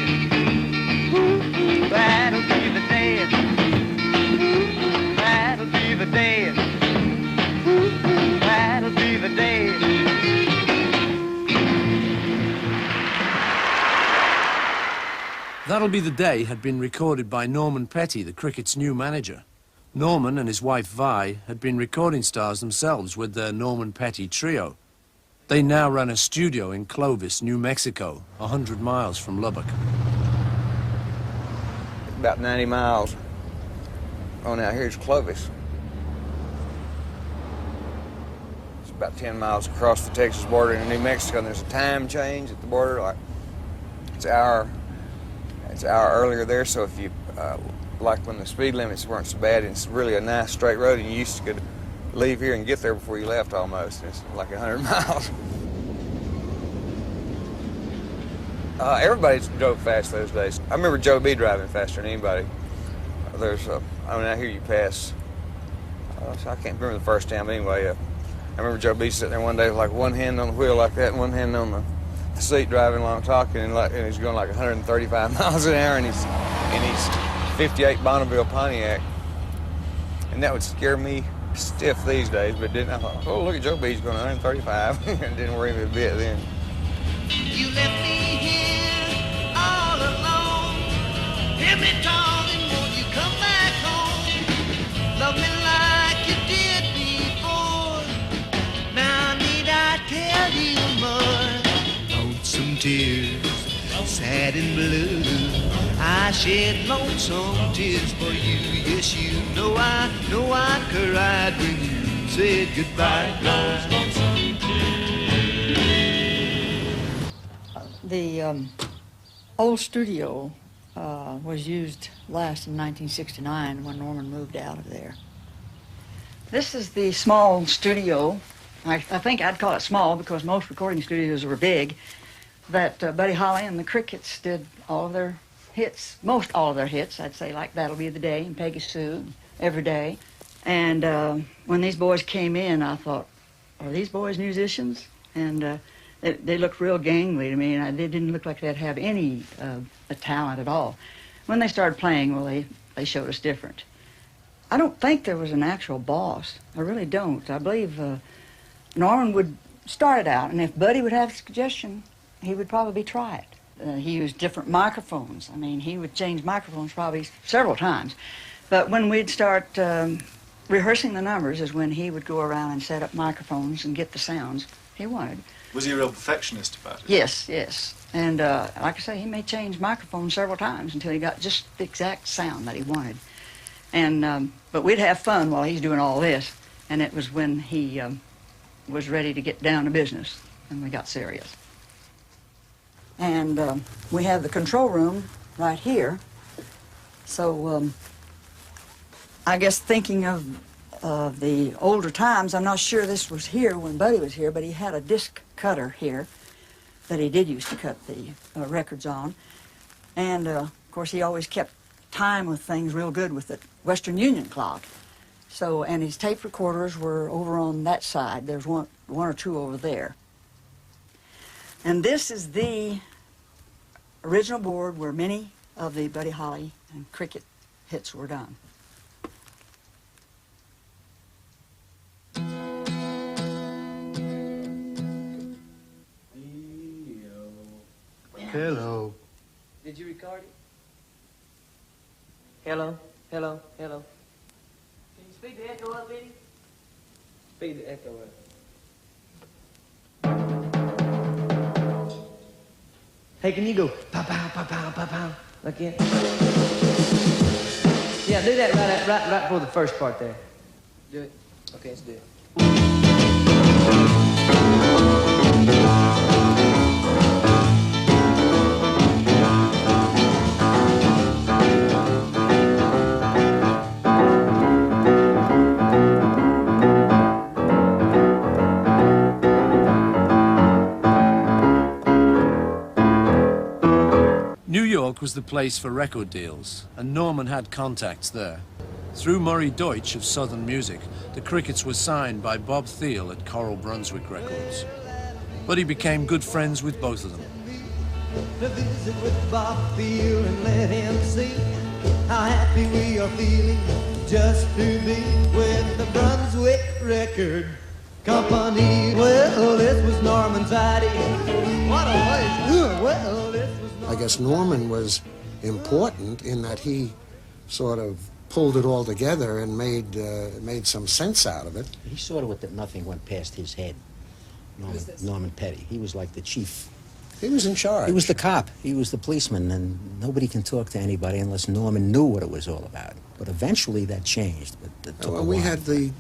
Speaker 2: Ooh, that'll be the day. Ooh, that'll be the day. Ooh, that'll be the day.
Speaker 10: That'll Be the Day had been recorded by Norman Petty, the cricket's new manager. Norman and his wife Vi had been recording stars themselves with their Norman Petty trio. They now ran a studio in Clovis, New Mexico, 100 miles from Lubbock.
Speaker 5: About 90 miles on out here's Clovis. It's about 10 miles across the Texas border into New Mexico, and there's a time change at the border. Like it's an hour earlier there, so if you like when the speed limits weren't so bad, it's really a nice straight road, and you used to could leave here and get there before you left almost. It's like 100 miles. Everybody drove fast those days. I remember Joe B driving faster than anybody. Out here you pass. I can't remember the first time, but anyway. I remember Joe B sitting there one day with like one hand on the wheel like that and one hand on the seat driving along talking, and he's going like 135 miles an hour, and he's 58 Bonneville Pontiac. And that would scare me stiff these days, but didn't I thought, oh, look at Joe B, he's going 135. And didn't worry me a bit then.
Speaker 15: You left me here all alone. Hear me talking, won't you come back home? Love me like you did before. Now need I tell you more? Lonesome tears, sad and blue. I shed lonesome tears for you. Yes, you know I cried when you said goodbye.
Speaker 3: The old studio was used last in 1969 when Norman moved out of there. This is the small studio. I think I'd call it small because most recording studios were big. That Buddy Holly and the Crickets did all of their hits, most all of their hits, I'd say, like That'll Be the Day and Peggy Sue, Every Day. And when these boys came in, I thought, are these boys musicians? And they looked real gangly to me, and they didn't look like they'd have any talent at all. When they started playing, well, they showed us different. I don't think there was an actual boss. I really don't. I believe Norman would start it out, and if Buddy would have a suggestion, he would probably try it. He used different microphones. I mean, he would change microphones probably several times. But when we'd start rehearsing the numbers is when he would go around and set up microphones and get the sounds he wanted.
Speaker 8: Was he a real perfectionist about it?
Speaker 3: Yes, yes. And like I say, he may change microphones several times until he got just the exact sound that he wanted. And but we'd have fun while he's doing all this. And it was when he was ready to get down to business, and we got serious. And we have the control room right here. So I guess thinking of the older times, I'm not sure this was here when Buddy was here, but he had a disc cutter here that he did use to cut the records on. And of course, he always kept time with things real good with the Western Union clock. So, and his tape recorders were over on that side. There's one or two over there. And this is the original board where many of the Buddy Holly and Cricket hits were done.
Speaker 10: Hello.
Speaker 24: Did you record it? Hello, hello, hello. Can you speed the echo up, Eddie? Speed the echo up. Hey, can you go pow, pow, pow, pow, pow, pow, like that? Yeah, do that right before the first part there. Do it. Okay, let's do it.
Speaker 10: New York was the place for record deals, and Norman had contacts there. Through Murray Deutsch of Southern Music, the Crickets were signed by Bob Thiel at Coral Brunswick Records. But he became good friends with both of them.
Speaker 15: To visit with Bob Thiel and let him see how happy we are feeling just to be with the Brunswick Record Company. Well, this was Norman's idea. What a place. Well, this was
Speaker 12: I guess Norman was important in that he sort of pulled it all together and made some sense out of it.
Speaker 17: He saw to it that nothing went past his head. Norman Petty. He was like the chief.
Speaker 12: He was in charge.
Speaker 17: He was the cop. He was the policeman, and nobody can talk to anybody unless Norman knew what it was all about. But eventually that changed. But it took a
Speaker 12: we
Speaker 17: while.
Speaker 12: had the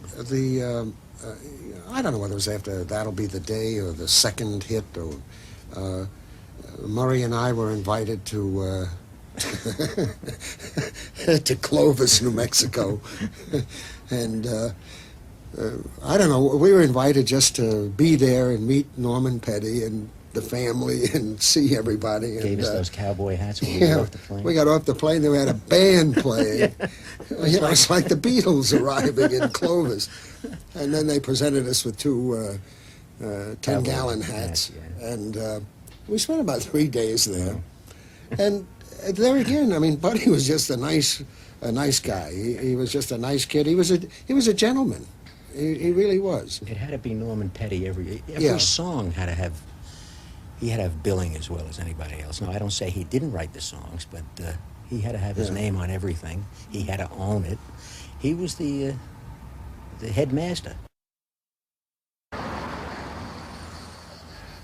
Speaker 12: I don't know whether it was after That'll Be the Day or the second hit, or Murray and I were invited to to Clovis, New Mexico, and I don't know. We were invited just to be there and meet Norman Petty and the family and see everybody.
Speaker 17: Gave
Speaker 12: and,
Speaker 17: us those cowboy hats when we
Speaker 12: yeah,
Speaker 17: got off the plane.
Speaker 12: we got off the plane. Then we had a band playing. It's like the Beatles arriving in Clovis, and then they presented us with two 10-gallon hats, and we spent about 3 days there. And there again, I mean, Buddy was just a nice guy. He was just a nice kid. He was a gentleman. He really was.
Speaker 17: It had to be Norman Petty. Every
Speaker 12: Yeah.
Speaker 17: song had to have. He had to have billing as well as anybody else. Now, I don't say he didn't write the songs, but he had to have his name on everything. He had to own it. He was the headmaster.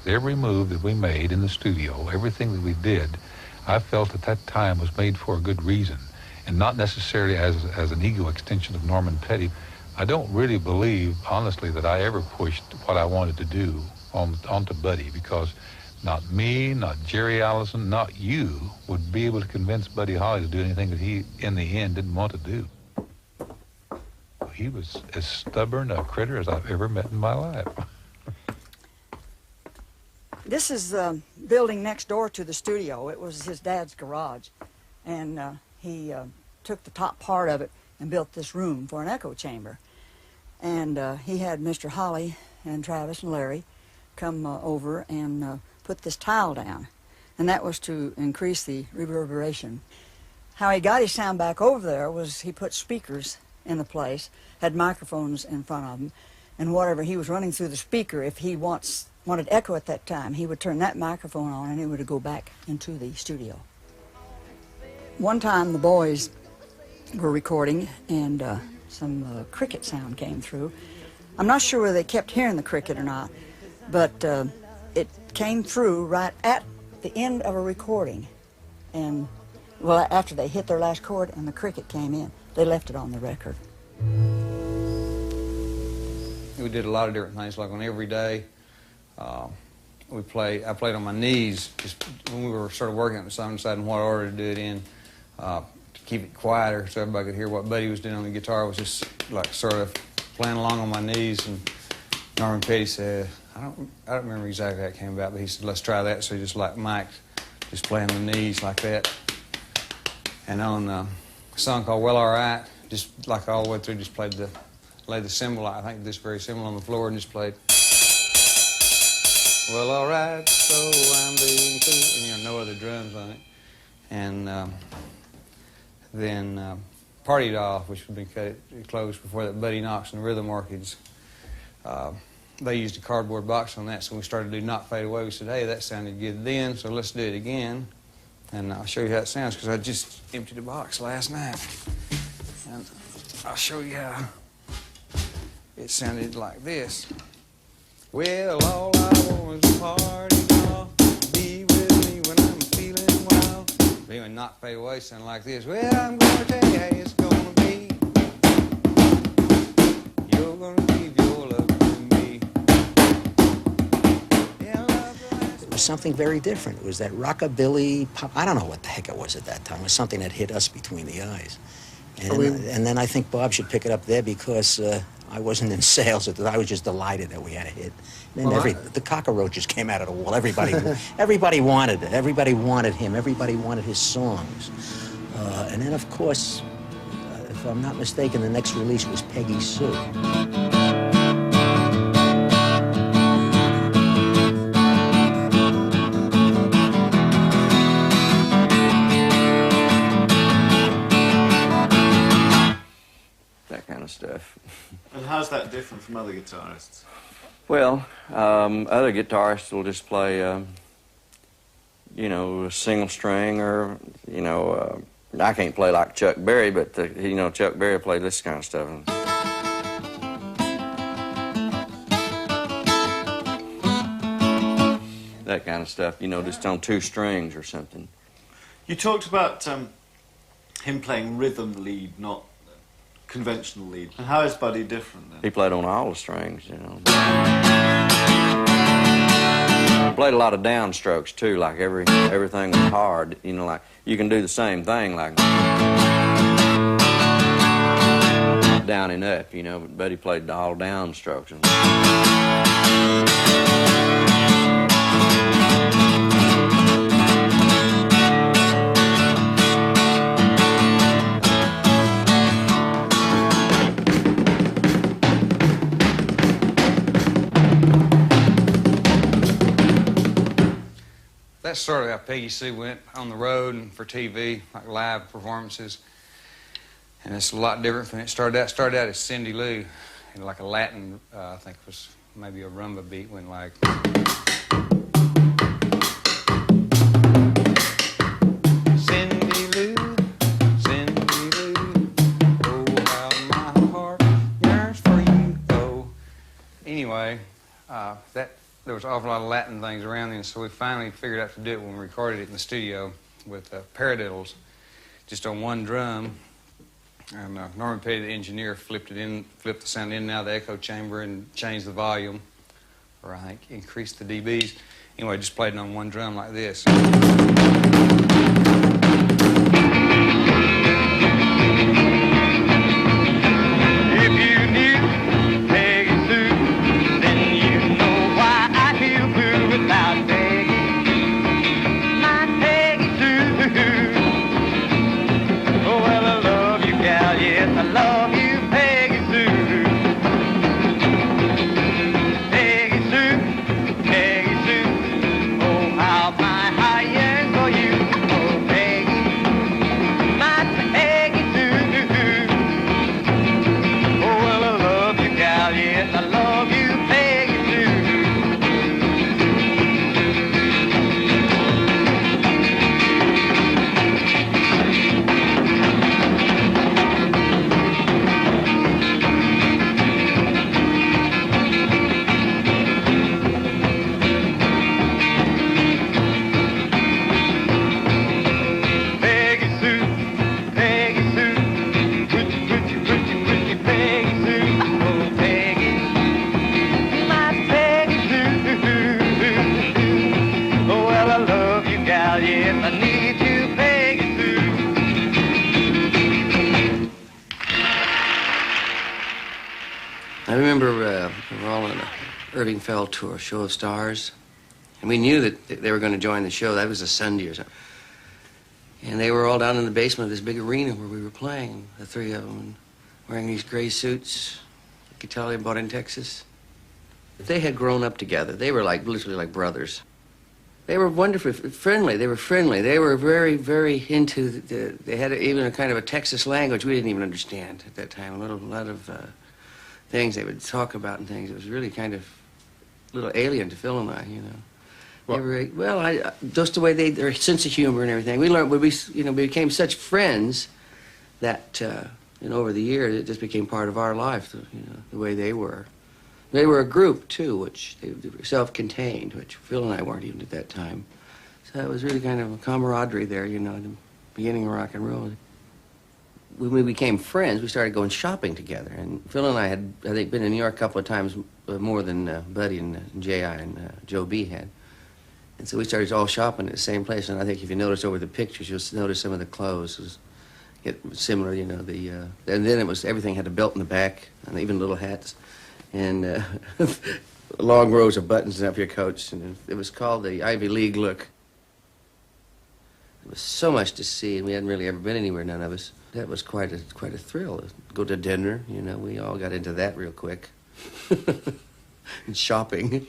Speaker 18: Every move that we made in the studio, everything that we did, I felt at that time was made for a good reason, and not necessarily as an ego extension of Norman Petty. I don't really believe, honestly, that I ever pushed what I wanted to do onto Buddy, because not me, not Jerry Allison, not you would be able to convince Buddy Holly to do anything that he, in the end, didn't want to do. He was as stubborn a critter as I've ever met in my life.
Speaker 3: This is the building next door to the studio. It was his dad's garage, and he took the top part of it and built this room for an echo chamber. And he had Mr. Holly and Travis and Larry come over and put this tile down, and that was to increase the reverberation. How he got his sound back over there was he put speakers in the place, had microphones in front of him, and whatever he was running through the speaker, if he wanted echo at that time, he would turn that microphone on and it would go back into the studio. One time the boys were recording and some cricket sound came through. I'm not sure whether they kept hearing the cricket or not, but it came through right at the end of a recording. And, well, after they hit their last chord and the cricket came in, they left it on the record.
Speaker 5: We did a lot of different things, like on every day. I played on my knees just when we were sort of working on the song, deciding what order to do it in, to keep it quieter so everybody could hear what Buddy was doing on the guitar. Was just like sort of playing along on my knees. And Norman Petty said, I don't remember exactly how it came about, but he said, let's try that. So he just like Mike, just playing on the knees like that. And on a song called Well, R.I.P, just like all the way through, just laid the cymbal, I think this very cymbal on the floor, and just played, well, all right, so I'm being cool, and no other drums on it. And then Party Doll, which would be closed before that, Buddy Knox and Rhythm Orchids. They used a cardboard box on that, so when we started to do Not Fade Away, we said, hey, that sounded good then, so let's do it again. And I'll show you how it sounds, because I just emptied the box last night. And I'll show you how it sounded like this. Well, all I want is a party doll, be with me when I'm feeling wild. Anyway, Not Fade Away sounded like this. Well, I'm gonna tell you how it's gonna be. You're gonna give your love to me.
Speaker 17: It was something very different. It was that rockabilly pop. I don't know what the heck it was at that time. It was something that hit us between the eyes. And then I think Bob should pick it up there, because I wasn't in sales at the time. I was just delighted that we had a hit. And then the cockroaches came out of the wall. Everybody wanted it. Everybody wanted him. Everybody wanted his songs. And then, of course, if I'm not mistaken, the next release was Peggy Sue.
Speaker 14: That kind of stuff.
Speaker 8: And how's that different from other guitarists?
Speaker 14: Well, other guitarists will just play, you know, a single string, or, you know, I can't play like Chuck Berry, but, you know, Chuck Berry played this kind of stuff. That kind of stuff, you know, just on 2 strings or something.
Speaker 8: You talked about him playing rhythm lead, not conventional lead. And how is Buddy different then?
Speaker 14: He played on all the strings, you know. He played a lot of downstrokes too, like everything was hard, you know, like you can do the same thing, like down and up, you know, but Buddy played all downstrokes.
Speaker 5: That's sort of how Peggy Sue went on the road and for TV, like live performances. And it's a lot different from it. Started out as Cindy Lou, and like a Latin, I think it was maybe a rumba beat, went like. Cindy Lou, oh how my heart yearns for you, oh. Anyway, there was an awful lot of Latin things around then, so we finally figured out to do it when we recorded it in the studio with paradiddles, just on one drum. And Norman Petty, the engineer, flipped the sound in and out of the echo chamber and changed the volume, or I think increased the dBs. Anyway, just played it on one drum like this.
Speaker 19: I remember we were all on a Irving Fell tour, Show of Stars, and we knew that they were going to join the show. That was a Sunday or something. And they were all down in the basement of this big arena where we were playing, the 3 of them, wearing these gray suits you could tell they bought in Texas. They had grown up together. They were literally like brothers. They were wonderfully friendly. They were friendly. They were very, very into they had even a kind of a Texas language we didn't even understand at that time. A lot of things they would talk about and things. It was really kind of a little alien to Phil and I, you know. They were, just the way their sense of humor and everything. We learned, we became such friends that, over the years, it just became part of our life, the way they were. They were a group, too, which they were self-contained, which Phil and I weren't even at that time. So it was really kind of a camaraderie there, in the beginning of rock and roll. When we became friends, we started going shopping together. And Phil and I had, I think, been in New York a couple of times more than Buddy and J.I. and Joe B. had. And so we started all shopping at the same place. And I think if you notice over the pictures, you'll notice some of the clothes was similar, and then it was, everything had a belt in the back, and even little hats. And long rows of buttons up your coats, and it was called the Ivy League look. It was so much to see, and we hadn't really ever been anywhere, none of us. That was quite a thrill. Go to dinner, we all got into that real quick. And shopping,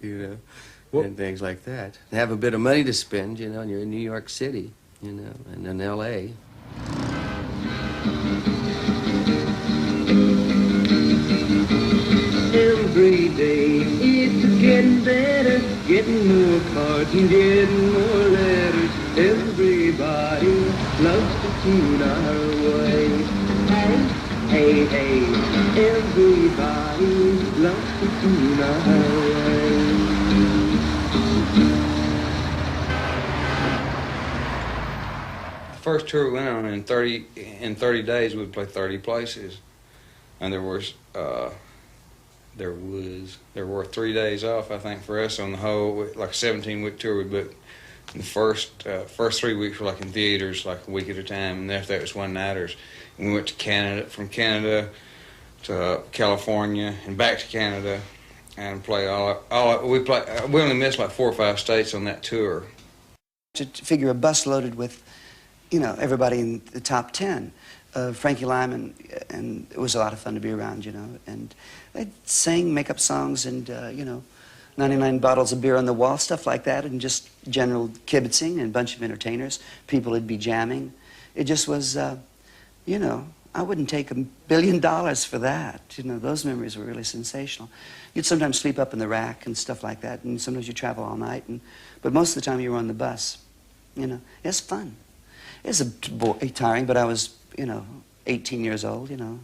Speaker 19: and things like that. And have a bit of money to spend, and you're in New York City, and in L.A.
Speaker 2: Every day it's getting better, getting more cards and getting more letters. Everybody loves to tune our way. Hey, hey, hey, everybody loves to tune our way.
Speaker 5: The first tour we went on in 30 days we'd play 30 places, and there were 3 days off, I think, for us on the whole, like a 17-week tour we booked. And the first 3 weeks were like in theaters, like a week at a time, and after that was one-nighters. And we went to Canada, from Canada to California, and back to Canada, and played we only missed like 4 or 5 states on that tour.
Speaker 20: To figure a bus loaded with, everybody in the top 10. Frankie Lyman, and it was a lot of fun to be around, and they'd sing, make up songs, and, 99 bottles of beer on the wall, stuff like that, and just general kibitzing and a bunch of entertainers. People would be jamming. It just was, I wouldn't take $1 billion for that. Those memories were really sensational. You'd sometimes sleep up in the rack and stuff like that, and sometimes you'd travel all night, but most of the time you were on the bus. It's fun. It's tiring, but I was, 18 years old, young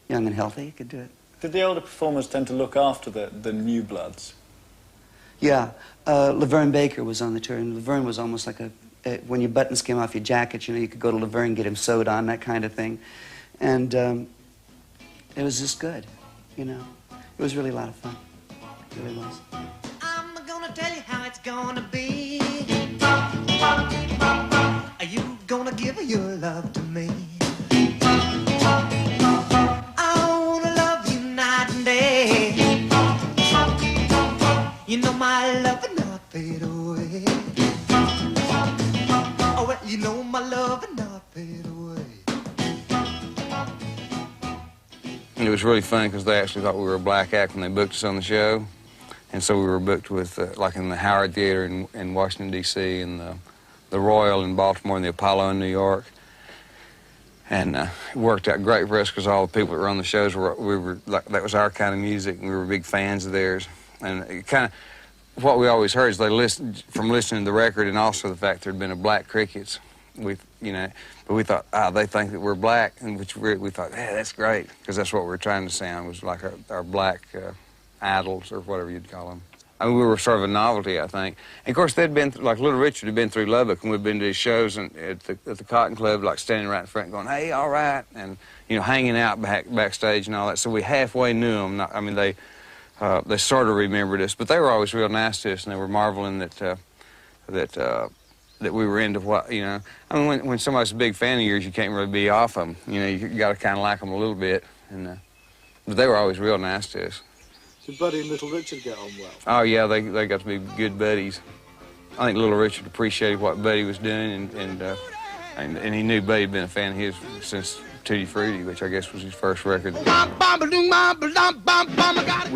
Speaker 20: and healthy, I could do it.
Speaker 8: Did the older performers tend to look after the new bloods?
Speaker 20: Yeah, Laverne Baker was on the tour, and Laverne was almost like when your buttons came off your jacket, you could go to Laverne and get him sewed on, that kind of thing. And it was just good, It was really a lot of fun. It really was.
Speaker 2: I'm gonna tell you how it's gonna be. Are you gonna give your love to me? I wanna love you night and day. My love will not fade away. Oh, well, my love will not fade away.
Speaker 5: It was really funny because they actually thought we were a black act when they booked us on the show. And so we were booked with, like in the Howard Theater in Washington, D.C., and the Royal in Baltimore, and the Apollo in New York. And it worked out great for us because all the people that were on the shows, that was our kind of music, and we were big fans of theirs. And it kind of, what we always heard is they listened, from listening to the record, and also the fact there had been a Black Crickets. But we thought, they think that we're black, and we thought, that's great, because that's what we were trying to sound, was like our black idols, or whatever you'd call them. I mean, we were sort of a novelty, I think. And of course, they'd been, like Little Richard had been through Lubbock, and we'd been to his shows at the Cotton Club, like standing right in front going, hey, all right, and, hanging out backstage and all that. So we halfway knew them. They sort of remembered us, but they were always real nice to us, and they were marveling that we were into what, I mean, when somebody's a big fan of yours, you can't really be off them. You got to kind of like them a little bit, but they were always real nice to us.
Speaker 8: Did Buddy and Little Richard get on well?
Speaker 5: Oh, yeah, they got to be good buddies. I think Little Richard appreciated what Buddy was doing, and he knew Buddy had been a fan of his since Tutti Frutti, which I guess was his first record.
Speaker 6: We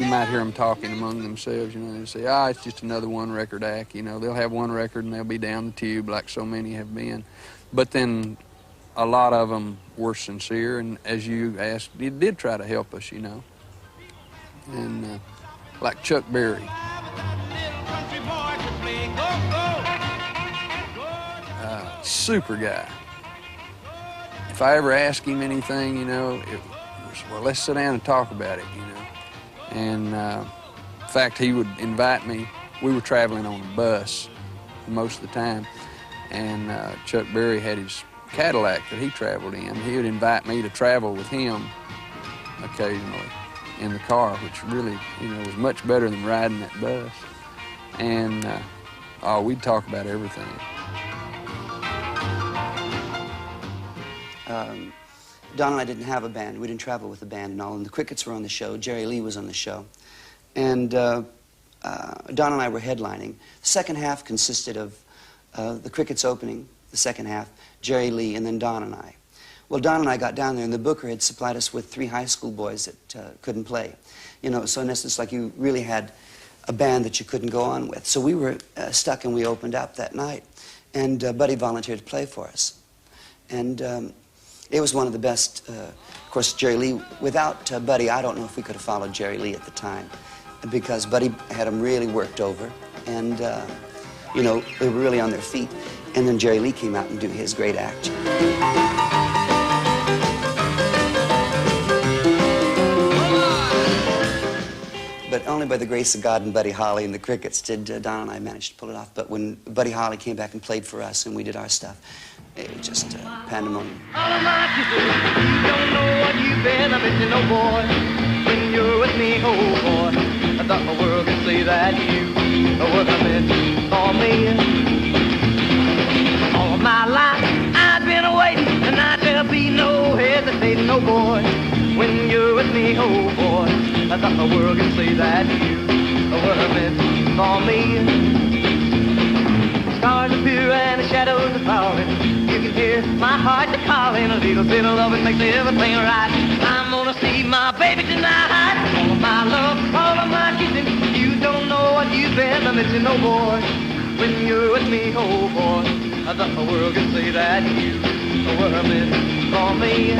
Speaker 6: might hear them talking among themselves, you know. They say, it's just another one-record act, you know. They'll have one record and they'll be down the tube like so many have been. But then a lot of them were sincere, and as you asked, they did try to help us, you know. And like Chuck Berry. Super guy. If I ever ask him anything, you know, it was, well, let's sit down and talk about it, you know. And in fact, he would invite me. We were traveling on a bus most of the time, and Chuck Berry had his Cadillac that he traveled in. He would invite me to travel with him occasionally in the car, which really, you know, was much better than riding that bus. And we'd talk about everything.
Speaker 20: Don and I didn't have a band. We didn't travel with a band and all, and the Crickets were on the show. Jerry Lee was on the show. And Don and I were headlining. The second half consisted of the Crickets opening, the second half, Jerry Lee, and then Don and I. Well, Don and I got down there, and the booker had supplied us with 3 high school boys that couldn't play. You know, so in essence, like you really had a band that you couldn't go on with. So we were stuck, and we opened up that night. And Buddy volunteered to play for us. And it was one of the best. Of course, Jerry Lee, without Buddy, I don't know if we could have followed Jerry Lee at the time, because Buddy had them really worked over, and, you know, they were really on their feet. And then Jerry Lee came out and do his great act. But only by the grace of God and Buddy Holly and the Crickets did Don and I manage to pull it off. But when Buddy Holly came back and played for us and we did our stuff, it was just pandemonium.
Speaker 2: All of my kisses, you don't know what you've been. I'm missing, oh boy, when you're with me, oh boy. I thought my world could see that you were the meant for me. All of my life, I've been waiting, and now there'll be no hesitating, oh boy. When you're with me, oh boy, I thought the world could see that you were meant for me. Stars appear and the shadows are falling. You can hear my heart calling. A little bit of loving makes everything right. I'm gonna see my baby tonight. All of my love, all of my kissing. You don't know what you've been missing, oh boy. When you're with me, oh boy, I thought the world could see that you were meant for me.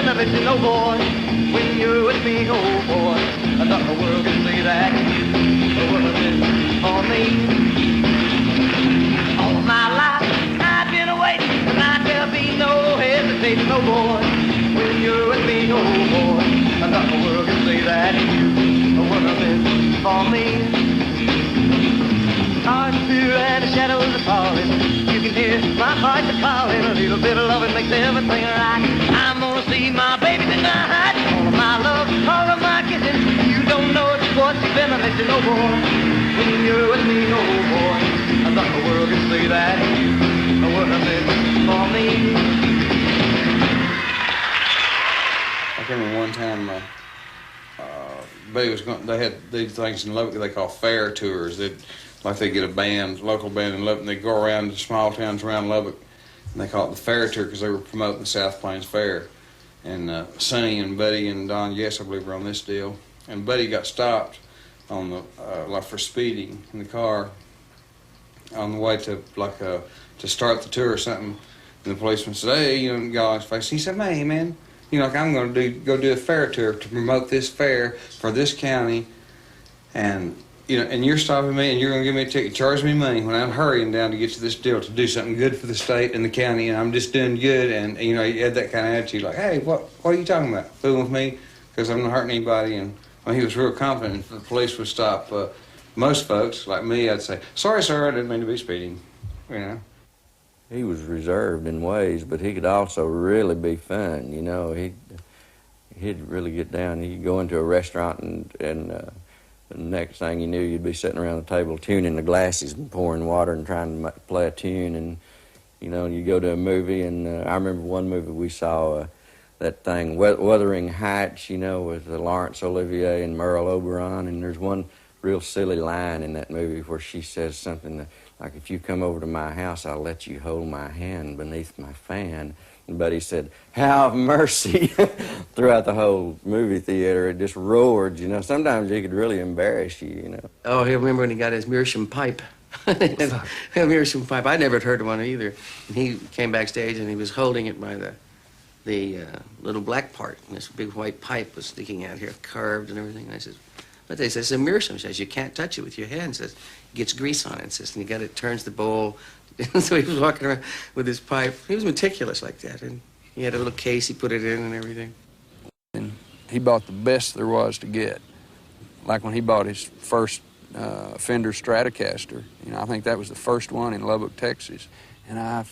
Speaker 2: Listen, oh boy, when you're with me, oh boy, I thought the world could see that you were meant for me. All my life I've been waiting, and now there'll be no hesitating, oh boy. When you're with me, oh boy, I thought the world could see that you were meant for me. Stars appear and the shadows are falling. You can hear my heart calling. A little bit of loving makes everything right. I'm gonna see my baby tonight. All of my love, all of my kissing. You don't know just what you've been missing, oh boy. When you're with me, oh boy, I thought the world could see that you were meant for me.
Speaker 5: I can remember one time they had these things in Lubbock they call fair tours. Like they get a band, local band in Lubbock, and they go around to small towns around Lubbock, and they call it the Fair Tour because they were promoting the South Plains Fair. And Sonny and Buddy and Don, yes, I believe, were on this deal. And Buddy got stopped on the like for speeding in the car on the way to to start the tour or something. And the policeman said, "Hey," you know, got on his face. He said, "Hey, man, you know, like I'm going to go do a fair tour to promote this fair for this county, and." You know, and you're stopping me, and you're going to give me a ticket, charge me money when I'm hurrying down to get to this deal to do something good for the state and the county, and I'm just doing good." And you know, he had that kind of attitude, like, "Hey, what are you talking about? Fooling with me? Because I'm not hurting anybody." And well, he was real confident. If the police would stop most folks like me, I'd say, "Sorry, sir, I didn't mean to be speeding." You know.
Speaker 9: He was reserved in ways, but he could also really be fun. You know, he'd really get down. He'd go into a restaurant and the next thing you knew, you'd be sitting around the table tuning the glasses and pouring water and trying to play a tune. And you know, and you go to a movie, and I remember one movie we saw, that thing, Wuthering Heights, you know, with Laurence Olivier and Merle Oberon, and there's one real silly line in that movie where she says something like, if you come over to my house, I'll let you hold my hand beneath my fan. And Buddy said, have mercy. Throughout the whole movie theater, it just roared, you know. Sometimes he could really embarrass you, you know.
Speaker 19: Oh, I remember when he got his meerschaum pipe. Meerschaum pipe. I never had heard of one either. And he came backstage and he was holding it by the little black part. And this big white pipe was sticking out here, carved and everything. And I said, but they said, it's a meerschaum. Says, you can't touch it with your hand. Says, it gets grease on it. Says, and you got it, turns the bowl. So he was walking around with his pipe. He was meticulous like that. And he had a little case he put it in and everything.
Speaker 6: And he bought the best there was to get. Like when he bought his first Fender Stratocaster, you know, I think that was the first one in Lubbock, Texas. And I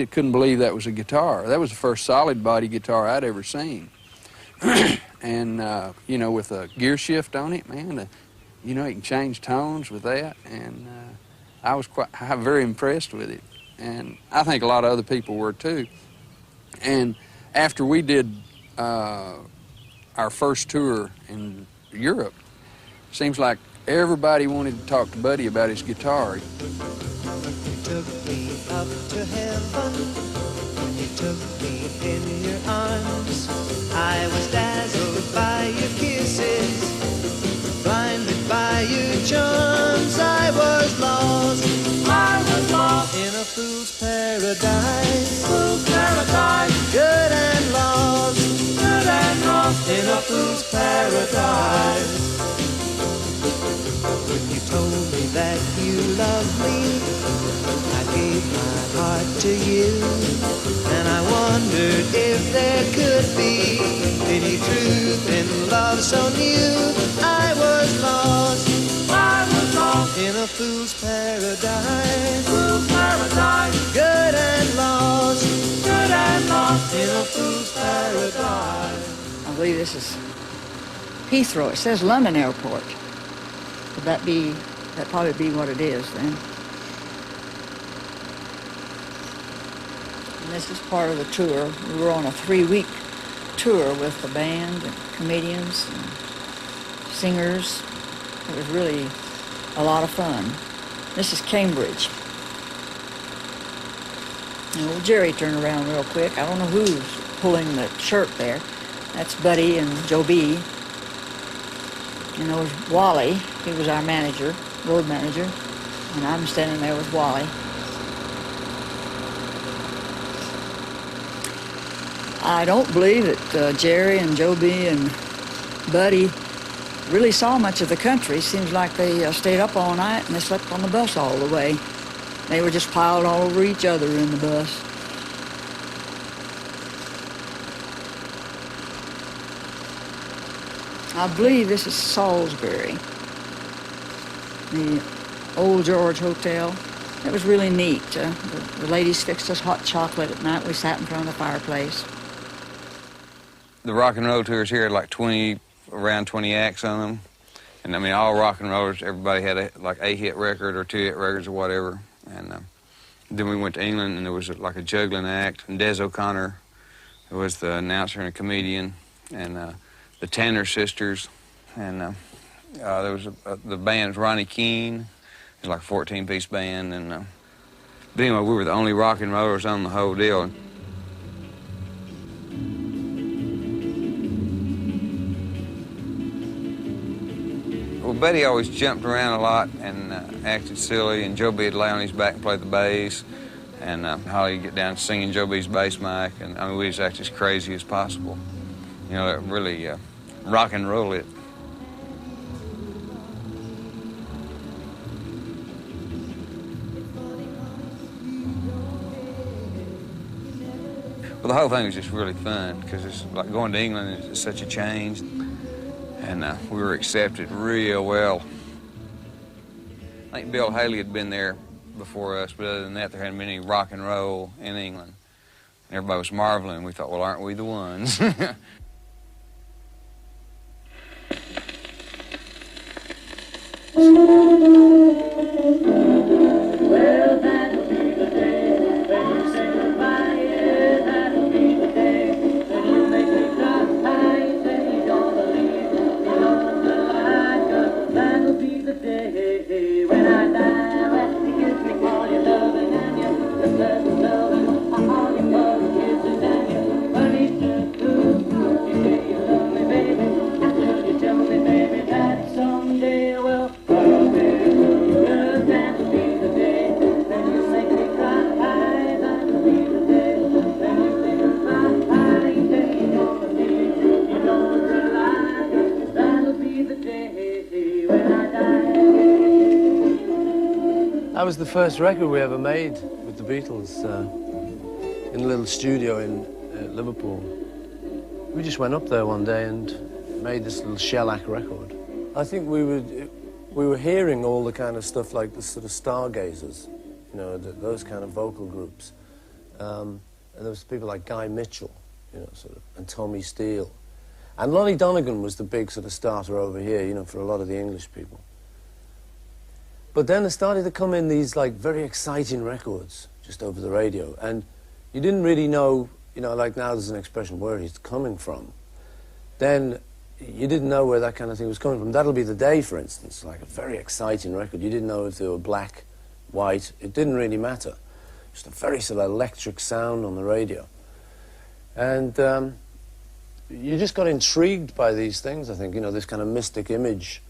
Speaker 6: couldn't believe that was a guitar. That was the first solid body guitar I'd ever seen. And, you know, with a gear shift on it, man, you know, you can change tones with that. And I was very impressed with it. And I think a lot of other people were too. And after we did our first tour in Europe, seems like everybody wanted to talk to Buddy about his guitar.
Speaker 15: You took me up to heaven when you took me in your arms. I was dazzled by your kisses, blinded by your charms. I was lost in a fool's paradise. Fool's paradise. Good and lost in a fool's paradise. When you told me that you loved me, I gave my heart to you, and I wondered if there could be any truth in love so new. I was lost in a fool's paradise. Fool's paradise. Good and lost in a fool's paradise.
Speaker 3: I believe this is Heathrow. It says London Airport. Would that'd probably be what it is then. And this is part of the tour. We were on a 3-week tour with the band and comedians and singers. It was really a lot of fun. This is Cambridge. And old Jerry turned around real quick. I don't know who's pulling the shirt there. That's Buddy and Joe B. And there was Wally. He was our manager, road manager. And I'm standing there with Wally. I don't believe that Jerry and Joe B. and Buddy really saw much of the country. Seems like they stayed up all night and they slept on the bus all the way. They were just piled all over each other in the bus. I believe this is Salisbury, the Old George Hotel. It was really neat. The ladies fixed us hot chocolate at night. We sat in front of the fireplace.
Speaker 5: The rock and roll tours here had like around 20 acts on them. And I mean, all rock and rollers, everybody had a hit record or 2 hit records or whatever. And then we went to England and there was like a juggling act. And Des O'Connor was the announcer and a comedian. And the Tanner Sisters. And there was the band's Ronnie Keane. It was like a 14-piece band. And but anyway, we were the only rock and rollers on the whole deal. Well, Buddy always jumped around a lot and acted silly, and Joe B would lay on his back and play the bass, and Holly would get down singing Joe B's bass mic, and I mean, we just act as crazy as possible. You know, really rock and roll it. Well, the whole thing was just really fun because it's like going to England is such a change. And we were accepted real well. I think Bill Haley had been there before us, but other than that, there hadn't been any rock and roll in England. And everybody was marveling. We thought, well, aren't we the ones?
Speaker 11: Well, that'll be the day.
Speaker 10: That was the first record we ever made with the Beatles in a little studio in Liverpool. We just went up there one day and made this little shellac record. I think we were hearing all the kind of stuff like the sort of Stargazers, you know, those kind of vocal groups. And there was people like Guy Mitchell, you know, sort of, and Tommy Steele. And Lonnie Donegan was the big sort of starter over here, you know, for a lot of the English people. But then there started to come in these, like, very exciting records just over the radio. And you didn't really know, you know, like now there's an expression, where it's coming from. Then you didn't know where that kind of thing was coming from. That'll Be the Day, for instance, like a very exciting record. You didn't know if they were black, white. It didn't really matter. Just a very sort of electric sound on the radio. And you just got intrigued by these things, I think, you know, this kind of mystic image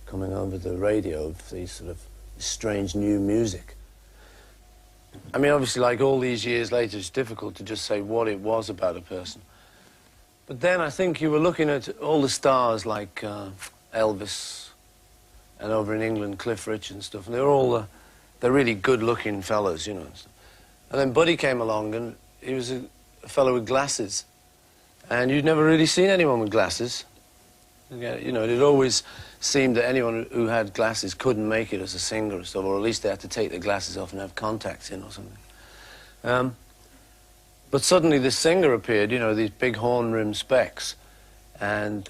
Speaker 10: coming over the radio of these sort of strange new music. I mean, obviously, like all these years later, it's difficult to just say what it was about a person. But then I think you were looking at all the stars like Elvis, and over in England, Cliff Richard and stuff, and they're all they're really good-looking fellas, you know. And then Buddy came along, and he was a fellow with glasses. And you'd never really seen anyone with glasses. You know, it always seemed that anyone who had glasses couldn't make it as a singer or stuff, or at least they had to take their glasses off and have contacts in or something. But suddenly this singer appeared, you know, these big horn-rimmed specs, and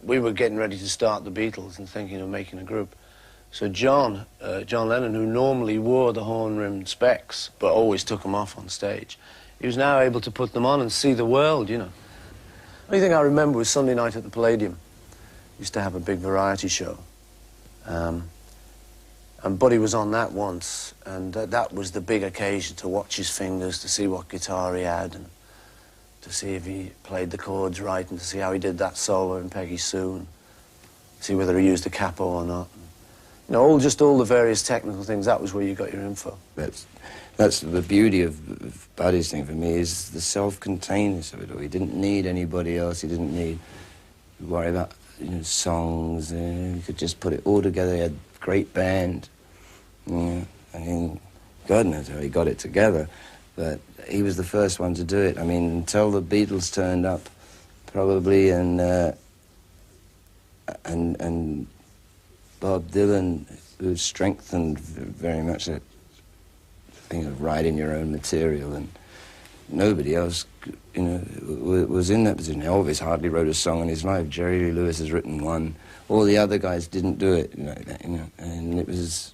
Speaker 10: we were getting ready to start the Beatles and thinking of making a group. So John Lennon, who normally wore the horn-rimmed specs, but always took them off on stage, he was now able to put them on and see the world, you know. The only thing I remember was Sunday night at the Palladium. We used to have a big variety show. And Buddy was on that once, and that was the big occasion to watch his fingers, to see what guitar he had, and to see if he played the chords right, and to see how he did that solo in Peggy Sue, and see whether he used a capo or not. You know, all the various technical things, that was where you got your info.
Speaker 14: That's the beauty of Buddy's thing for me, is the self-containedness of it all. He didn't need anybody else. He didn't need to worry about, you know, songs. He could just put it all together. He had a great band. You know, I mean, God knows how he got it together. But he was the first one to do it. I mean, until the Beatles turned up, probably, and Bob Dylan, who strengthened very much that thing of writing your own material, and nobody else, you know, was in that position. Elvis hardly wrote a song in his life. Jerry Lee Lewis has written one. All the other guys didn't do it like that, you know. And it was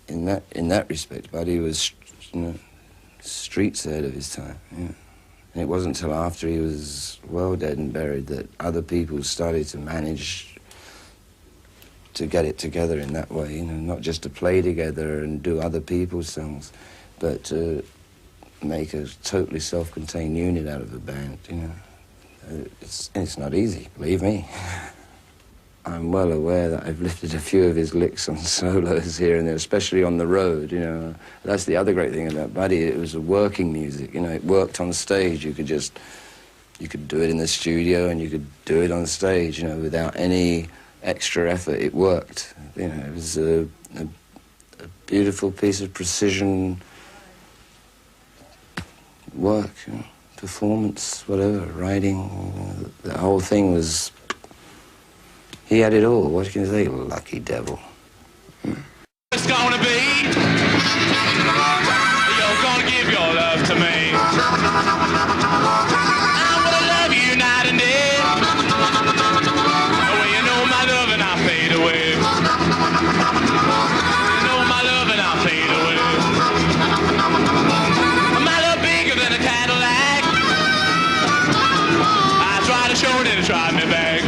Speaker 14: in that respect, Buddy was, you know, streets ahead of his time. Yeah. And it wasn't until after he was well dead and buried that other people started to manage to get it together in that way, you know, not just to play together and do other people's songs, but to make a totally self-contained unit out of a band, you know. It's not easy, believe me. I'm well aware that I've lifted a few of his licks on solos here and there, especially on the road, you know. That's the other great thing about Buddy. It was a working music, you know. It worked on stage. You could do it in the studio and you could do it on stage, you know, without any extra effort. It worked. You know, it was a beautiful piece of precision work, you know, performance, whatever, writing. The whole thing was, he had it all. What can you say? Lucky devil.
Speaker 11: It's gonna be, you're gonna give your love to me. I'm gonna love you night and day. Well, you know my love and I fade away. You know my love and I fade away. My love bigger than a Cadillac. I try to show it and it drive me back.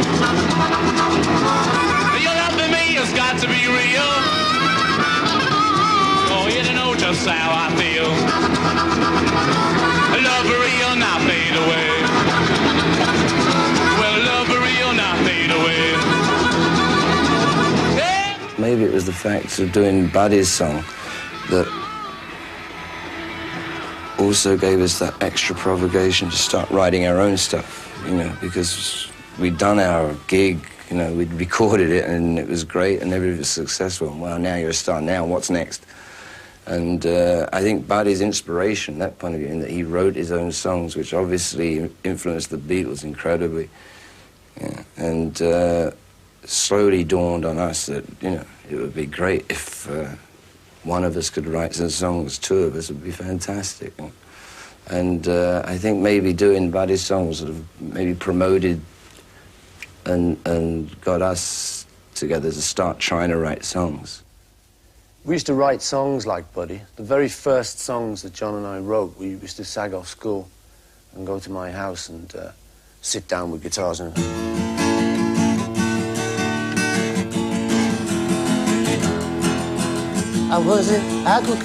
Speaker 11: Your love for me has got to be real. Oh, you don't know just how I feel. Love for real, not fade away. Well, love for real, not fade away. Yeah.
Speaker 14: Maybe it was the fact of doing Buddy's song that also gave us that extra provocation to start writing our own stuff, you know, because we'd done our gig
Speaker 19: You know, we'd recorded it and it was great and everybody was successful. And, well, now you're a star. Now what's next? And I think Buddy's inspiration, that point of view, in that he wrote his own songs, which obviously influenced the Beatles incredibly. Yeah. And slowly dawned on us that, you know, it would be great if one of us could write some songs, two of us would be fantastic. And I think maybe doing Buddy's songs sort of maybe promoted and got us together to start trying to write songs.
Speaker 10: We used to write songs like Buddy. The very first songs that John and I wrote, we used to sag off school and go to my house and sit down with guitars and... I wasn't, I could,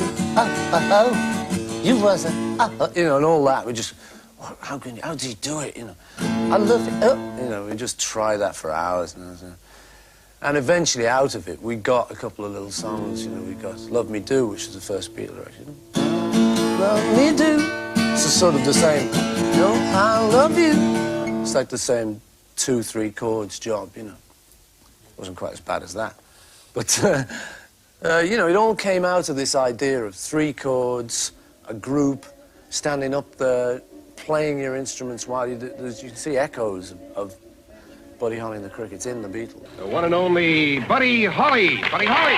Speaker 10: you wasn't, you know, and all that. We just, how did he do it, you know? I love it, you know, we just try that for hours. And eventually, out of it, we got a couple of little songs, you know. We got Love Me Do, which was the first Beatle record. Love me do. It's sort of the same, you know, I love you. It's like the same 2-3 chords job, you know. It wasn't quite as bad as that. But, you know, it all came out of this idea of 3 chords, a group, standing up there, playing your instruments while you can see echoes of Buddy Holly and the Crickets in the Beatles.
Speaker 1: The one and only Buddy Holly. Buddy Holly.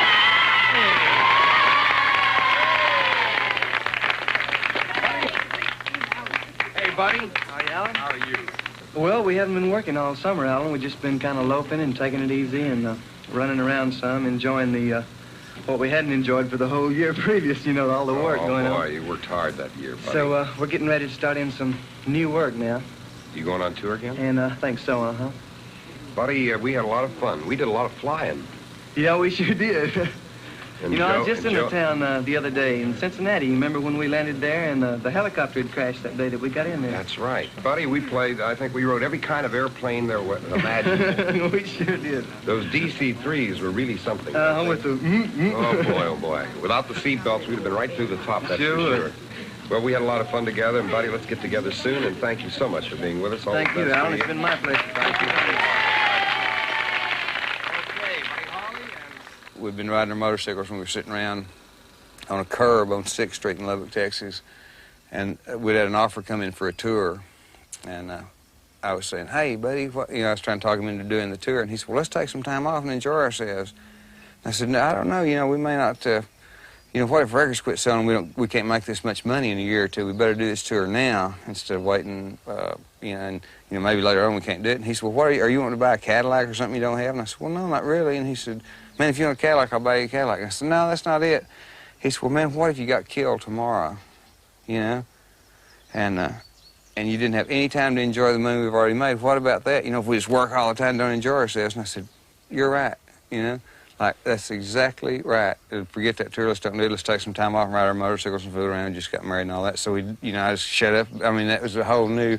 Speaker 1: Hey, Buddy.
Speaker 21: Hi, Alan.
Speaker 1: How are you?
Speaker 21: Well, we haven't been working all summer, Alan. We've just been kind of loafing and taking it easy and running around some, enjoying the what we hadn't enjoyed for the whole year previous, you know, all the work going on.
Speaker 1: Oh, boy, you worked hard that year, buddy.
Speaker 21: So we're getting ready to start in some new work now.
Speaker 1: You going on tour again?
Speaker 21: And I think so, uh-huh.
Speaker 1: Buddy, we had a lot of fun. We did a lot of flying.
Speaker 21: Yeah, we sure did.
Speaker 1: And
Speaker 21: you know, I was
Speaker 1: Joe-
Speaker 21: just
Speaker 1: and
Speaker 21: in
Speaker 1: Joe-
Speaker 21: the town the other day in Cincinnati. You remember when we landed there and the helicopter had crashed that day that we got in there?
Speaker 1: That's right. Buddy, we played, I think we rode every kind of airplane there was imaginable.
Speaker 21: We sure did.
Speaker 1: Those DC-3s were really something.
Speaker 21: With the...
Speaker 1: Oh, boy, oh, boy. Without the seat belts, we'd have been right through the top, that's
Speaker 21: Sure
Speaker 1: for
Speaker 21: would.
Speaker 1: sure. Well, we had a lot of fun together, and, buddy, let's get together soon, and thank you so much for being with us. All
Speaker 21: Thank
Speaker 1: the
Speaker 21: you,
Speaker 1: best
Speaker 21: Alan.
Speaker 1: to
Speaker 21: It's been my pleasure.
Speaker 1: Thank you.
Speaker 5: We've been riding our motorcycles when we were sitting around on a curb on 6th Street in Lubbock, Texas, and we'd had an offer come in for a tour, and I was saying, hey, buddy, what? You know, I was trying to talk him into doing the tour, and he said, well, let's take some time off and enjoy ourselves. I said, no, I don't know, you know, we may not, you know, what if records quit selling, we can't make this much money in a year or two, we better do this tour now instead of waiting, you know, and, you know, maybe later on we can't do it. And he said, well, what are you wanting to buy a Cadillac or something you don't have? And I said, well, no, not really. And he said, man, if you want a Cadillac, I'll buy you a Cadillac. And I said, no, that's not it. He said, well, man, what if you got killed tomorrow, you know? And you didn't have any time to enjoy the money we've already made. What about that? You know, if we just work all the time and don't enjoy ourselves. And I said, you're right, you know? Like, that's exactly right. Forget that tour, let's don't do it. Let's take some time off and ride our motorcycles and fool around and just got married and all that. So we, you know, I just shut up. I mean, that was a whole new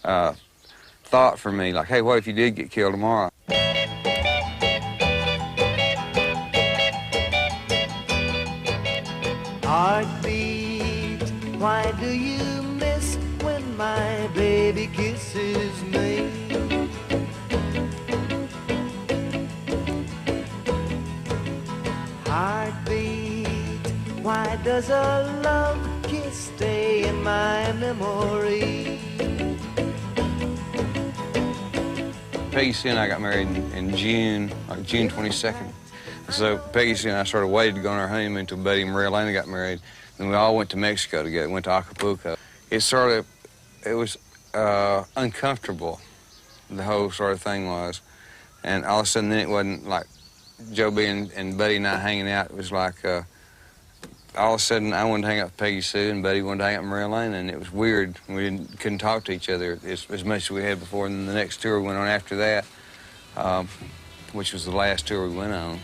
Speaker 5: thought for me. Like, hey, what if you did get killed tomorrow?
Speaker 15: Heartbeat, why do you miss when my baby kisses me? Heartbeat, why does a love kiss stay in my memory?
Speaker 5: Peggy Sue and I got married in June, like June 22nd. So Peggy Sue and I sort of waited to go on our honeymoon until Betty and Maria Elena got married. Then we all went to Mexico together, went to Acapulco. It was uncomfortable, the whole sort of thing was. And all of a sudden then it wasn't like Joe B and Betty and I hanging out. It was like all of a sudden I wanted to hang out with Peggy Sue and Betty wanted to hang out with Maria Elena, and it was weird. We couldn't talk to each other as much as we had before. And then the next tour we went on after that, which was the last tour we went on.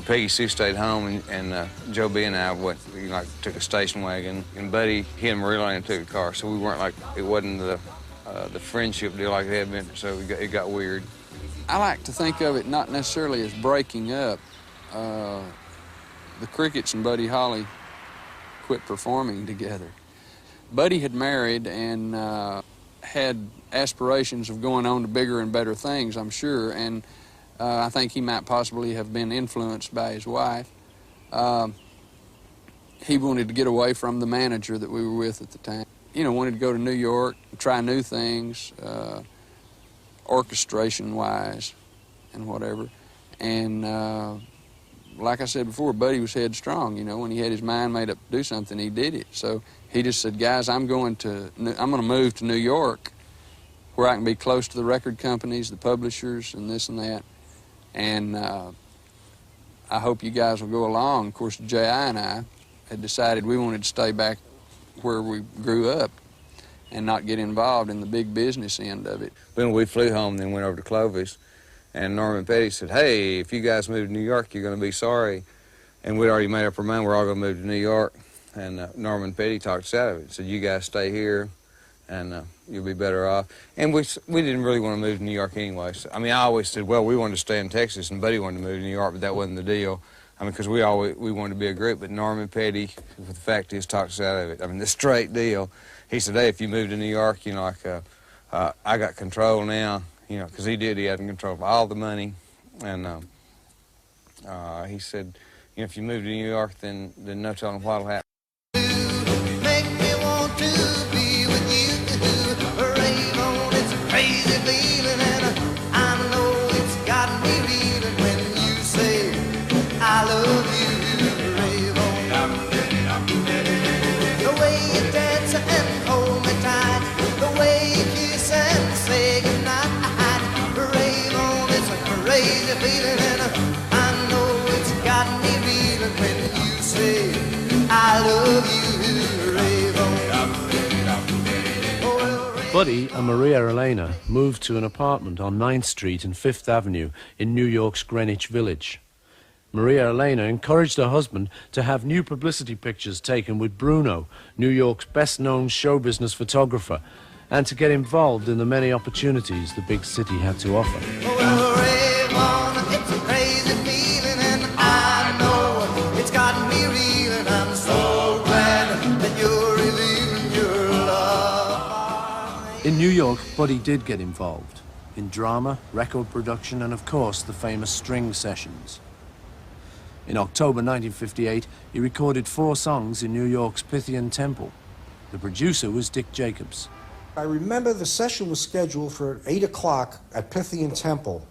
Speaker 5: Peggy Sue stayed home, and Joe B and I took a station wagon, and Buddy, he and Maria Elena took a car, so we weren't like, it wasn't the friendship deal like it had been, so it got weird.
Speaker 6: I like to think of it not necessarily as breaking up. The Crickets and Buddy Holly quit performing together. Buddy had married, and had aspirations of going on to bigger and better things, I'm sure, and I think he might possibly have been influenced by his wife. He wanted to get away from the manager that we were with at the time. You know, wanted to go to New York, try new things, orchestration-wise and whatever. And like I said before, Buddy was headstrong. You know, when he had his mind made up to do something, he did it. So he just said, guys, I'm going to move to New York where I can be close to the record companies, the publishers, and this and that. And I hope you guys will go along. Of course, J.I. and I had decided we wanted to stay back where we grew up and not get involved in the big business end of it.
Speaker 5: When we flew home, then went over to Clovis, and Norman Petty said, hey, if you guys move to New York, you're going to be sorry. And we'd already made up our mind we're all going to move to New York. And Norman Petty talked us out of it. Said, you guys stay here, and you'll be better off. And we didn't really want to move to New York anyway. So, I mean, I always said, well, we wanted to stay in Texas, and Buddy wanted to move to New York, but that wasn't the deal. I mean, because we wanted to be a group, but Norman Petty, the fact is, talked us out of it. I mean, the straight deal. He said, hey, if you move to New York, you know, like, I got control now, you know, because he had control of all the money. And he said, you know, if you move to New York, then no telling what'll happen.
Speaker 11: Make me want to be with you. Raven, it's a crazy feeling, and I know it's got me reeling when you say I love you, Raven. The way you dance and hold me tight, the way you kiss and say goodnight, Raven, it's a crazy feeling, and I know it's got me reeling when you say I love you.
Speaker 10: Buddy and Maria Elena moved to an apartment on 9th Street and 5th Avenue in New York's Greenwich Village. Maria Elena encouraged her husband to have new publicity pictures taken with Bruno, New York's best-known show business photographer, and to get involved in the many opportunities the big city had to offer.
Speaker 11: Well, Raven, it's a crazy feeling, and I know it's got me reeling. I'm so glad that you're revealing your love.
Speaker 10: In New York, Buddy did get involved in drama, record production, and of course the famous string sessions. In October 1958, he recorded 4 songs in New York's Pythian Temple. The producer was Dick Jacobs.
Speaker 12: I remember the session was scheduled for 8 o'clock at Pythian Temple.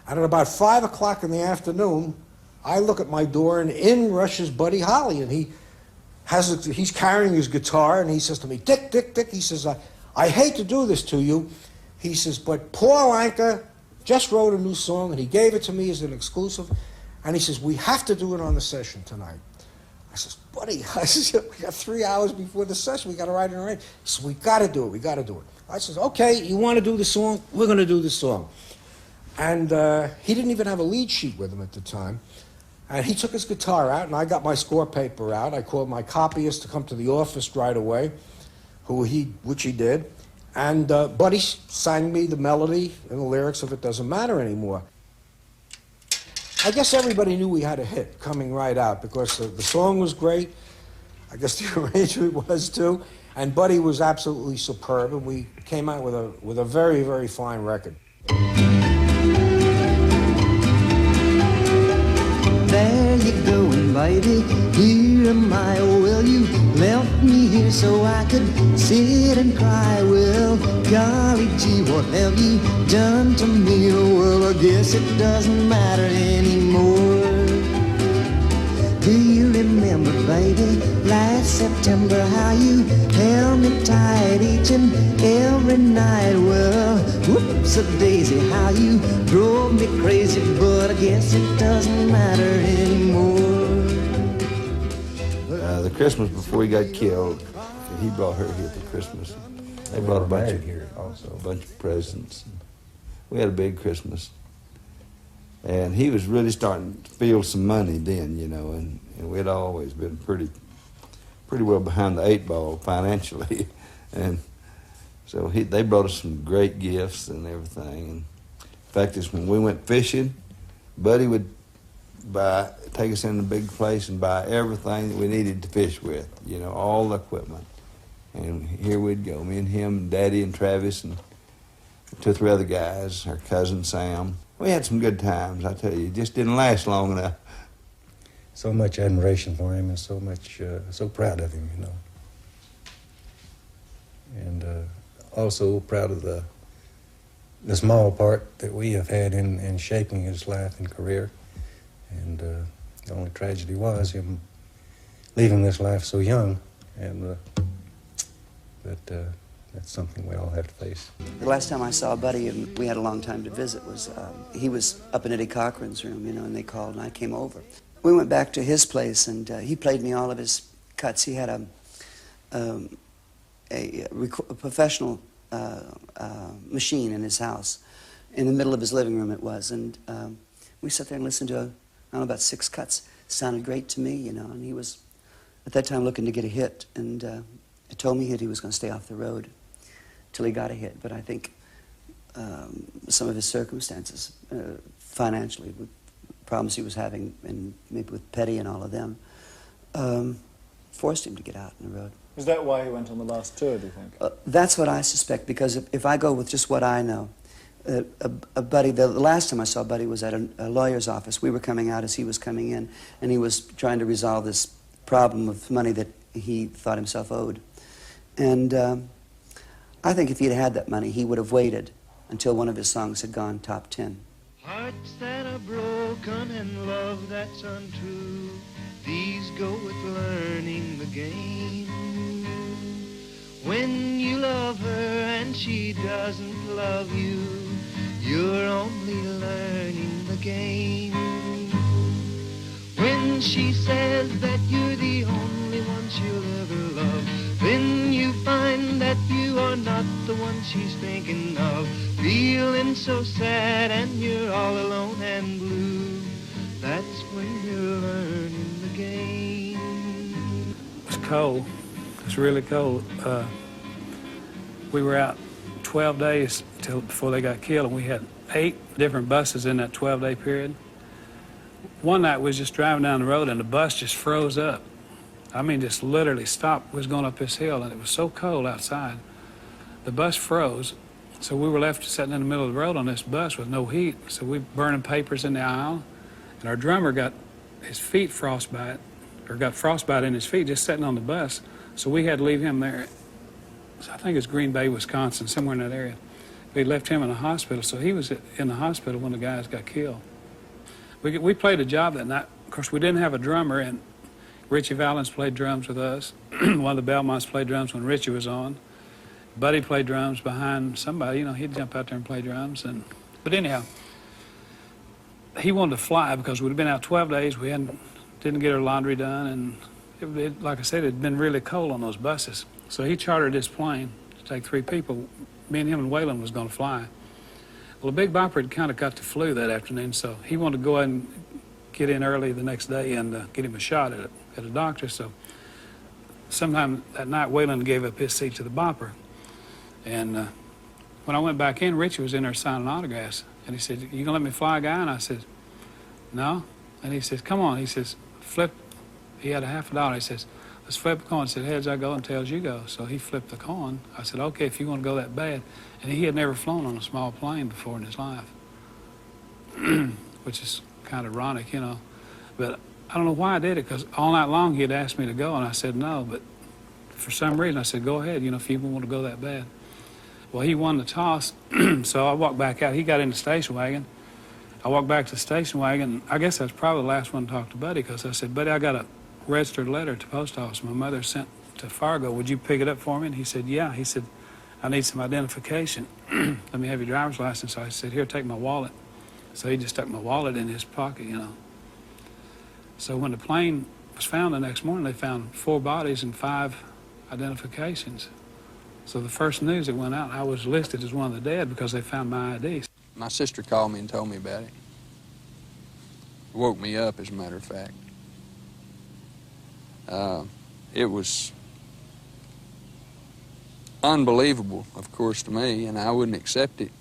Speaker 12: And at about 5 o'clock in the afternoon, I look at my door, and in rushes Buddy Holly, and he's carrying his guitar, and he says to me, Dick, he says, I hate to do this to you. He says, but Paul Anka just wrote a new song, and he gave it to me as an exclusive, and he says, we have to do it on the session tonight. I says, Buddy, I says, we got 3 hours before the session, we got to write it already. He says, we got to do it. I says, okay, you want to do the song? We're going to do the song. And he didn't even have a lead sheet with him at the time. And he took his guitar out, and I got my score paper out. I called my copyist to come to the office right away, which he did. And Buddy sang me the melody and the lyrics of It Doesn't Matter Anymore. I guess everybody knew we had a hit coming right out because the song was great. I guess the arrangement was too. And Buddy was absolutely superb, and we came out with a very, very fine record.
Speaker 15: There you go, baby, here am I. Well, you left me here so I could sit and cry. Well, golly gee, what have you done to me? Oh, well, I guess it doesn't matter anymore. Do you remember, baby, last September, how you held me tight each and every night? Well, whoops-a-daisy, how you drove me crazy, but I guess it doesn't matter anymore.
Speaker 14: The Christmas before he got killed, he brought her here for Christmas. They brought a bunch of presents. We had a big Christmas. And he was really starting to feel some money then, you know, and we'd always been pretty well behind the 8 ball financially. And so they brought us some great gifts and everything. And the fact is, when we went fishing, Buddy would take us in a big place and buy everything that we needed to fish with, you know, all the equipment. And here we'd go, me and him, Daddy and Travis, and 2 or 3 other guys, our cousin Sam. We had some good times, I tell you. It just didn't last long enough.
Speaker 4: So much admiration for him and so much, so proud of him, you know. And also proud of the small part that we have had in shaping his life and career. And the only tragedy was him leaving this life so young. And that's something we all have to face.
Speaker 20: The last time I saw Buddy, and we had a long time to visit, was he was up in Eddie Cochran's room, you know, and they called, and I came over. We went back to his place, and he played me all of his cuts. He had a professional machine in his house. In the middle of his living room it was, and we sat there and listened to, I don't know, about 6 cuts. Sounded great to me, you know, and he was, at that time, looking to get a hit, and it told me that he was going to stay off the road till he got a hit, but I think some of his circumstances, financially, with problems he was having, and maybe with Petty and all of them, forced him to get out on the road.
Speaker 8: Is that why he went on the last tour, do you think?
Speaker 20: That's what I suspect, because if I go with just what I know, Buddy, the last time I saw Buddy was at a lawyer's office. We were coming out as he was coming in, and he was trying to resolve this problem of money that he thought himself owed. And I think if he'd had that money, he would have waited until one of his songs had gone top 10.
Speaker 15: Hearts that are broken and love that's untrue, these go with learning the game. When you love her and she doesn't love you, you're only learning the game. When she says that you're the only one she'll ever love, then you find that you are not the one she's thinking of. Feeling so sad and you're all alone and blue, that's when you're learning the game.
Speaker 13: It was cold. It was really cold. We were out 12 days before they got killed, and we had 8 different buses in that 12-day period. One night we was just driving down the road and the bus just froze up. I mean, just literally stopped. We was going up this hill and it was so cold outside. The bus froze, so we were left sitting in the middle of the road on this bus with no heat. So we burning papers in the aisle, and our drummer got his feet frostbite, or got frostbite in his feet just sitting on the bus. So we had to leave him there. So I think it's Green Bay, Wisconsin, somewhere in that area. We left him in a hospital, so he was in the hospital when the guys got killed. We played a job that night. Of course, we didn't have a drummer, and Ritchie Valens played drums with us. One of the Belmonts played drums when Ritchie was on. Buddy played drums behind somebody. You know, he'd jump out there and play drums. But anyhow, he wanted to fly because we'd been out 12 days. We didn't get our laundry done, and like I said, it had been really cold on those buses. So he chartered this plane to take 3 people. Me and him and Waylon was going to fly. Well, the Big Bopper had kind of got the flu that afternoon, so he wanted to go ahead and get in early the next day and get him a shot at a doctor. So sometime that night, Waylon gave up his seat to the Bopper. And when I went back in, Ritchie was in there signing autographs. And he said, "You gonna let me fly, guy?" And I said, "No." And he says, "Come on." He says, "Flip." He had $50. He says, "Let's flip a coin." I said, "Heads I go and tails you go." So he flipped the coin. I said, "Okay, if you want to go that bad." And he had never flown on a small plane before in his life, which is kind of ironic, you know. But I don't know why I did it, because all night long he had asked me to go, and I said no. But for some reason I said, "Go ahead, you know, if you want to go that bad." Well, he won the toss, so I walked back out. He got in the station wagon. I walked back to the station wagon. I guess I was probably the last one to talk to Buddy, because I said, "Buddy, I got a registered letter to the post office my mother sent to Fargo. Would you pick it up for me?" And he said, "Yeah." He said, "I need some identification. Let me have your driver's license." So I said, "Here, take my wallet." So he just stuck my wallet in his pocket, you know. So when the plane was found the next morning, they found 4 bodies and 5 identifications. So the first news that went out, I was listed as one of the dead because they found my ID.
Speaker 6: My sister called me and told me about it. It woke me up, as a matter of fact. It was unbelievable, of course, to me, and I wouldn't accept it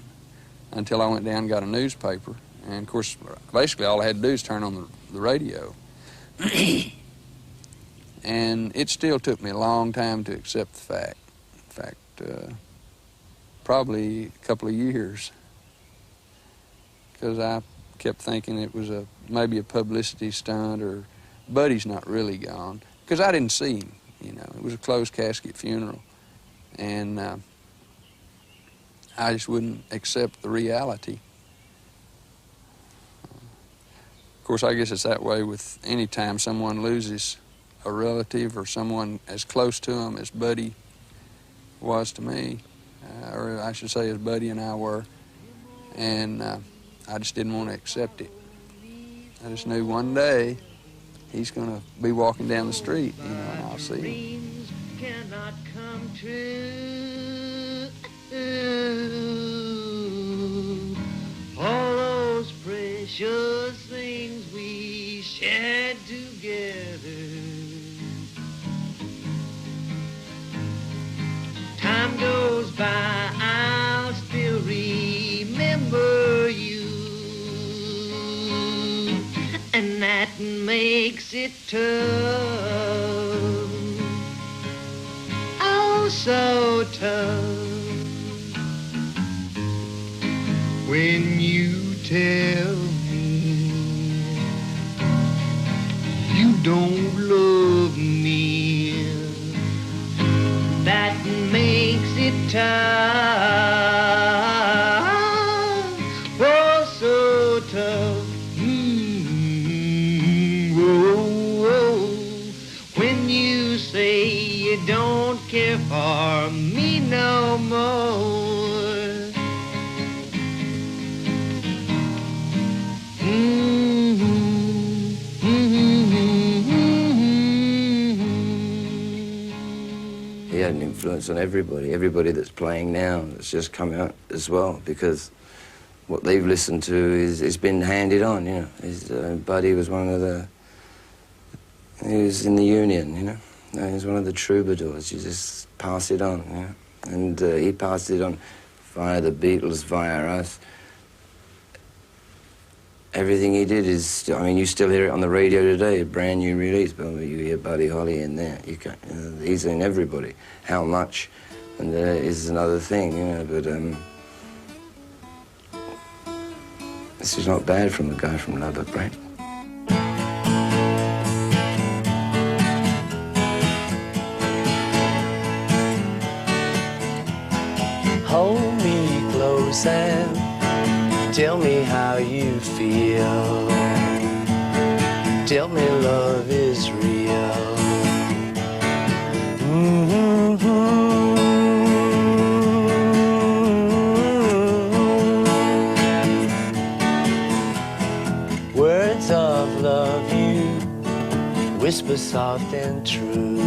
Speaker 6: until I went down and got a newspaper. And, of course, basically all I had to do is turn on the radio. And it still took me a long time to accept the fact. fact, probably a couple of years, because I kept thinking it was maybe a publicity stunt or Buddy's not really gone, because I didn't see him, you know. It was a closed casket funeral, and I just wouldn't accept the reality. Of course, I guess it's that way with any time someone loses a relative or someone as close to them as Buddy was to me, or I should say as Buddy and I were, and I just didn't want to accept it. I just knew one day he's going to be walking down the street, you know, and I'll see him.
Speaker 2: Cannot come true. All those precious things we shared together. Time goes by, I'll still remember you, and that makes it tough. Oh, so tough when you tell me you don't love me. That makes it tough. Oh, so tough. Whoa, whoa. When you say you don't care for me no more.
Speaker 19: He had an influence on everybody that's playing now that's just come out as well, because what they've listened to is been handed on, you know. Buddy was one of the, he was in the Union, you know. He was one of the troubadours. You just pass it on, you know. And he passed it on via the Beatles, via us. Everything he did is, I mean, you still hear it on the radio today, a brand new release, but you hear Buddy Holly in there. You can, he's in everybody. How much, and is another thing, you know, but this is not bad from a guy from Lubbock, right?
Speaker 15: Hold me close and tell me how you feel. Tell me love is real. Words of love you whisper soft and true.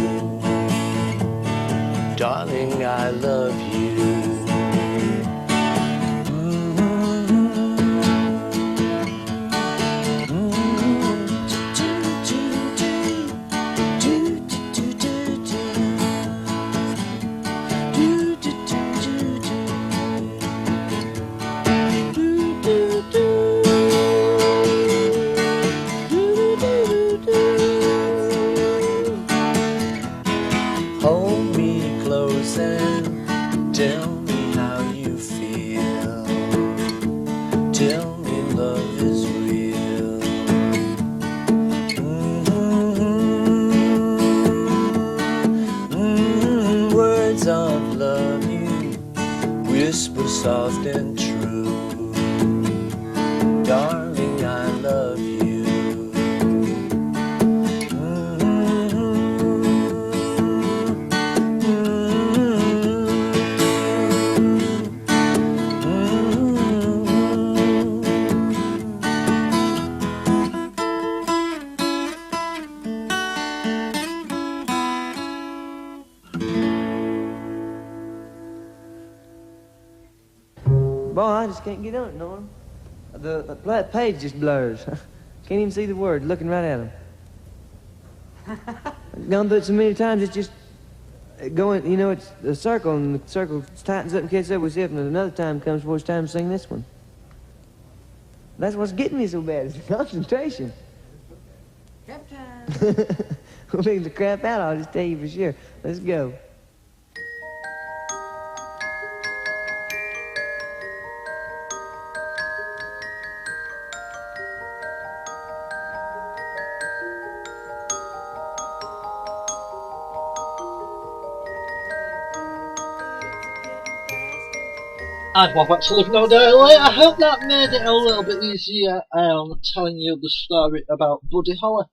Speaker 15: Darling, I love you. Soft and true, darling, I love you.
Speaker 21: Boy, I just can't get on it, Norm. The page just blurs. Can't even see the words, looking right at them. Gone through it so many times, it's just going, you know, it's a circle, and the circle tightens up and catches up with itself, and another time comes before it's time to sing this one. That's what's getting me so bad, is the concentration.
Speaker 3: Crap time.
Speaker 21: We'll figure the crap out, I'll just tell you for sure. Let's go.
Speaker 7: And welcome back to Live No Day Late. I hope that made it a little bit easier telling you the story about Buddy Holly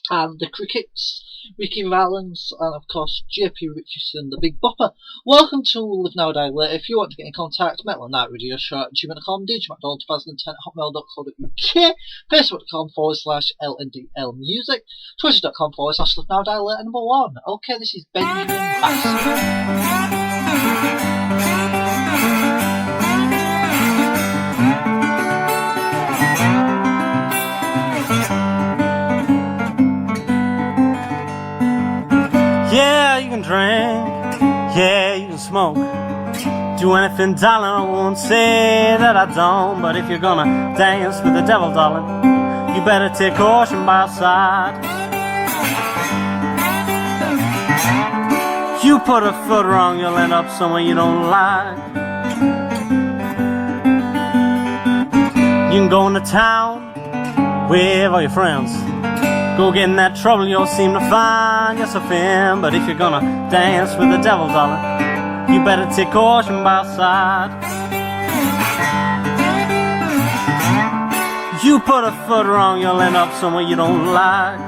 Speaker 7: and the Crickets, Ritchie Valens, and of course JP Richardson, the Big Bopper. Welcome to Live Now Die Later. If you want to get in contact, metalnightradioShow@gmail.com, djmcdonald2010@hotmail.co.uk, facebook.com/LNDLmusic, twitter.com/Live Now Die Later #1. Okay, this is Benjamin Bass.
Speaker 16: Yeah, you can drink, yeah, you can smoke, do anything, darling, I won't say that I don't. But if you're gonna dance with the devil, darling, you better take caution by your side. You put a foot wrong, you'll end up somewhere you don't like. You can go into town with all your friends, go get in that trouble, you'll seem to find yourself in. But if you're gonna dance with the devil, darling, you better take caution by your side. You put a foot wrong, you'll end up somewhere you don't like.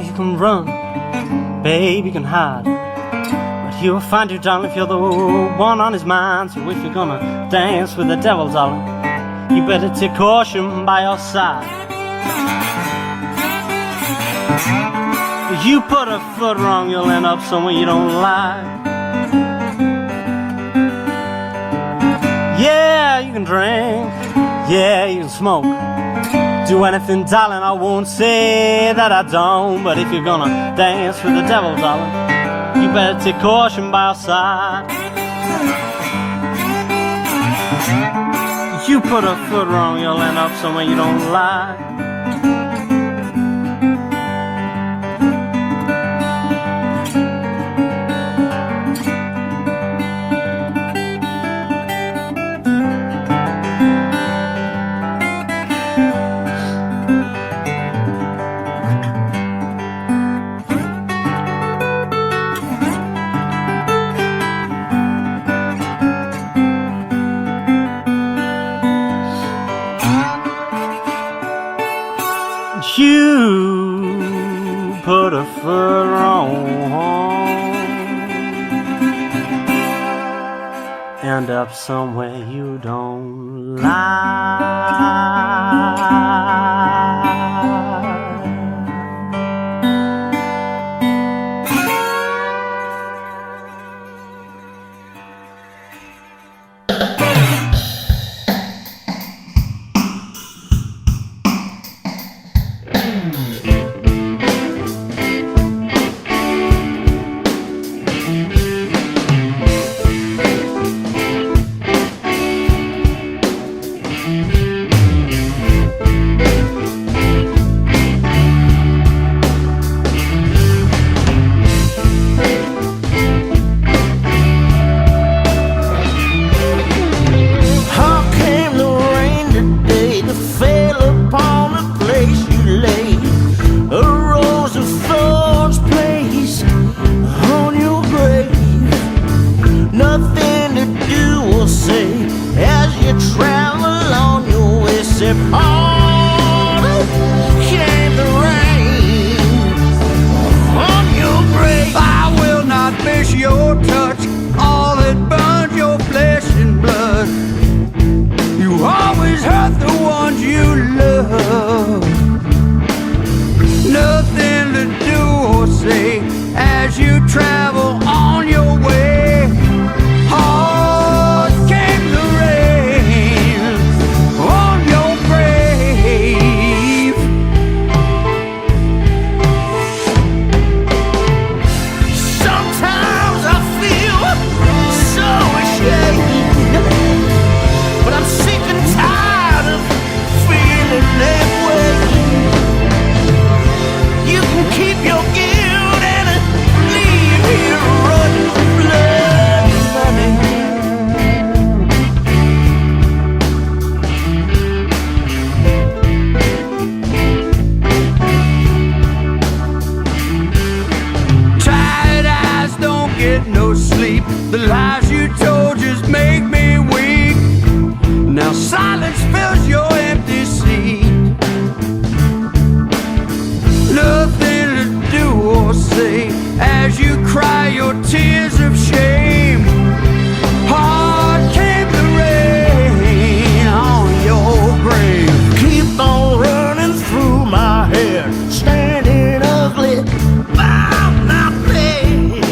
Speaker 16: You can run, babe, you can hide, but he will find you, darling, if you're the one on his mind. So if you're gonna dance with the devil, darling, you better take caution by your side. You put a foot wrong, you'll end up somewhere you don't like. Yeah, you can drink, yeah, you can smoke, do anything, darling, I won't say that I don't. But if you're gonna dance with the devil, darling, you better take caution by your side. You put a foot wrong, you'll end up somewhere you don't like. You put a foot wrong, end up somewhere you don't
Speaker 11: But I'm sick and tired of feeling late. fills your empty seat. Nothing to do or say as you cry your tears of shame. Hard came the rain on your grave.
Speaker 18: Keep on running through my head, standing ugly by my bed.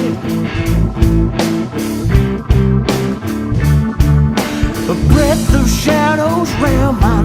Speaker 18: A breath of shadows round my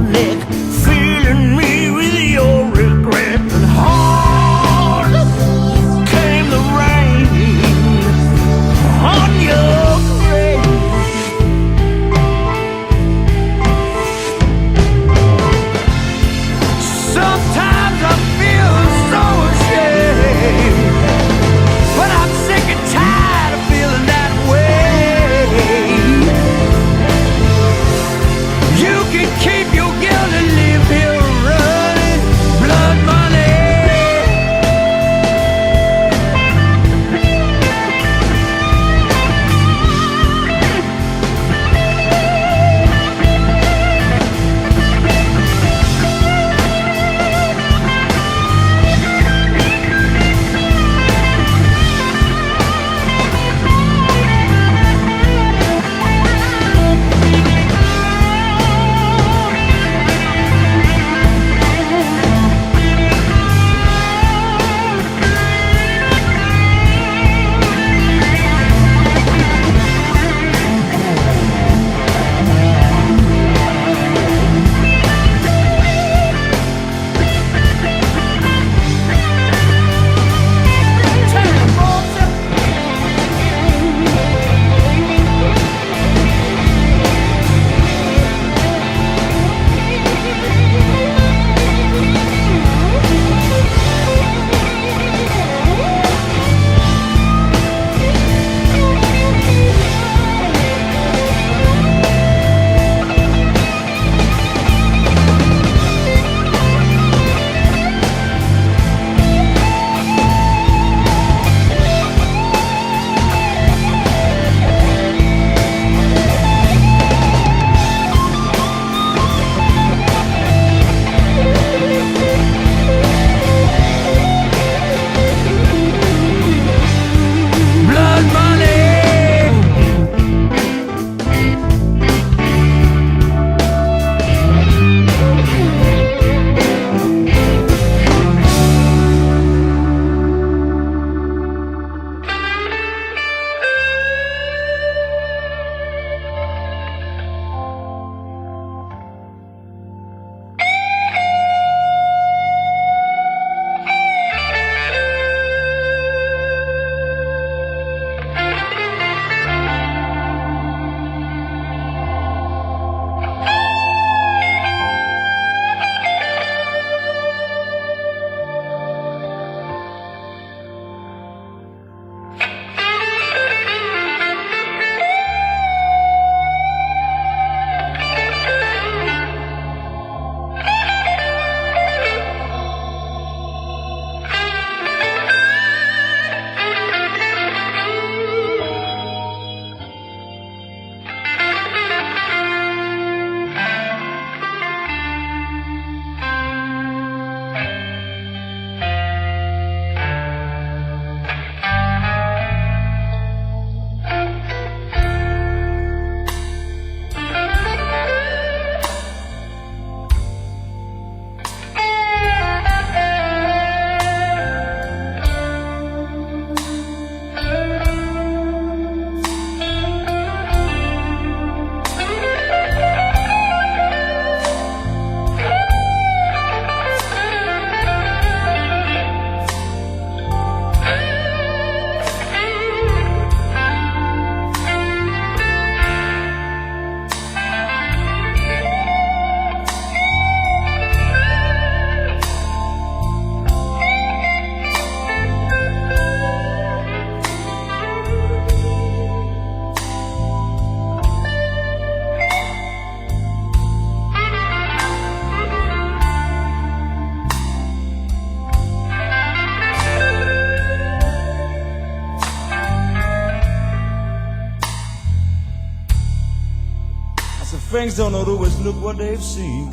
Speaker 18: Things don't always look what they've seen.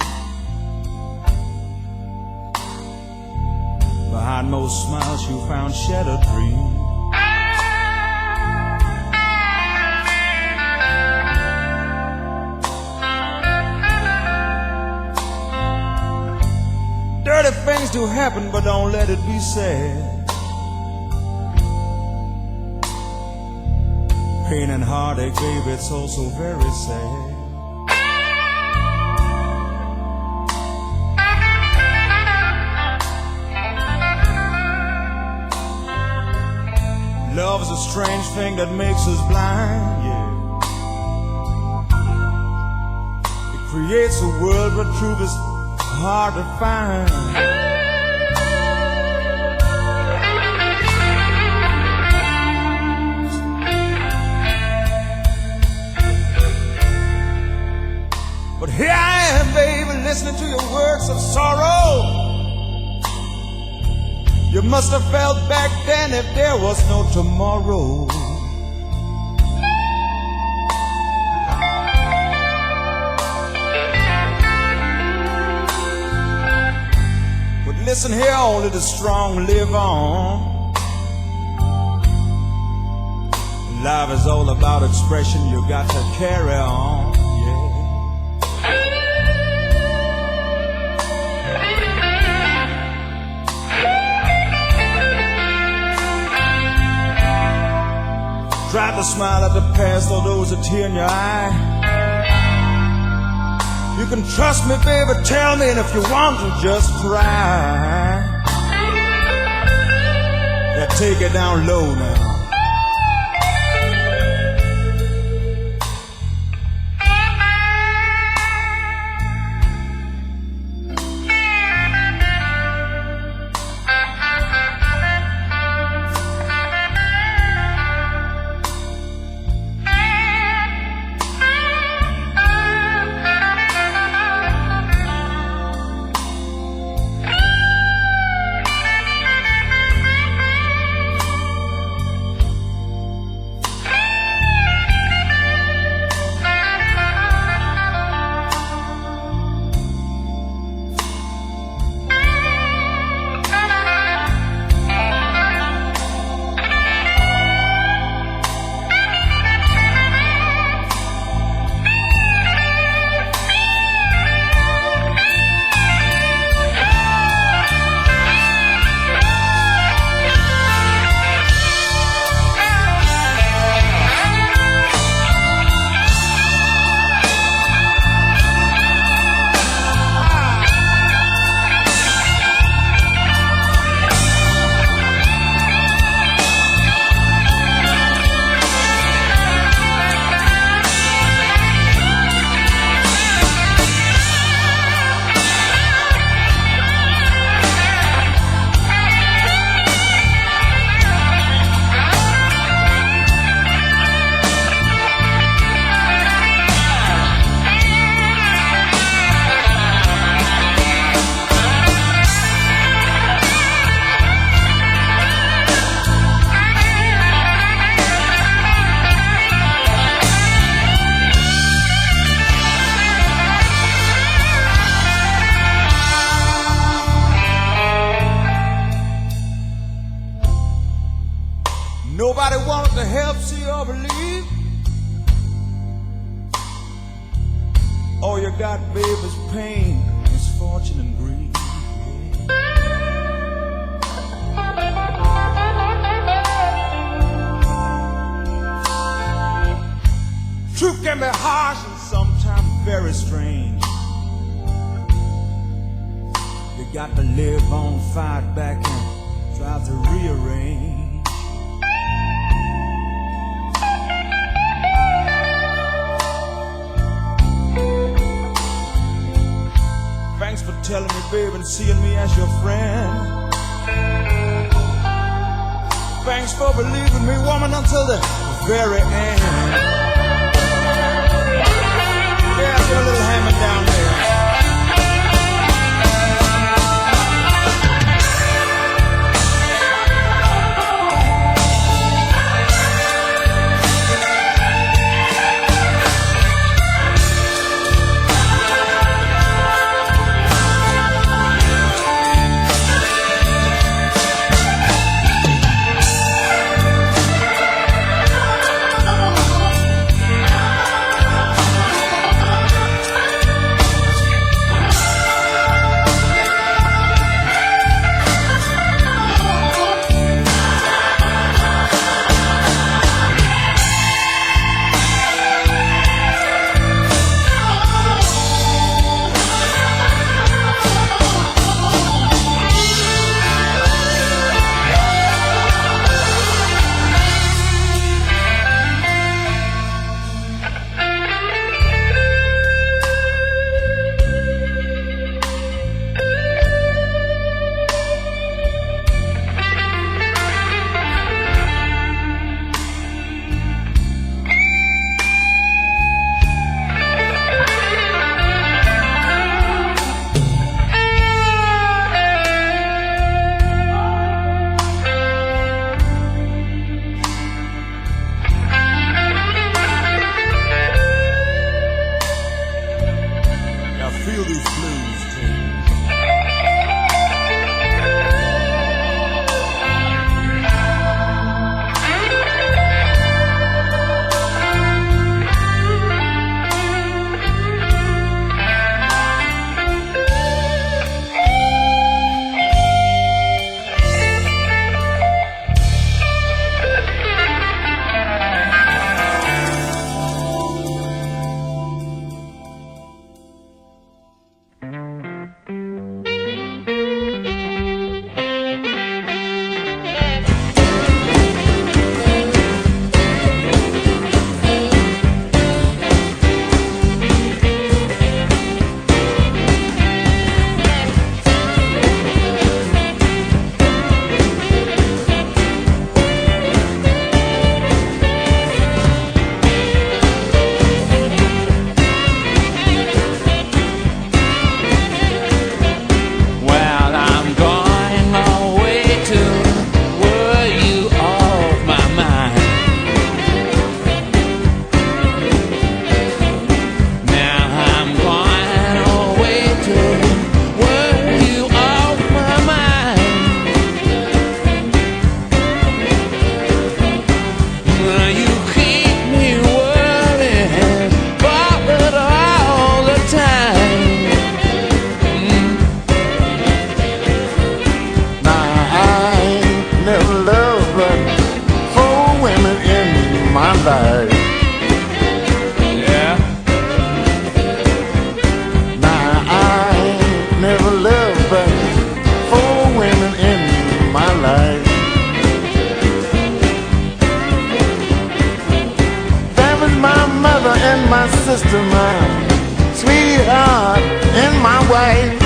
Speaker 18: Behind most smiles you found shattered dreams. Dirty things do happen, but don't let it be said. Pain and heartache, baby, it's also very sad. Love is a strange thing that makes us blind, yeah. It creates a world where truth is hard to find. But here I am, baby, listening to your words of sorrow. You must have felt back then if there was no tomorrow. But listen here, only the strong live on. Life is all about expression, you got to carry on. Try to smile at the past, although there's a tear in your eye. You can trust me, baby, tell me, and if you want to, just cry. Yeah, take it down low now. Nobody wanted to help, see, or believe. All you got, babe, is pain, misfortune, and grief. Truth can be harsh and sometimes very strange. You got to live on, fight back, and try to rearrange. Thanks for telling me, babe, and seeing me as your friend. Thanks for believing me, woman, until the very end. Yeah, get a little hammer down there. feel these blues. Sister, my sweetheart, and my wife.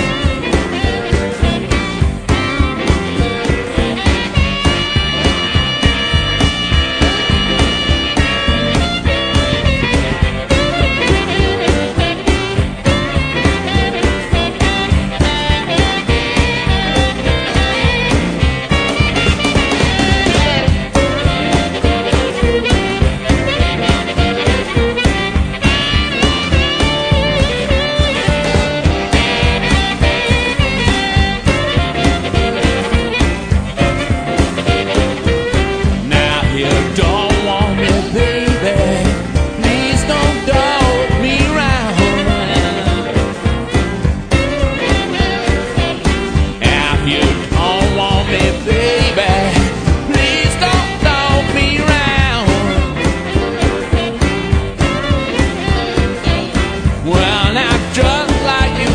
Speaker 2: Well, now just like you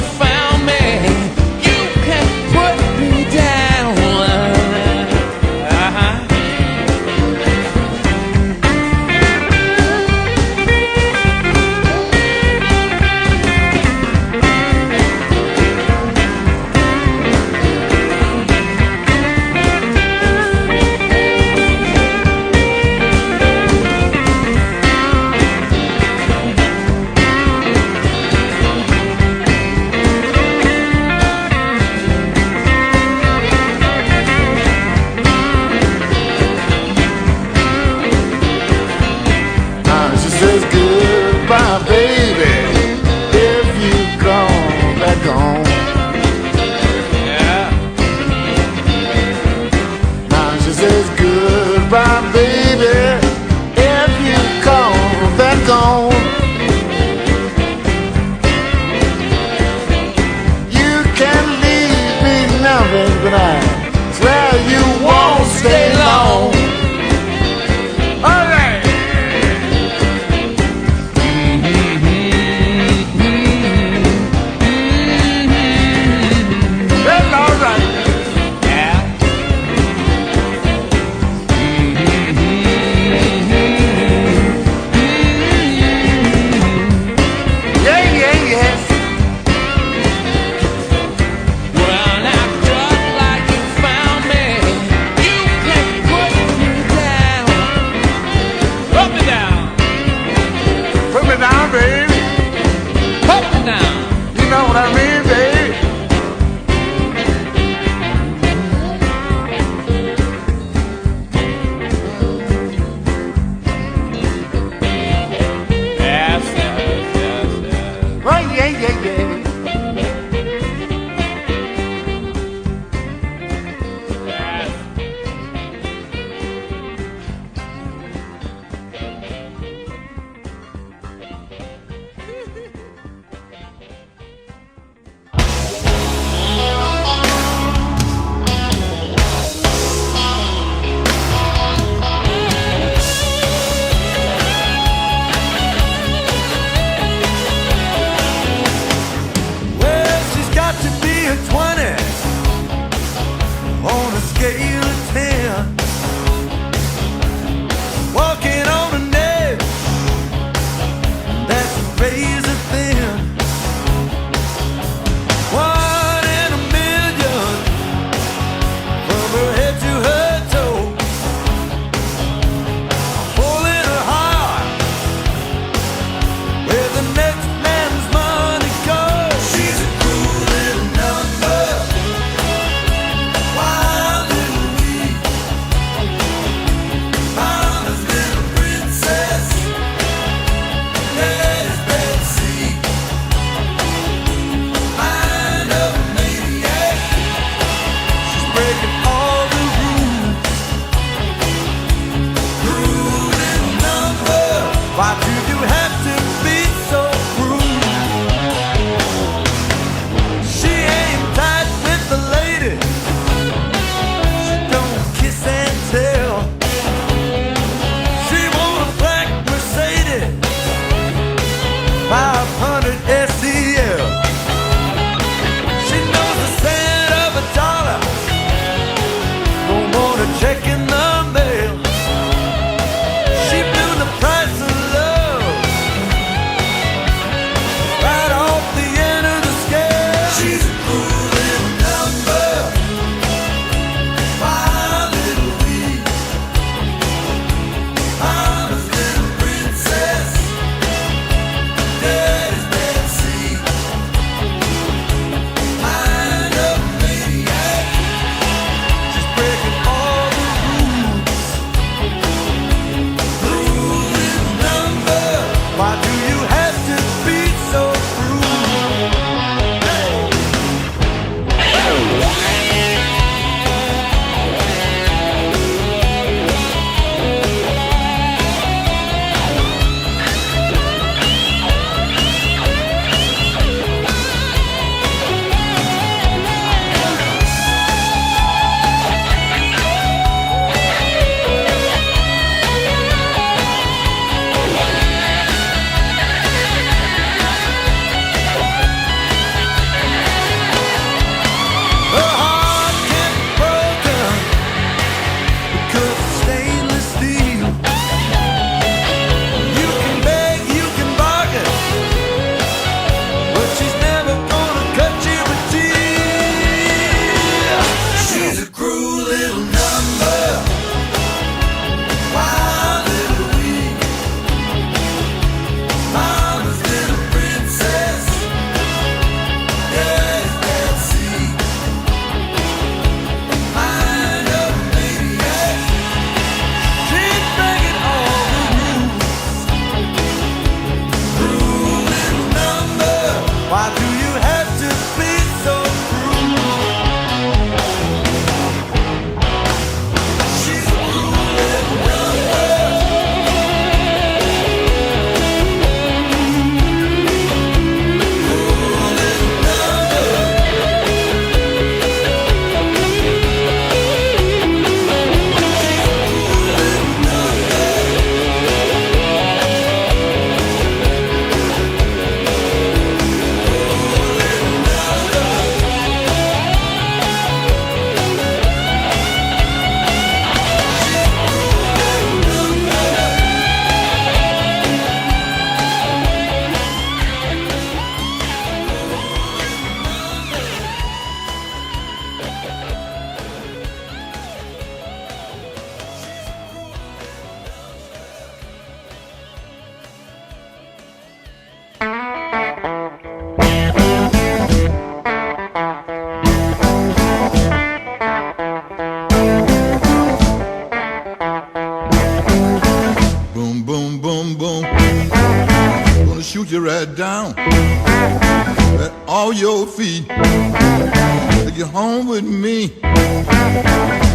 Speaker 11: your feet. Take you home with me.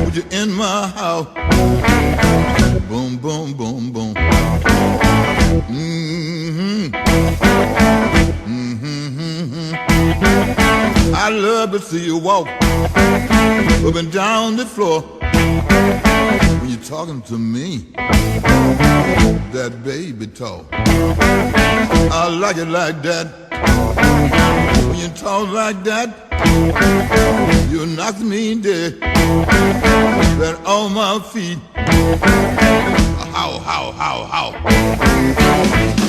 Speaker 11: Put you in my house. Boom, boom, boom, boom. Mm-hmm. Mm-hmm. I love to see you walk up and down the floor when you're talking to me. That baby talk. I like it like that. When you talk like that, you knock me dead. Right on my feet. How, how, how, how.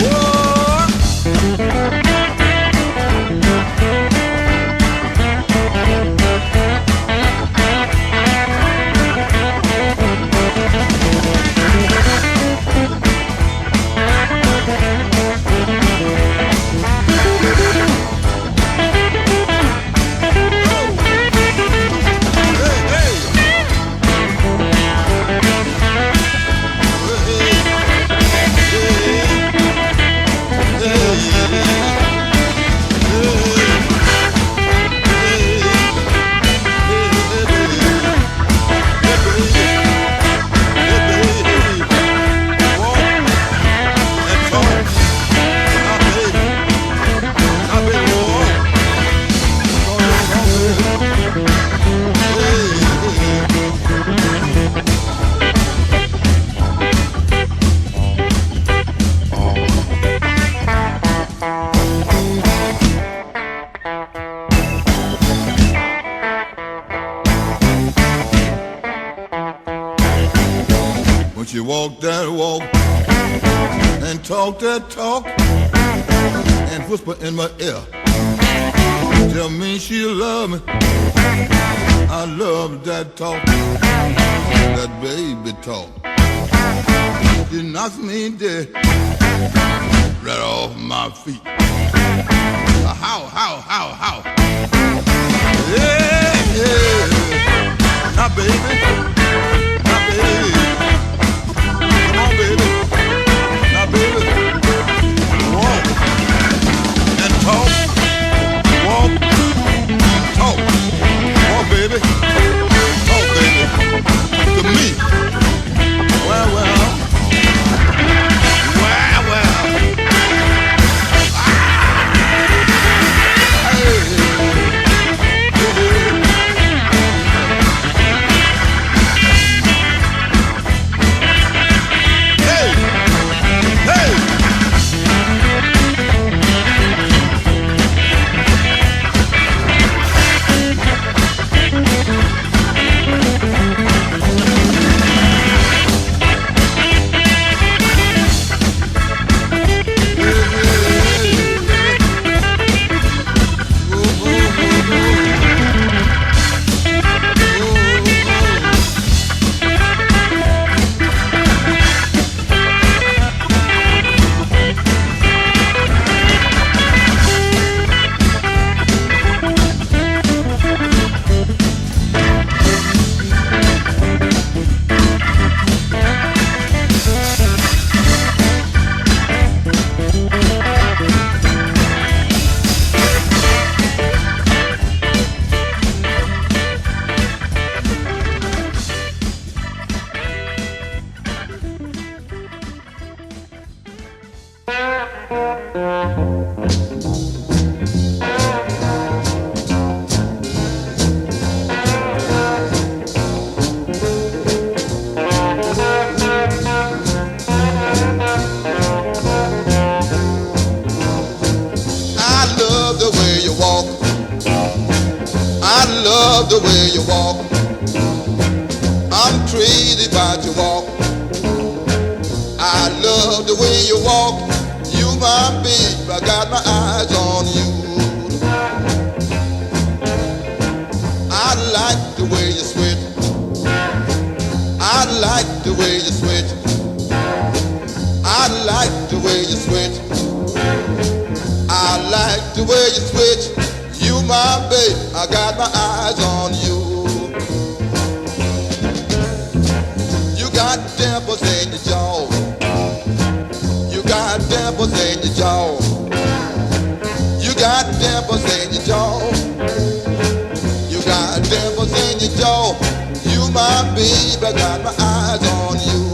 Speaker 11: Whoa! She walked that walk and talked that talk and whisper in my ear. Tell me she love me. I love that talk, that baby talk. She knocks me dead right off my feet. How? Yeah, yeah. Now, baby. Now, baby. Come on, baby. Now, baby. Walk and talk. Walk, talk. Walk, baby. Talk, baby. To me. Well.
Speaker 17: The way you walk, I'm crazy about your walk. I love the way you walk. You my babe, I got my eyes on you. I like the way you switch. I like the way you switch. I like the way you switch. I like the way you switch. You my babe, I got my eyes on you. You got dimples in your jaw. You got dimples in your jaw. You got dimples dimples in your jaw. You got dimples in your jaw. You my baby, got my eyes on you.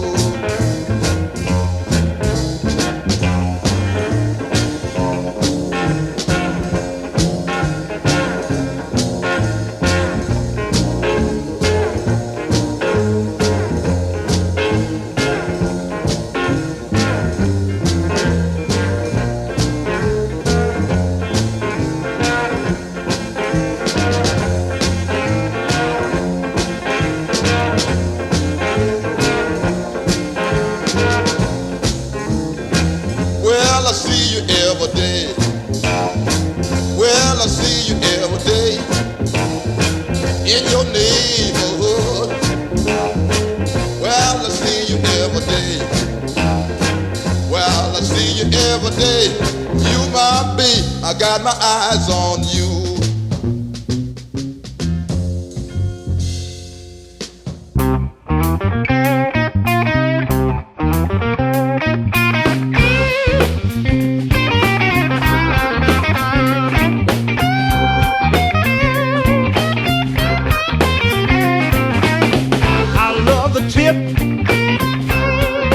Speaker 17: Well, I see you every day. Well, I see you every day in your neighborhood. Well, I see you every day. Well, I see you every day. You my babe, I got my eyes on you.
Speaker 18: I love the tip.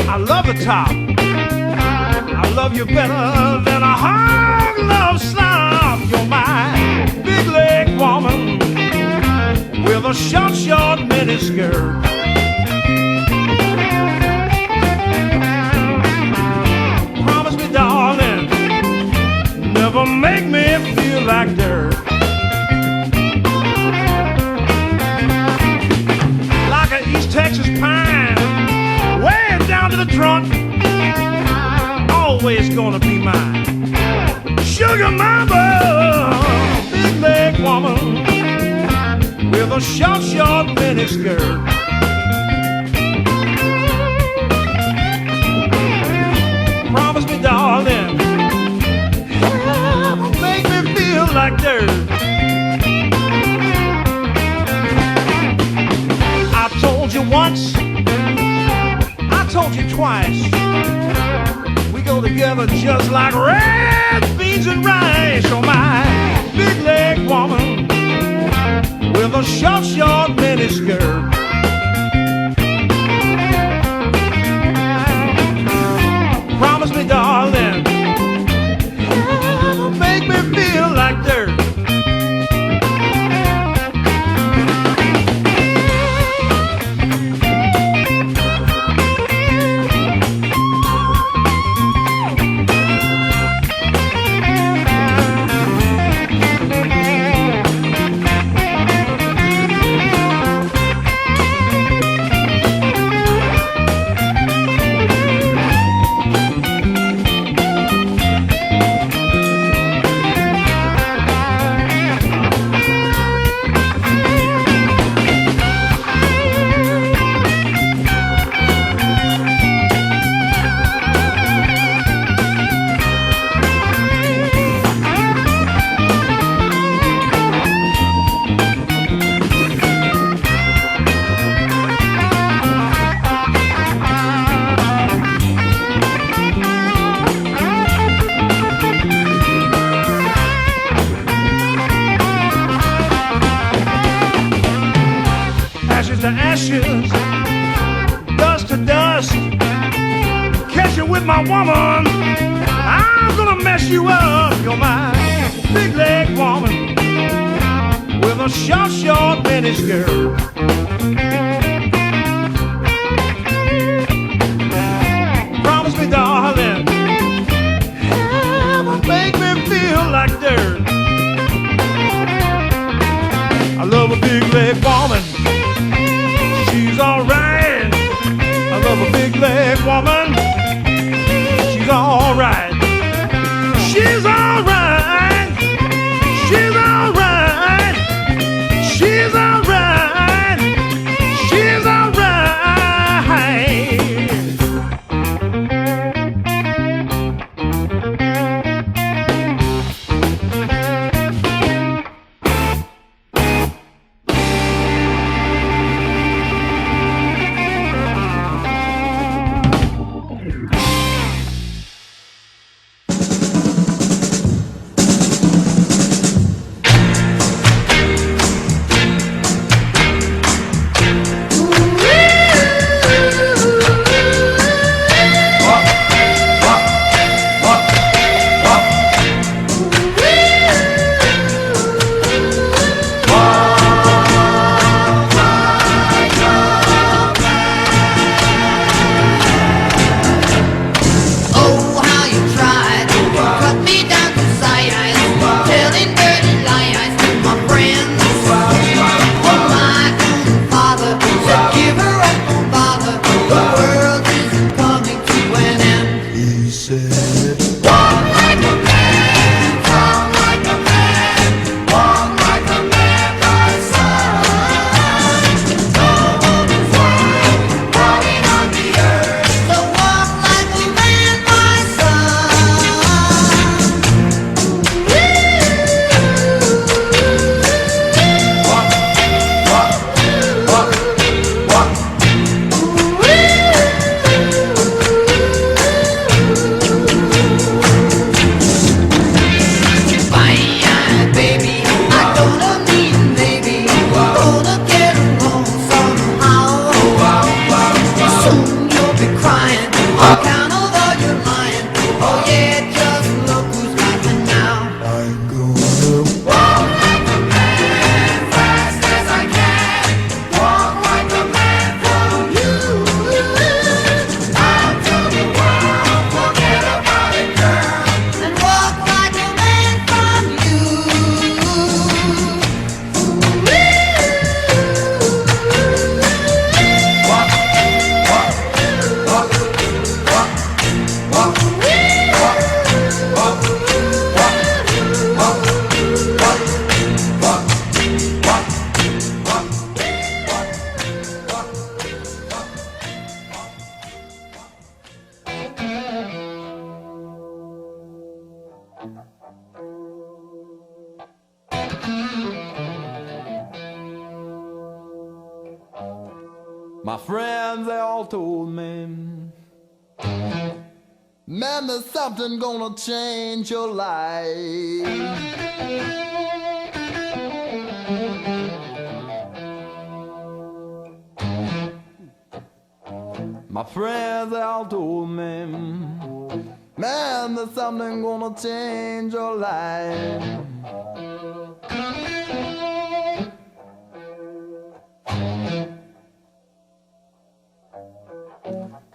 Speaker 18: I love the top. I love you better than a hard love slob. You're my big leg woman with a short, short miniskirt. Promise me, darling, never make me feel like dirt. Like an East Texas pine, way down to the trunk, always gonna be mine. Sugar mama, big leg woman with a short, short miniskirt. Promise me, darling, make me feel like dirt. I told you once, I told you twice, we go together just like red beans and rice. Oh, my big leg woman with a short, short miniskirt. Promise me, darling, make me feel like dirt. Ashes to ashes, dust to dust. Catch you with my woman, I'm gonna mess you up. You're my big leg woman with a short, short miniskirt. Promise me, darling, make me feel like dirt. I love a big leg woman, she's alright. I love a big leg woman, she's alright. She's alright. She's alright. She's alright. She's alright.
Speaker 11: My friends, they all told me, man, there's something gonna change your life. My friends, they all told me, man, there's something gonna change your life.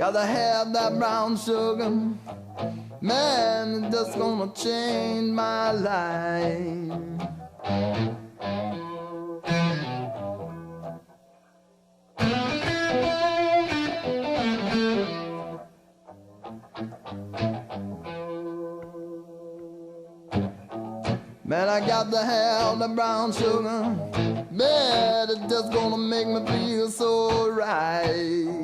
Speaker 11: Gotta have that brown sugar, man, it's just gonna change my life. Man, I got to have the brown sugar, man, it's just gonna make me feel so right.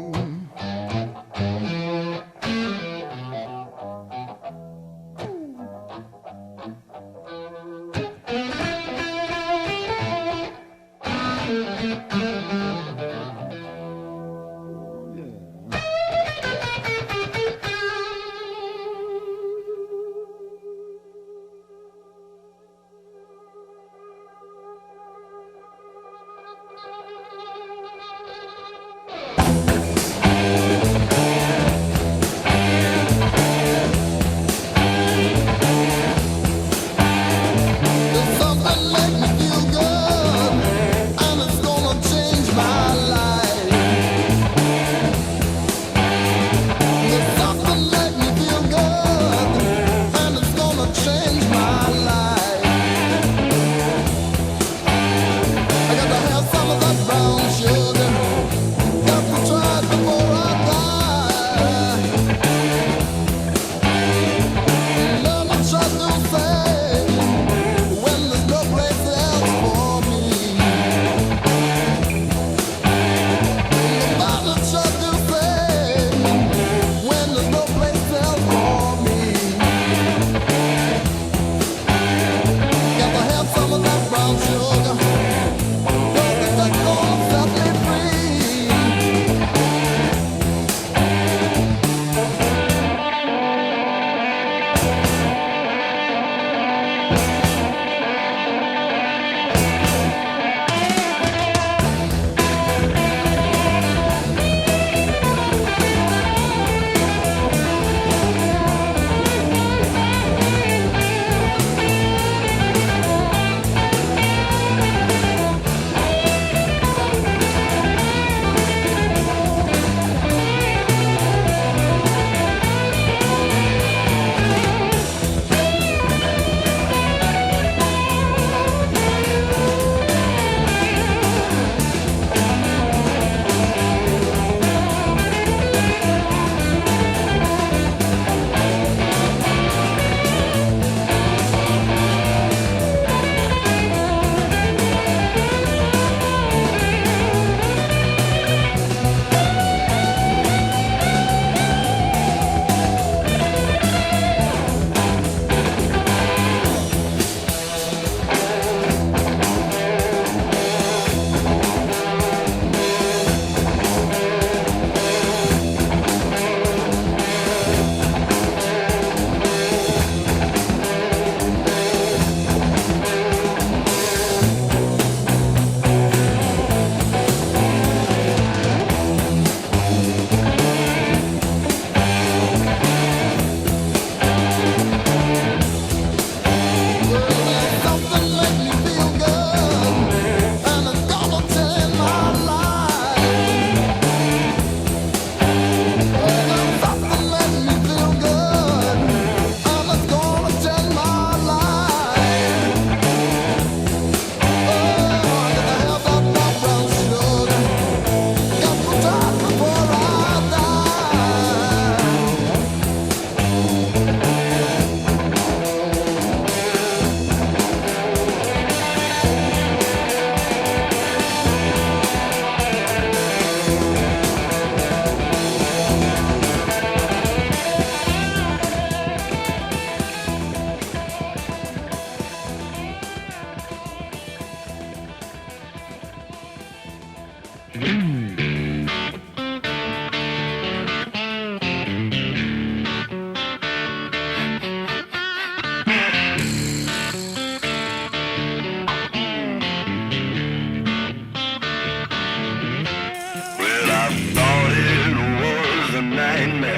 Speaker 11: in me.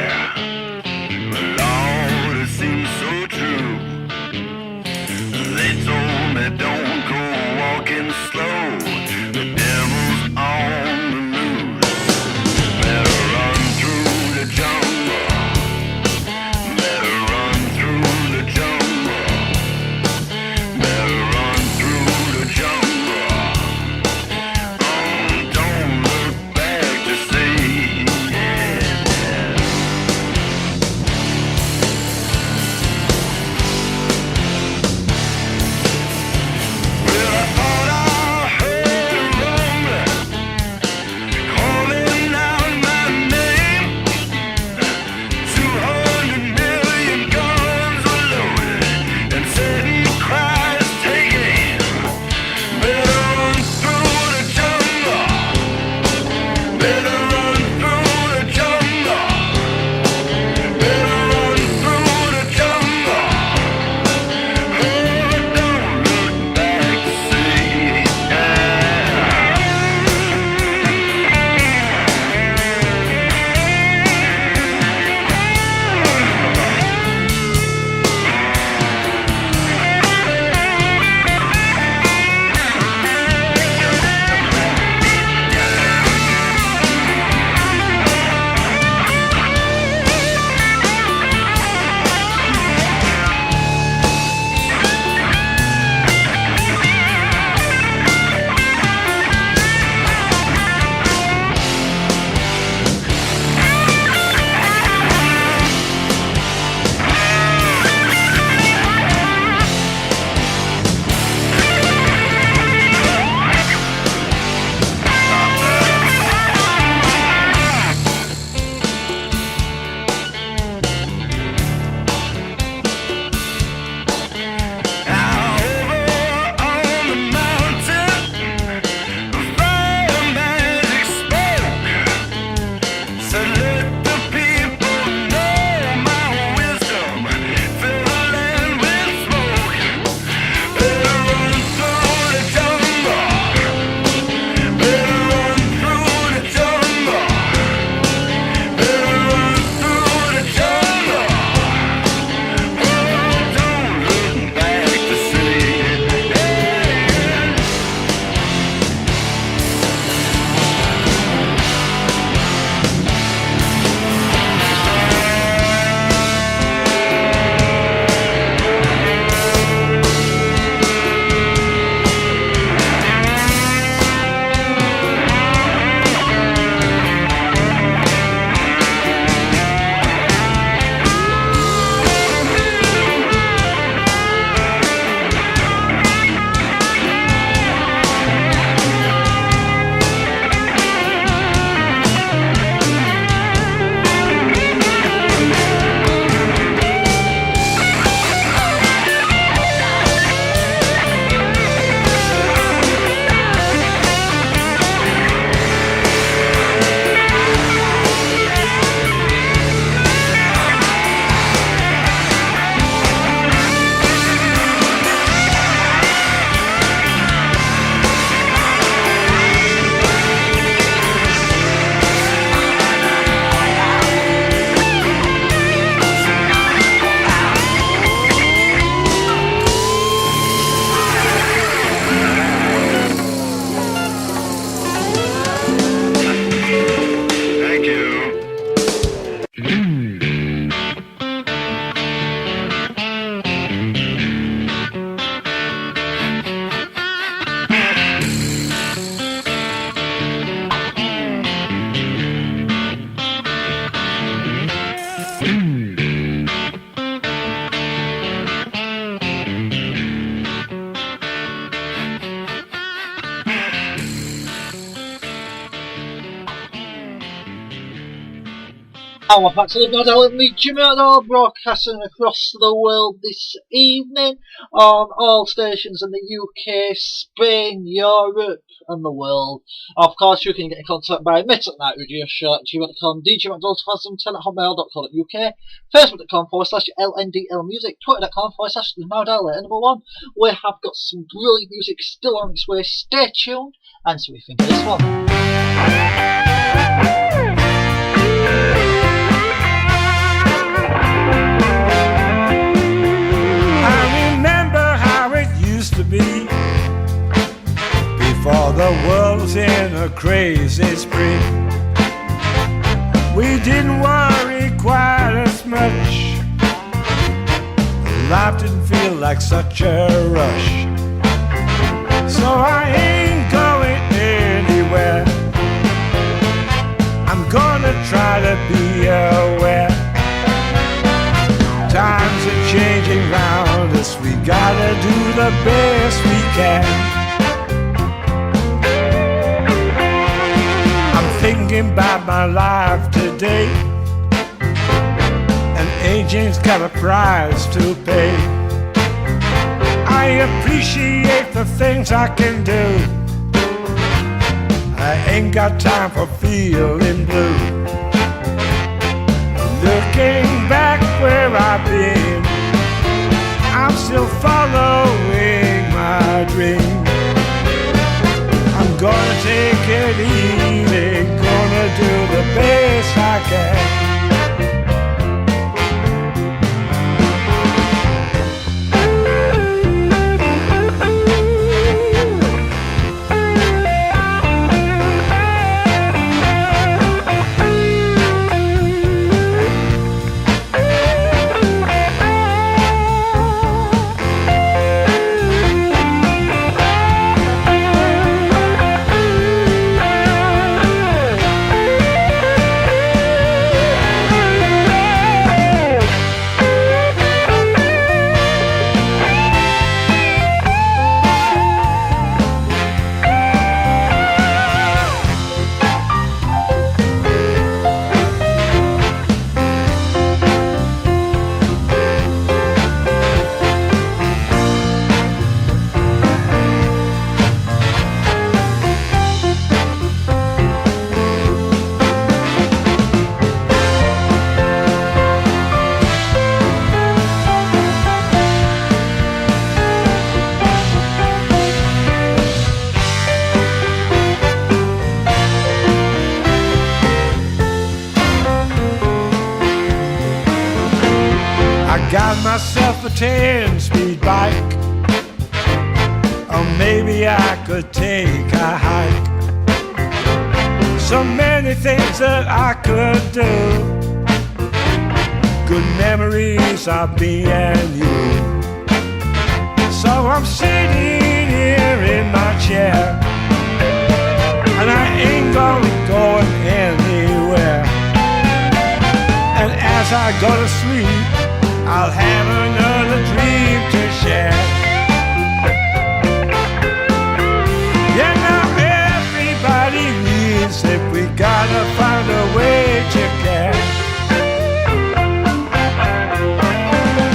Speaker 11: Lord, it seems so true. They told me don't go walking slow. The devil's on the loose. Better run through the jungle. Better run through the jungle. Better run through the jungle. Oh, don't look back to see. Well, I thought I heard a rumbling, calling out my name. 200 million guns were loaded, and Satan cries, take aim. Better run through the jungle. Better run through the jungle. Better run through the jungle. Oh, don't look back to see.
Speaker 7: And we're back to the Bad Alan with Jimmy Outdoor, broadcasting across the world this evening on all stations in the UK, Spain, Europe and the world. Of course, you can get in contact by midnightradioShow@gmail.com, djmcdonald's2000@hotmail.co.uk, facebook.com/LNDLmusic, twitter.com/theMoudale1. We have got some brilliant music still on its way. Stay tuned and see what you think of this one.
Speaker 18: while the world was in a crazy spree. We didn't worry quite as much. Life didn't feel like such a rush. So I ain't going anywhere. I'm gonna try to be aware. Times are changing round us. We gotta do the best we can. I'm thinking about my life today, and aging's got a price to pay. I appreciate the things I can do. I ain't got time for feeling blue. Looking back where I've been, I'm still following my dream. I'm gonna take it easy, gonna do the best I can. Got myself a 10-speed bike, or maybe I could take a hike. So many things that I could do. Good memories of me and you. So I'm sitting here in my chair, and I ain't gonna go anywhere. And as I go to sleep, I'll have another dream to share. Yeah, now everybody needs it. We gotta find a way to care.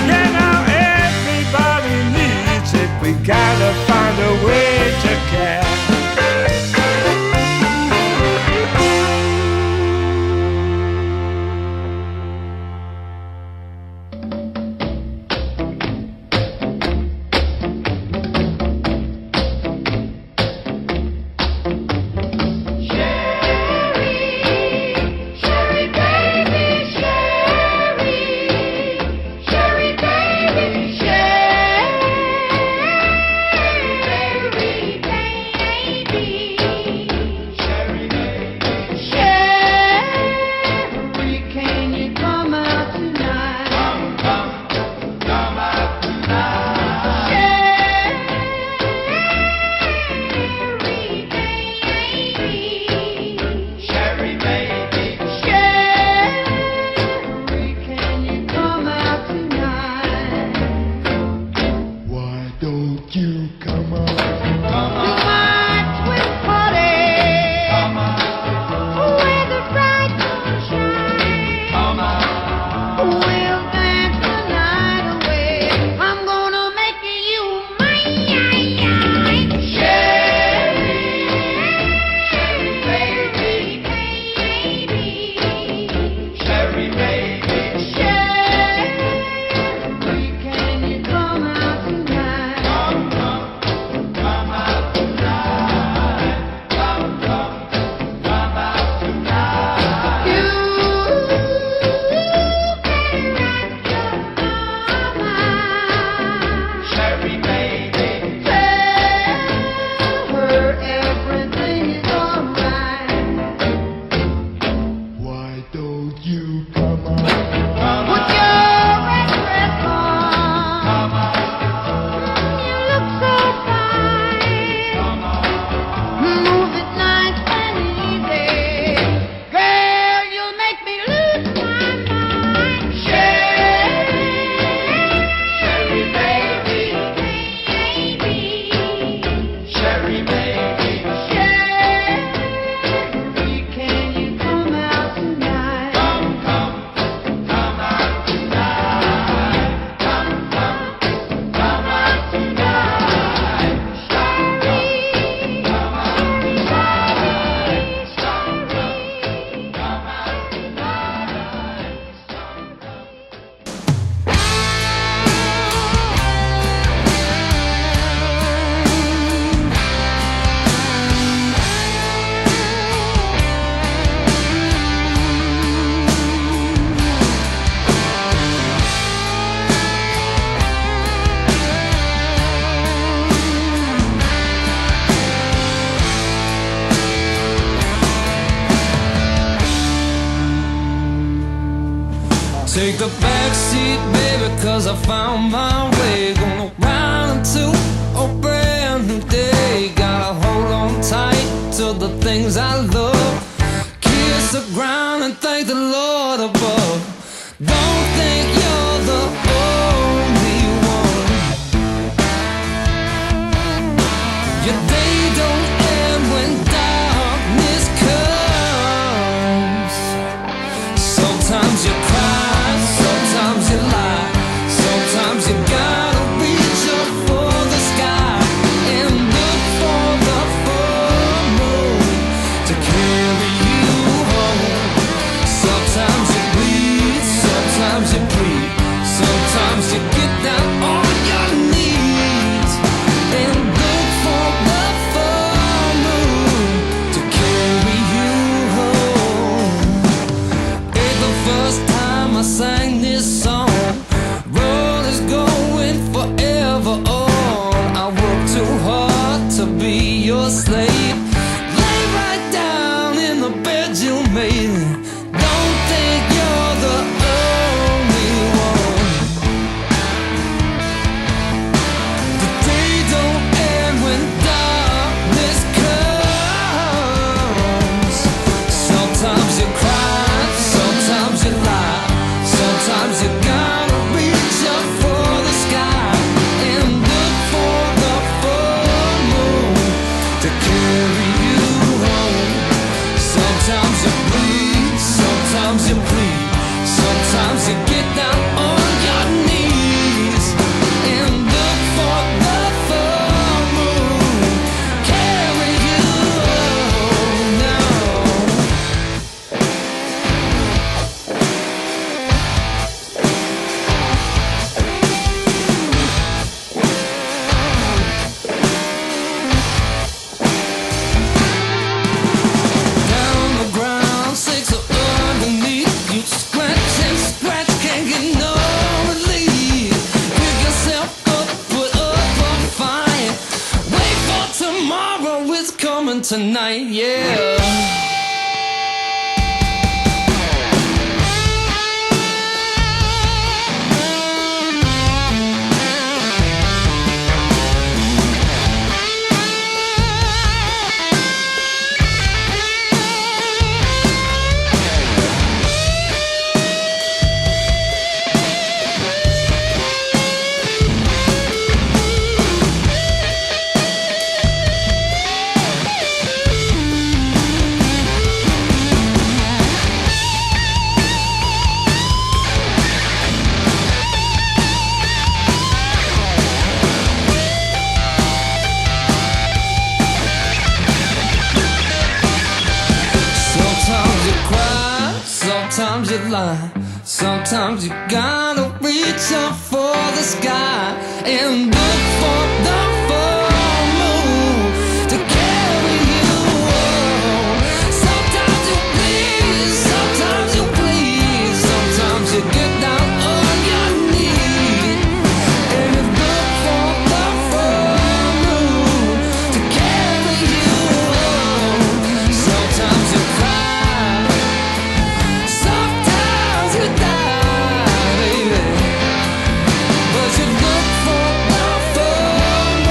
Speaker 18: Yeah, now everybody needs it. We gotta find a way to care.
Speaker 2: Sherry, baby. Take the back seat, baby, 'cause I found my way. Gonna ride into a brand new day. Gotta hold on tight to the things I love. Kiss the ground and thank the Lord above. Don't think you're the only one. Your day don't end when darkness comes. Sometimes you cry, sometimes you lie, sometimes you gotta reach up for the sky and look for the full moon to carry you home. Sometimes you bleed, sometimes you bleed, sometimes you get down on your knees and look for the full moon to carry you home. Ain't the first time I sang this song. Road is going forever on. I work too hard to be your slave. Lay right down in the bed you made. Don't think you're the only one. The day don't end when darkness comes. Sometimes you cry, sometimes you lie, sometimes you gotta reach up for the sky and look for the full moon to carry you home. Sometimes you bleed, sometimes you bleed, sometimes you get down on your knees and look for the full moon, carry you home now. Down the ground, six are underneath. You scratch and scratch, can't get no relief. Pick yourself up, put up a fight. Wait for tomorrow, it's coming tonight, yeah. Sometimes you cry, sometimes you lie, sometimes you gotta reach up for the sky and look for the full moon to carry you home. Sometimes you bleed, sometimes you bleed, sometimes you get down on your knees and you look for the full moon to carry you home. Sometimes you cry, sometimes you die, baby, but you look for the full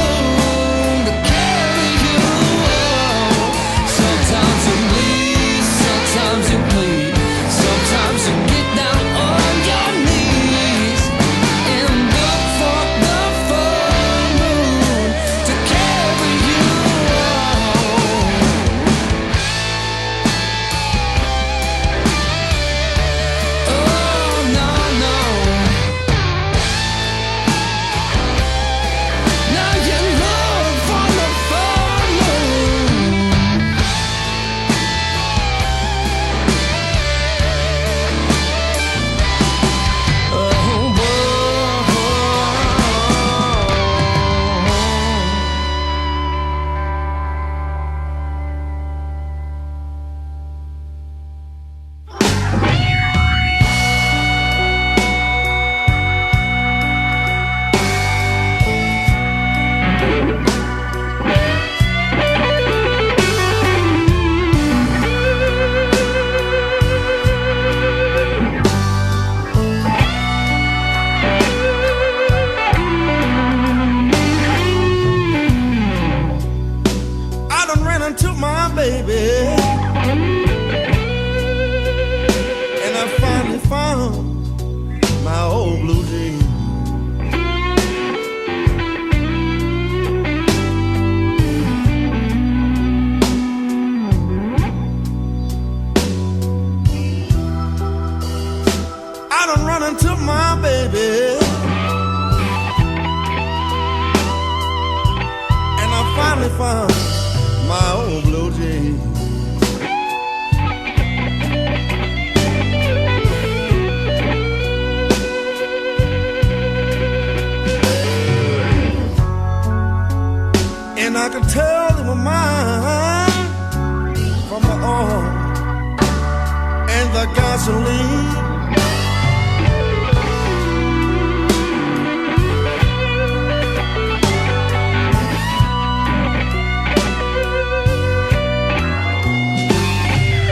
Speaker 17: running to my baby, and I finally found my old blue jeans. I done run into my baby, and I finally found my old blue jeans. And I could tell they were mine from the oil and the gasoline.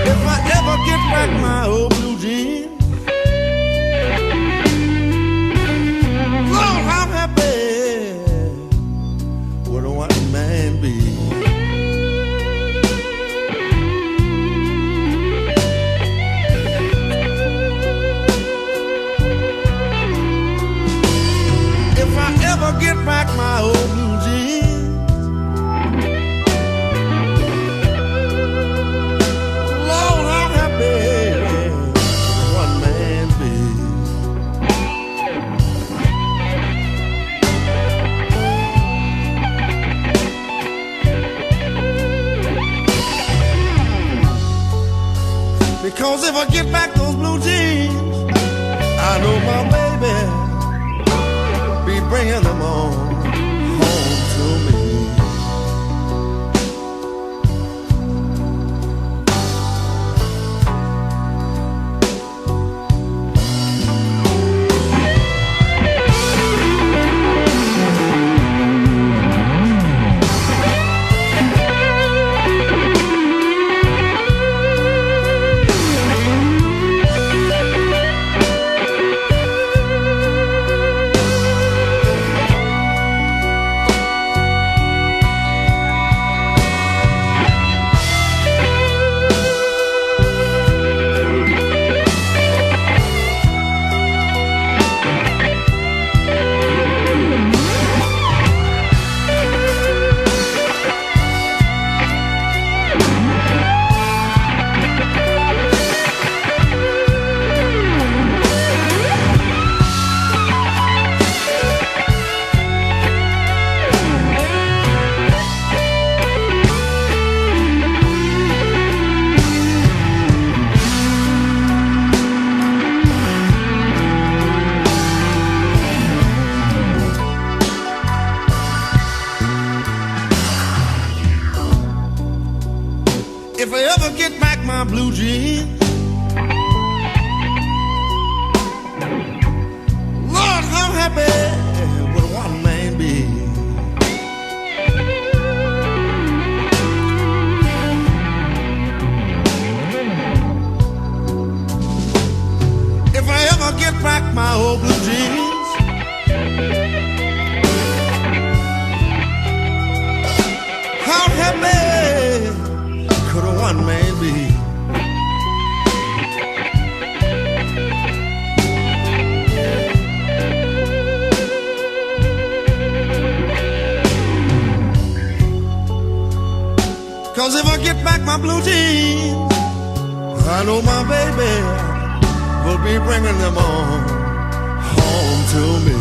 Speaker 17: If I ever get back my old blue jeans, Lord, how happy would a white man be? If I ever get back my old blue jeans, Lord, how happy would one man be? Because if I get back those blue jeans, I know my baby be bringing them on home to me. If I ever get back my blue jeans, Lord, how happy would one man be? If I ever get back my old blue jeans, how happy could a one man be? Cause if I get back my blue jeans, I know my baby will be bringing them on home to me.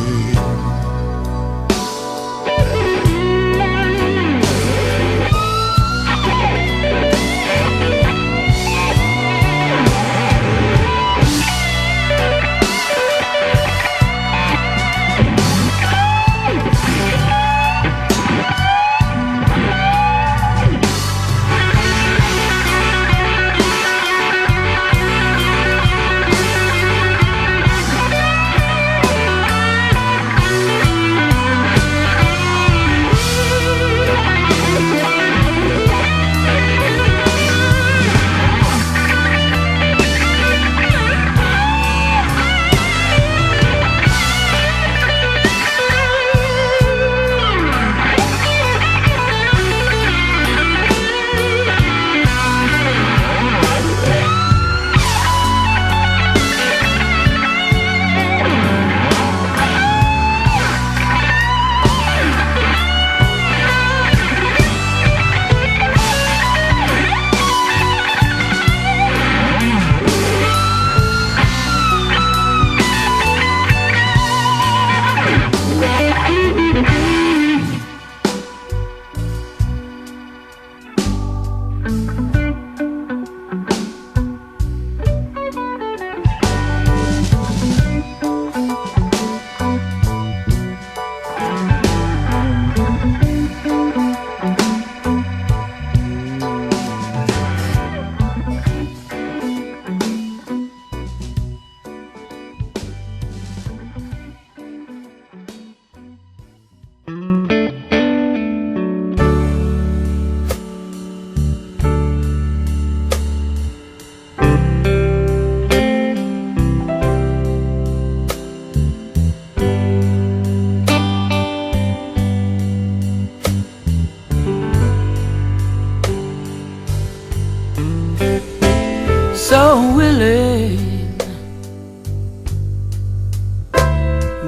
Speaker 2: So willing,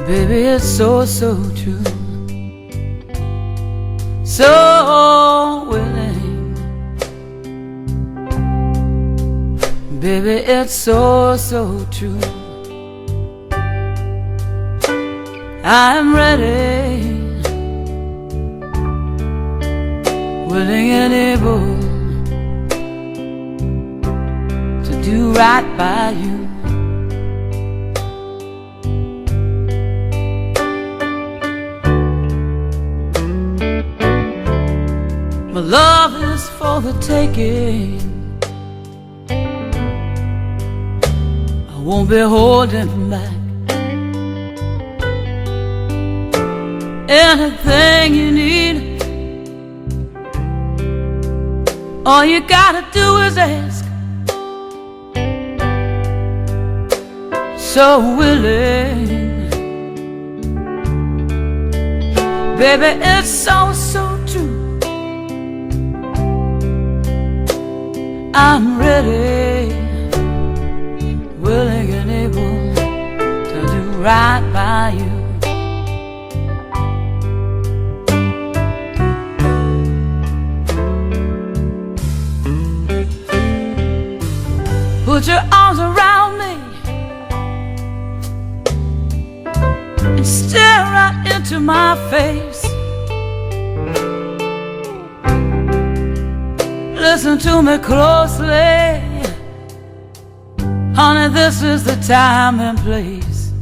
Speaker 2: baby, it's so, so true. So willing, baby, it's so, so true. I'm ready, willing and able to do right by you. My love is for the taking. I won't be holding back. Anything you need, all you gotta do is ask. So willing, baby, it's so, so true. I'm ready, willing and able to do right by you. Put your arms around me and stare right into my face. Listen to me closely, honey, this is the time and place.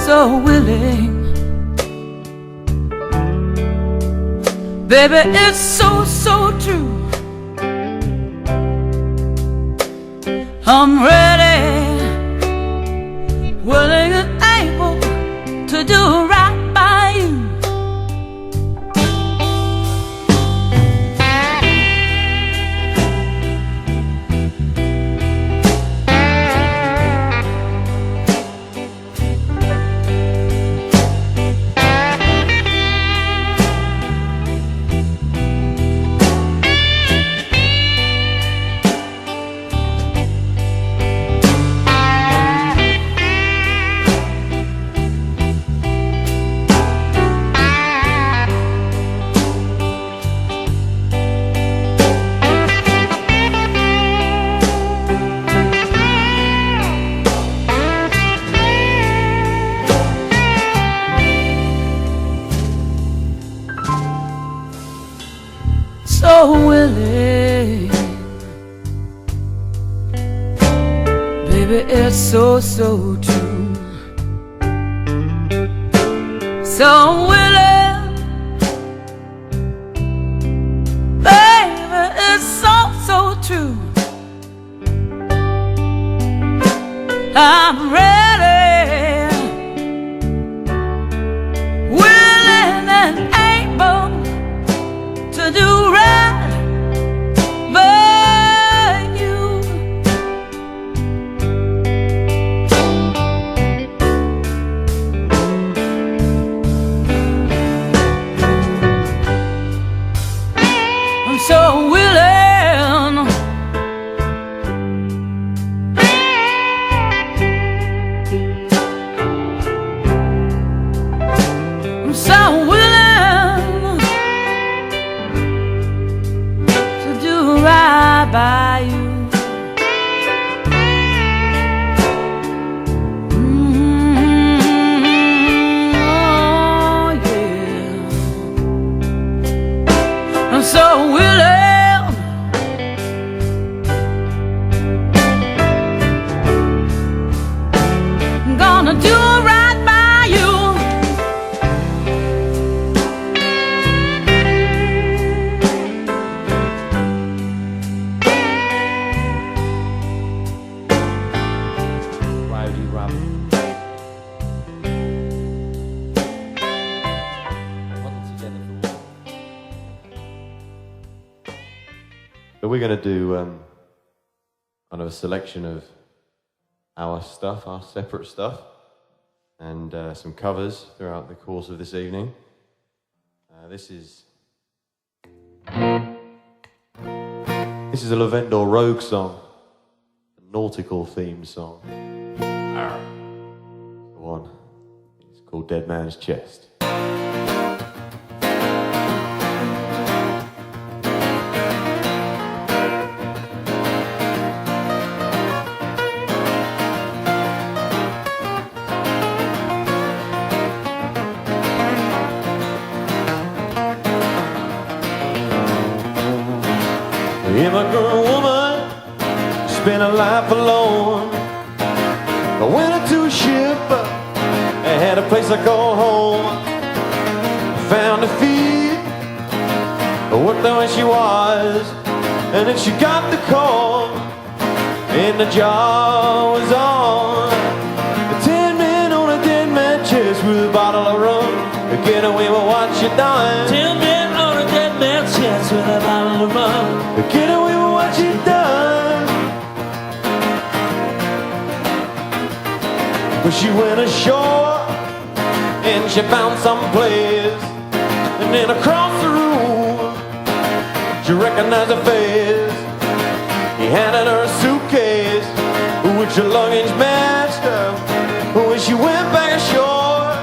Speaker 2: So willing, baby, it's so, so true. I'm ready, willing and able to do right by you. So willing, baby, it's so, so true. So willing, baby, it's so, so true. I'm ready, willing and able to do right by you. I'm so willing, I'm so willing to do right by you. Oh yeah, I'm so willing.
Speaker 9: But we're going to do kind of a selection of our stuff, our separate stuff, and some covers throughout the course of this evening. This is a Lavendor Rogue song, a nautical themed song. The one. It's called Dead Man's Chest.
Speaker 22: Immigrant woman, spent a life alone. I went into a ship, I had a place I called home. I found a feed, I worked the way she was, and then she got the call, and the job was on. 10 men on a dead man chest with a bottle of rum. Get away with what you done. 10 men on a dead man's chest with a bottle of rum. Get away with what you done. But she went ashore and she found some place, and then across the room she recognized her face. He handed her a suitcase which her luggage matched her. When she went back ashore,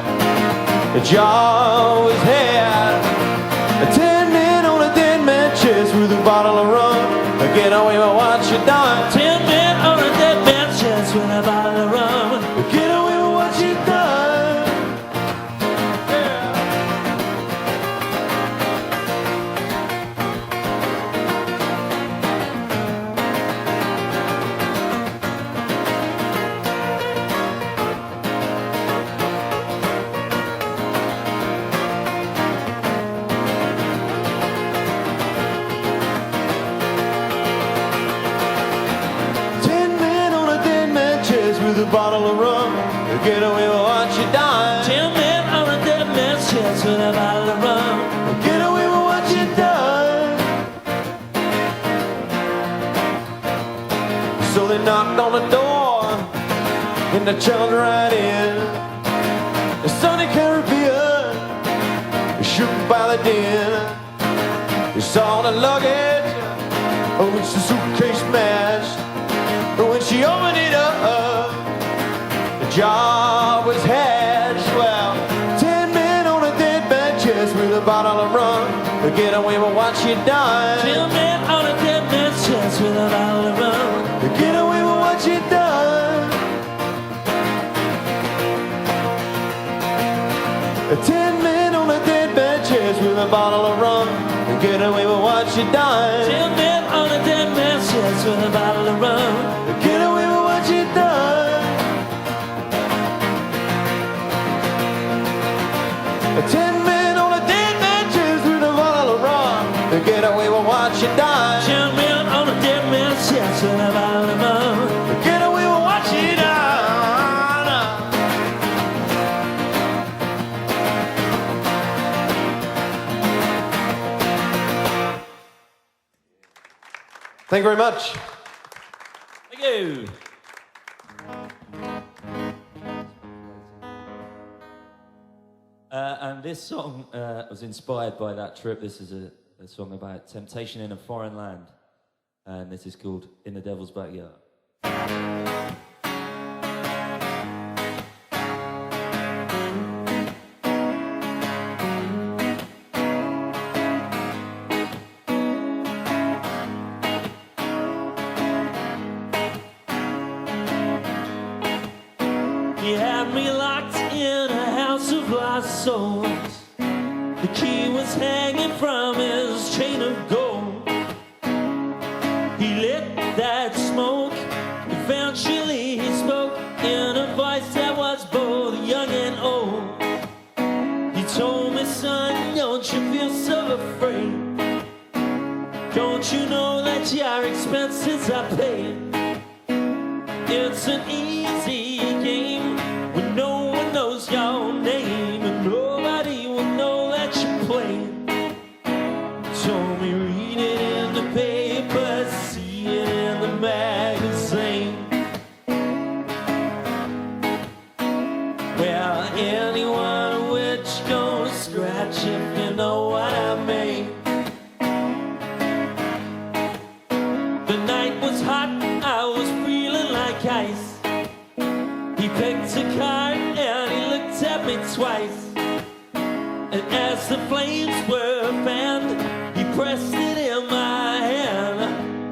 Speaker 22: the job was had. 10 men on a dead man's chest with a bottle of rum. Get away with what you done. 10 men on a dead man's chest with a bottle of rum. Get away with what you done. Yeah. With a bottle of rum, get away with what you done. 10 men on a dead man's chest with a bottle of rum. Get away with what you done. So they knocked on the door and they chilled right in. The sunny Caribbean, shook by the din. They saw the luggage, which the suitcase matched. But when she opened it up, the job was hatched. Well, 10 men on a dead man's chest with a bottle of rum. Get away with what you done. 10 men on a dead man's chest with a bottle of rum. Get away with what you done. 10 men on a dead man's chest with a bottle of rum. Get away with what you done. 10 men on a dead man's chest with a bottle of rum. Get away with what you done. 10 men on a dead man's chest with a bottle of rum. Get away with what you done. 10 men on a dead man's chest with a bottle of rum. Get away with what you done.
Speaker 9: Thank you very much.
Speaker 23: Thank you. And this song was inspired by that trip. This is a song about temptation in a foreign land. And this is called In the Devil's Backyard.
Speaker 22: He had me locked in a house of lost souls. The key was hanging from his chain of gold. He lit that smoke. Eventually he spoke in a voice that was both young and old. He told me, son, don't you feel so afraid? Don't you know that your expenses are paid? It's an easy game when no one knows your name and nobody will know that you played. Told me read it in the paper The night was hot, I was feeling like ice. He picked a card and he looked at me twice. And as the flames were fanned, he pressed it in my hand.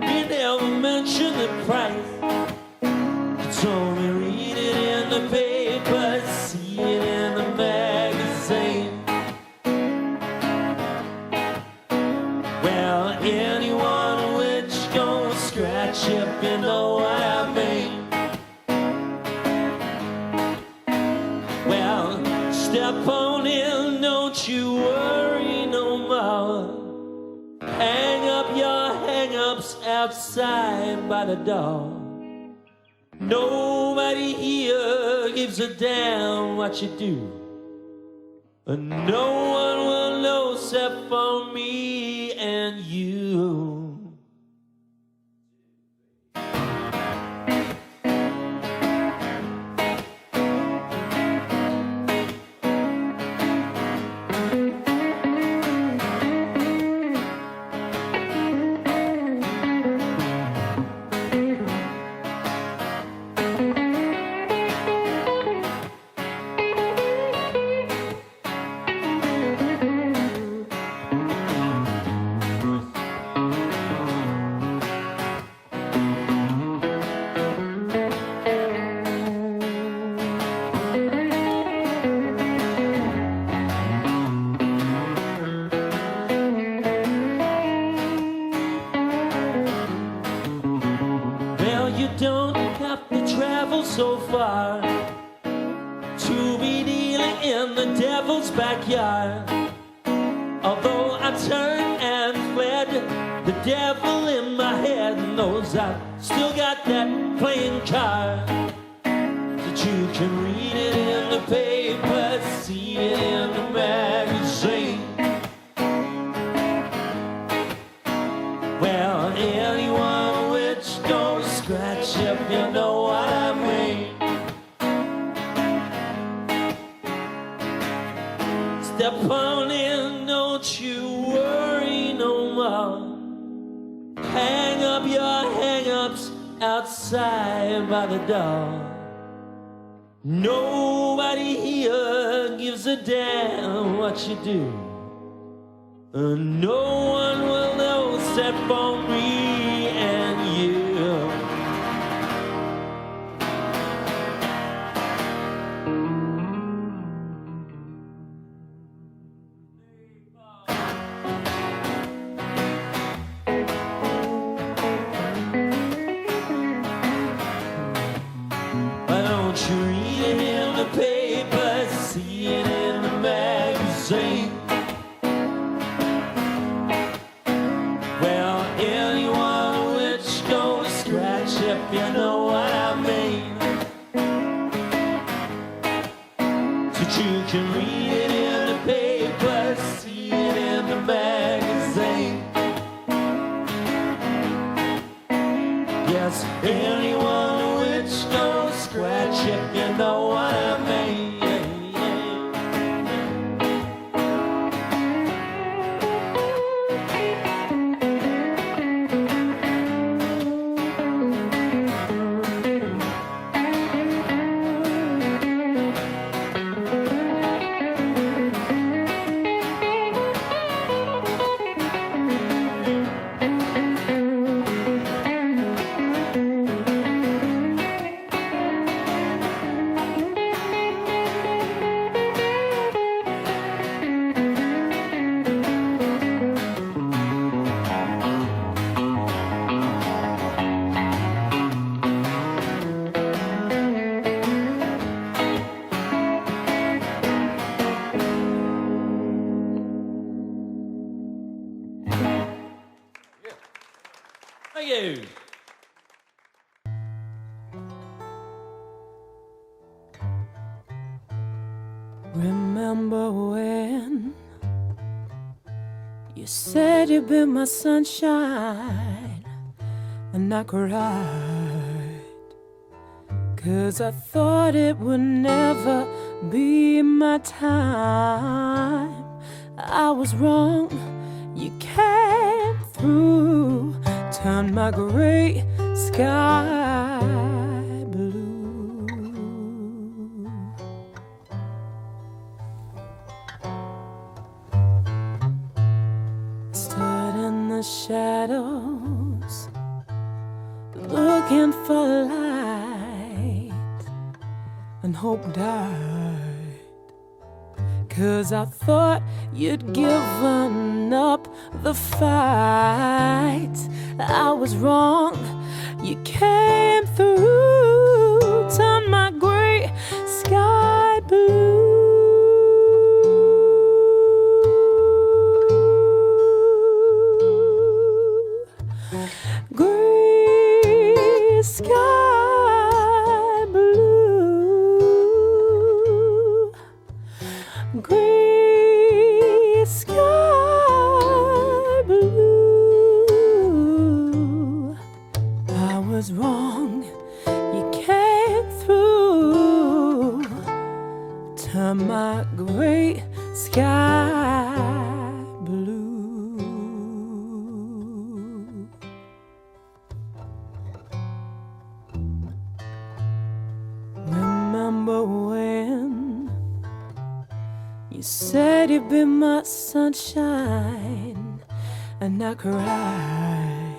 Speaker 22: He never mentioned the price. He told me read it in the paper, see it in the magazine. Well, anyone which gon' scratch if you know what I mean. Well, step on in, don't you worry no more. Hang up your hang-ups outside by the door. Nobody here gives a damn what you do. And no one will know except for me and you. So far to be dealing in the devil's backyard. Although I turned and fled, the devil in my head knows I still got that playing card. That you can read it in the paper, see it in the magazine. Well, anyone which don't scratch if you know what I mean. Step on in, don't you worry no more. Hang up your hang-ups outside by the door. Nobody here gives a damn what you do. And no one will know except for me and you. Why don't you read it in the paper, see it in the magazine? Well, anyone which goes scratch if you know what I mean. So you can read it in the paper, see it in the magazine. Yes, anyone which goes scratch if you know what I mean. Thank you.
Speaker 1: Remember when you said you'd be my sunshine, and I cried, 'cause I thought it would never be my time. I was wrong, you came through to turn my gray sky blue. Stood in the shadows, looking for light, and hope died, 'cause I thought you'd given up the fight. I was wrong, you came through, turned my gray sky blue. Gray sky blue. Gray sky blue. I was wrong, you came through, turn my gray sky blue. Remember when you said you'd be my sunshine, and I cried,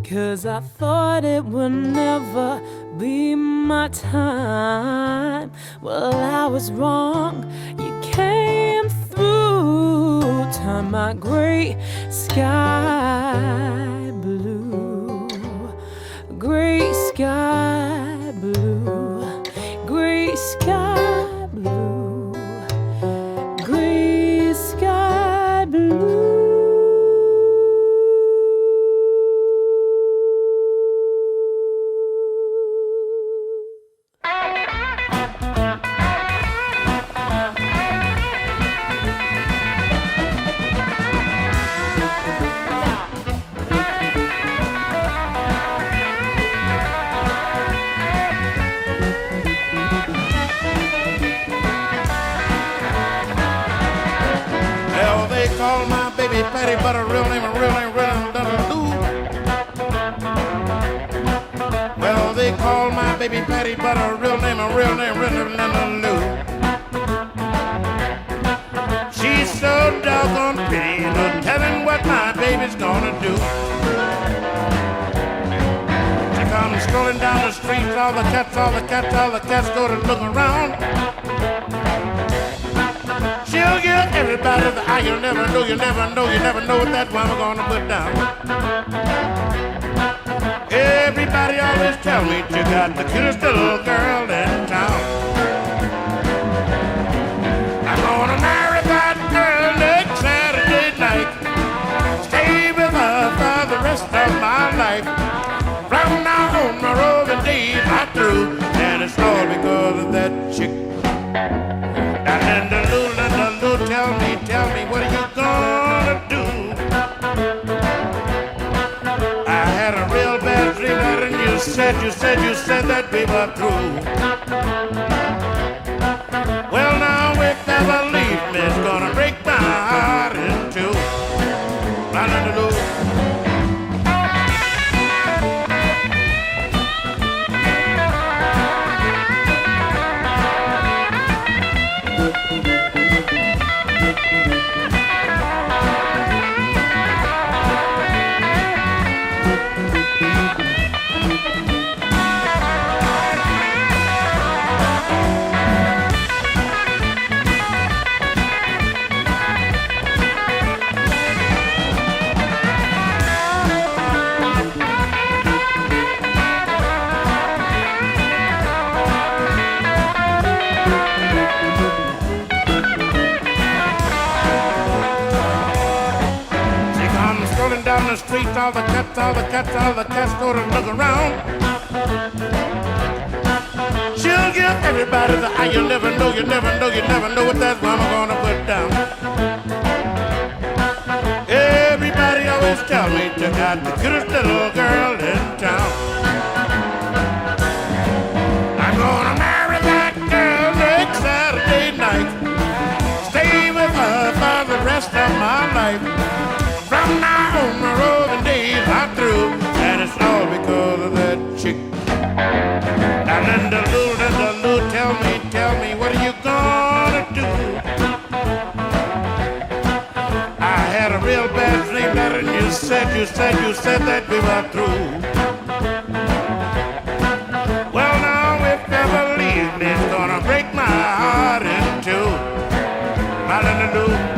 Speaker 1: 'cause I thought it would never be my time. Well, I was wrong, you came through, turned my gray sky blue. Gray sky blue. Gray sky blue. Gray sky blue.
Speaker 11: Well, they call my baby Patty, but her real name doesn't do. Well, they call my baby Patty, but her real name doesn't do. She's so doggone pretty, no telling what my baby's gonna do. She comes strolling down the street, all the cats go to look around. She'll give everybody the eye. You never know what that woman gonna put down. Everybody always tell me you got the cutest little girl in town. I'm gonna marry that girl next Saturday night. Stay with her for the rest of my life. From now on, my roving days are through, and it's all because of that chick. And the Lou, tell me, what are you gonna do? I had a real bad dream that you said that we were through. Well, now if ever leave me, it's gonna break my heart in two. And the Lou. Down the street, all the cats go to look around. She'll give everybody the eye. You never know what that mama gonna put down. Everybody always tell me you got the cutest little girl in town. I'm gonna marry that girl next Saturday night. Stay with her for the rest of my life. From now on, my roving days are through. you said that we were through. Well, now if you believe me, it's gonna break my heart in two. Hallelujah.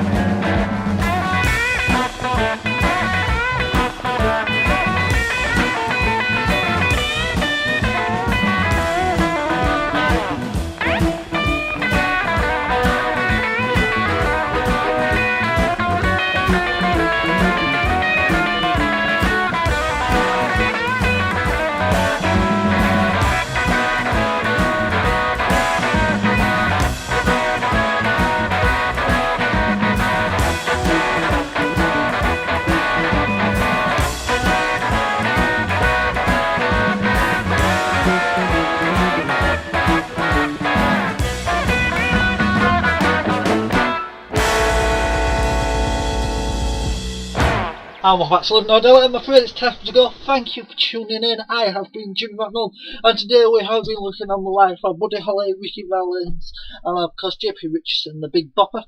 Speaker 7: I'm off excellent. No, no, I'm afraid it's time to go. Thank you for tuning in. I have been Jim Ratnell, and today we have been looking on the life of Buddy Holly, Ritchie Valens, and of course J.P. Richardson, the Big Bopper.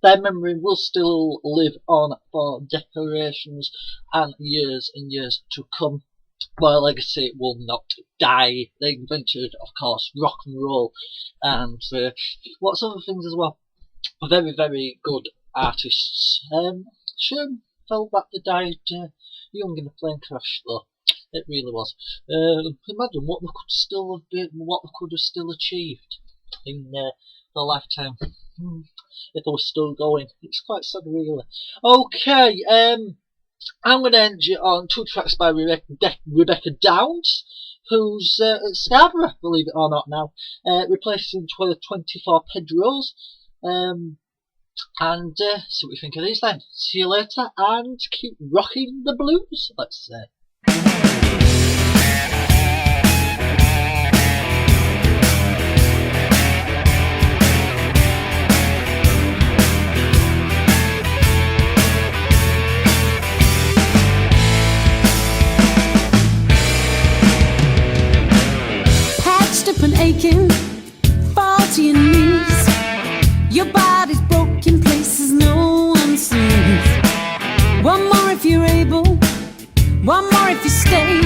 Speaker 7: Their memory will still live on for generations and years to come. Their legacy will not die. They invented, of course, rock and roll and lots of other things as well. Very, very good artists. Shame felt that they died young in a plane crash, though. It really was. Imagine what they could still have been, what they could have still achieved in their lifetime if they were still going. It's quite sad, really. Okay, I'm going to end you on 2 tracks by Rebecca Downs, who's at Scarborough, believe it or not now, replacing 24 Pedros. And see what you think of these then. See you later and keep rocking the blues, let's say.
Speaker 1: Patched up and aching, fall to your knees. Your body's broken places no one sees. One more if you're able, one more if you stay.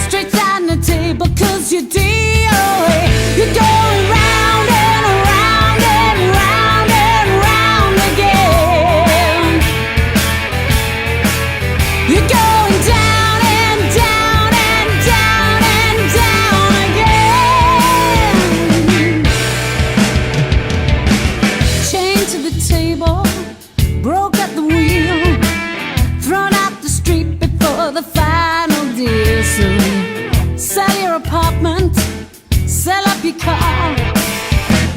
Speaker 1: Straight down the table, cause you're DOA. You're going round and around and round and round again. You're going down and down and down and down again. Chained to the table, broke at the wheel, thrown out the street before the final deal. So sell your apartment, sell up your car.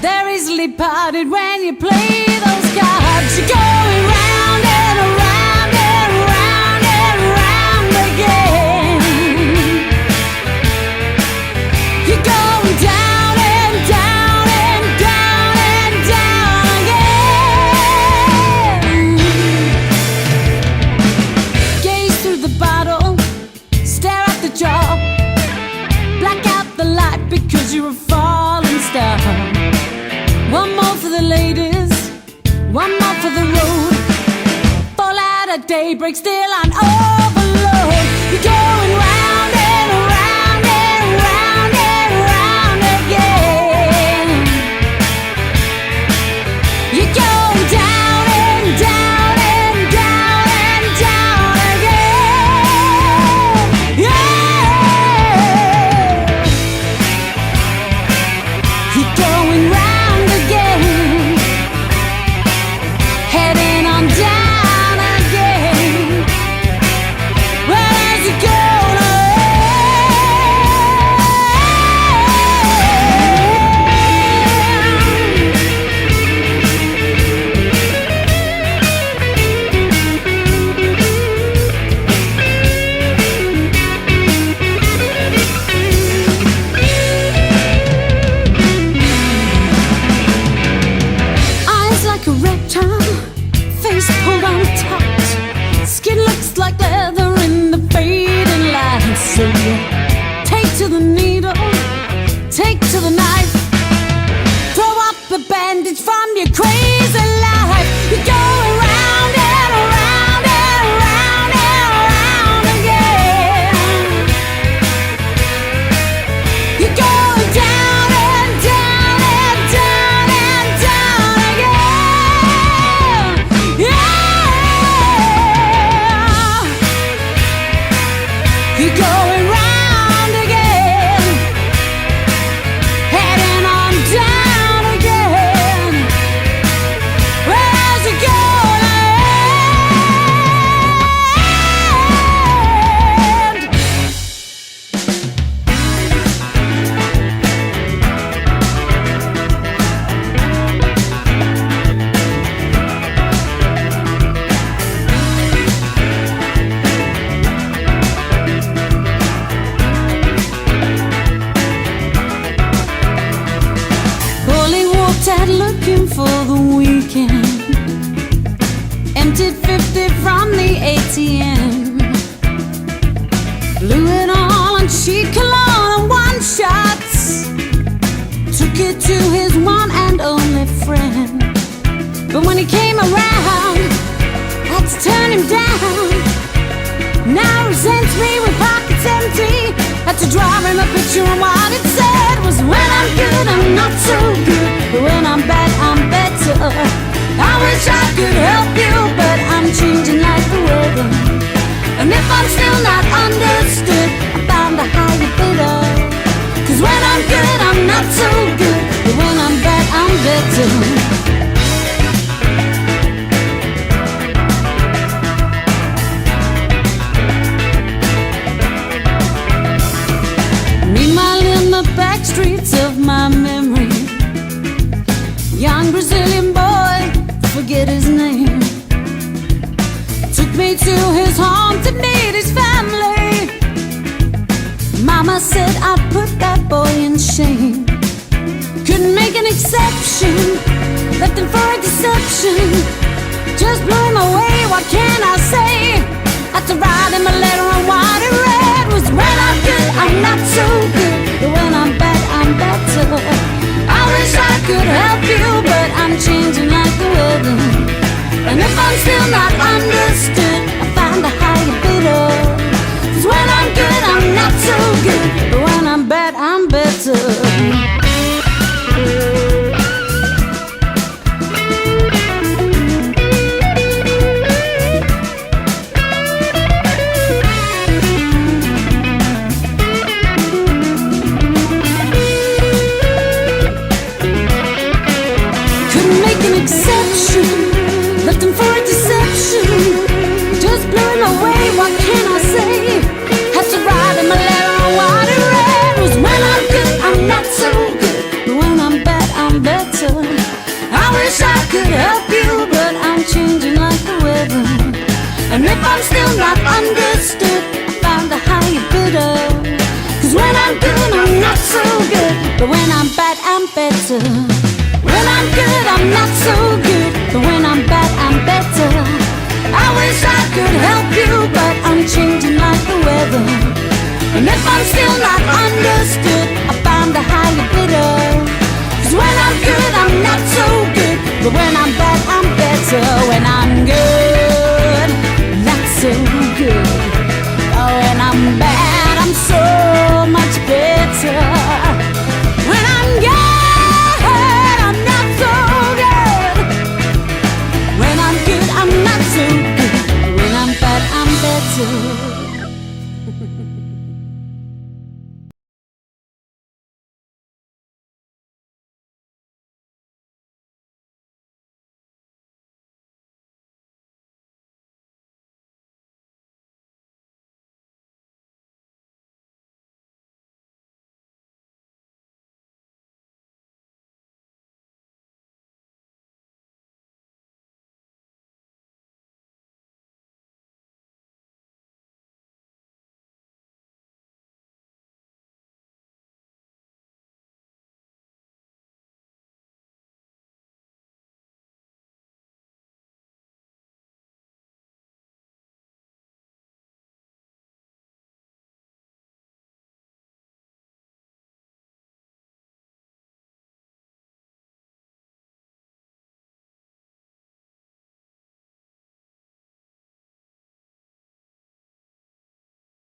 Speaker 1: They're easily parted when you play those cards. You're going round and around and round and round again. You're going down and down and down and down again. Gaze through the bottle, stare at the jar, black out the light because you're a falling star. One more for the ladies, one more for the road. Fall out at daybreak, still on overload. You're going round and around and round and round again. You're going down and down and down and down again. Yeah. You're going round again, heading on down again.
Speaker 5: Blew it all on cheek cologne and one shots. Took it to his one and only friend. But when he came around, had to turn him down. Now resents me with pockets empty. Had to draw him a picture and what it said was, when I'm good, I'm not so good, but when I'm bad, I'm better. I wish I could help you, but I'm changing like the weather. And if I'm still not understood, I found a higher bidder. 'Cause when I'm good, I'm not so good, but when I'm bad, I'm better. Back streets of my memory, young Brazilian boy, forget his name, took me to his home to meet his family. Mama said I'd put that boy in shame. Couldn't make an exception, left him for a deception. Just blew him away, what can I say? Had to write him a letter and what it read was, when I'm good, I'm not so good, but when I'm bad, I'm better. I wish I could help you, but I'm changing like the weather. And if I'm still not understood, I find a higher bidder. 'Cause when I'm good, I'm not so good, but when I'm bad, I'm better. Left him for a deception. Just blew him away, what can I say? Had to write him a letter on what it read was, when I'm good, I'm not so good, but when I'm bad, I'm better. I wish I could help you, but I'm changing like the weather. And if I'm still not understood, I found a higher bidder. 'Cause when I'm good, I'm not so good, but when I'm bad, I'm better. When I'm good, I'm not so good, but when I'm bad, I'm better. I wish I could help you, but I'm changing like the weather. And if I'm still not understood, I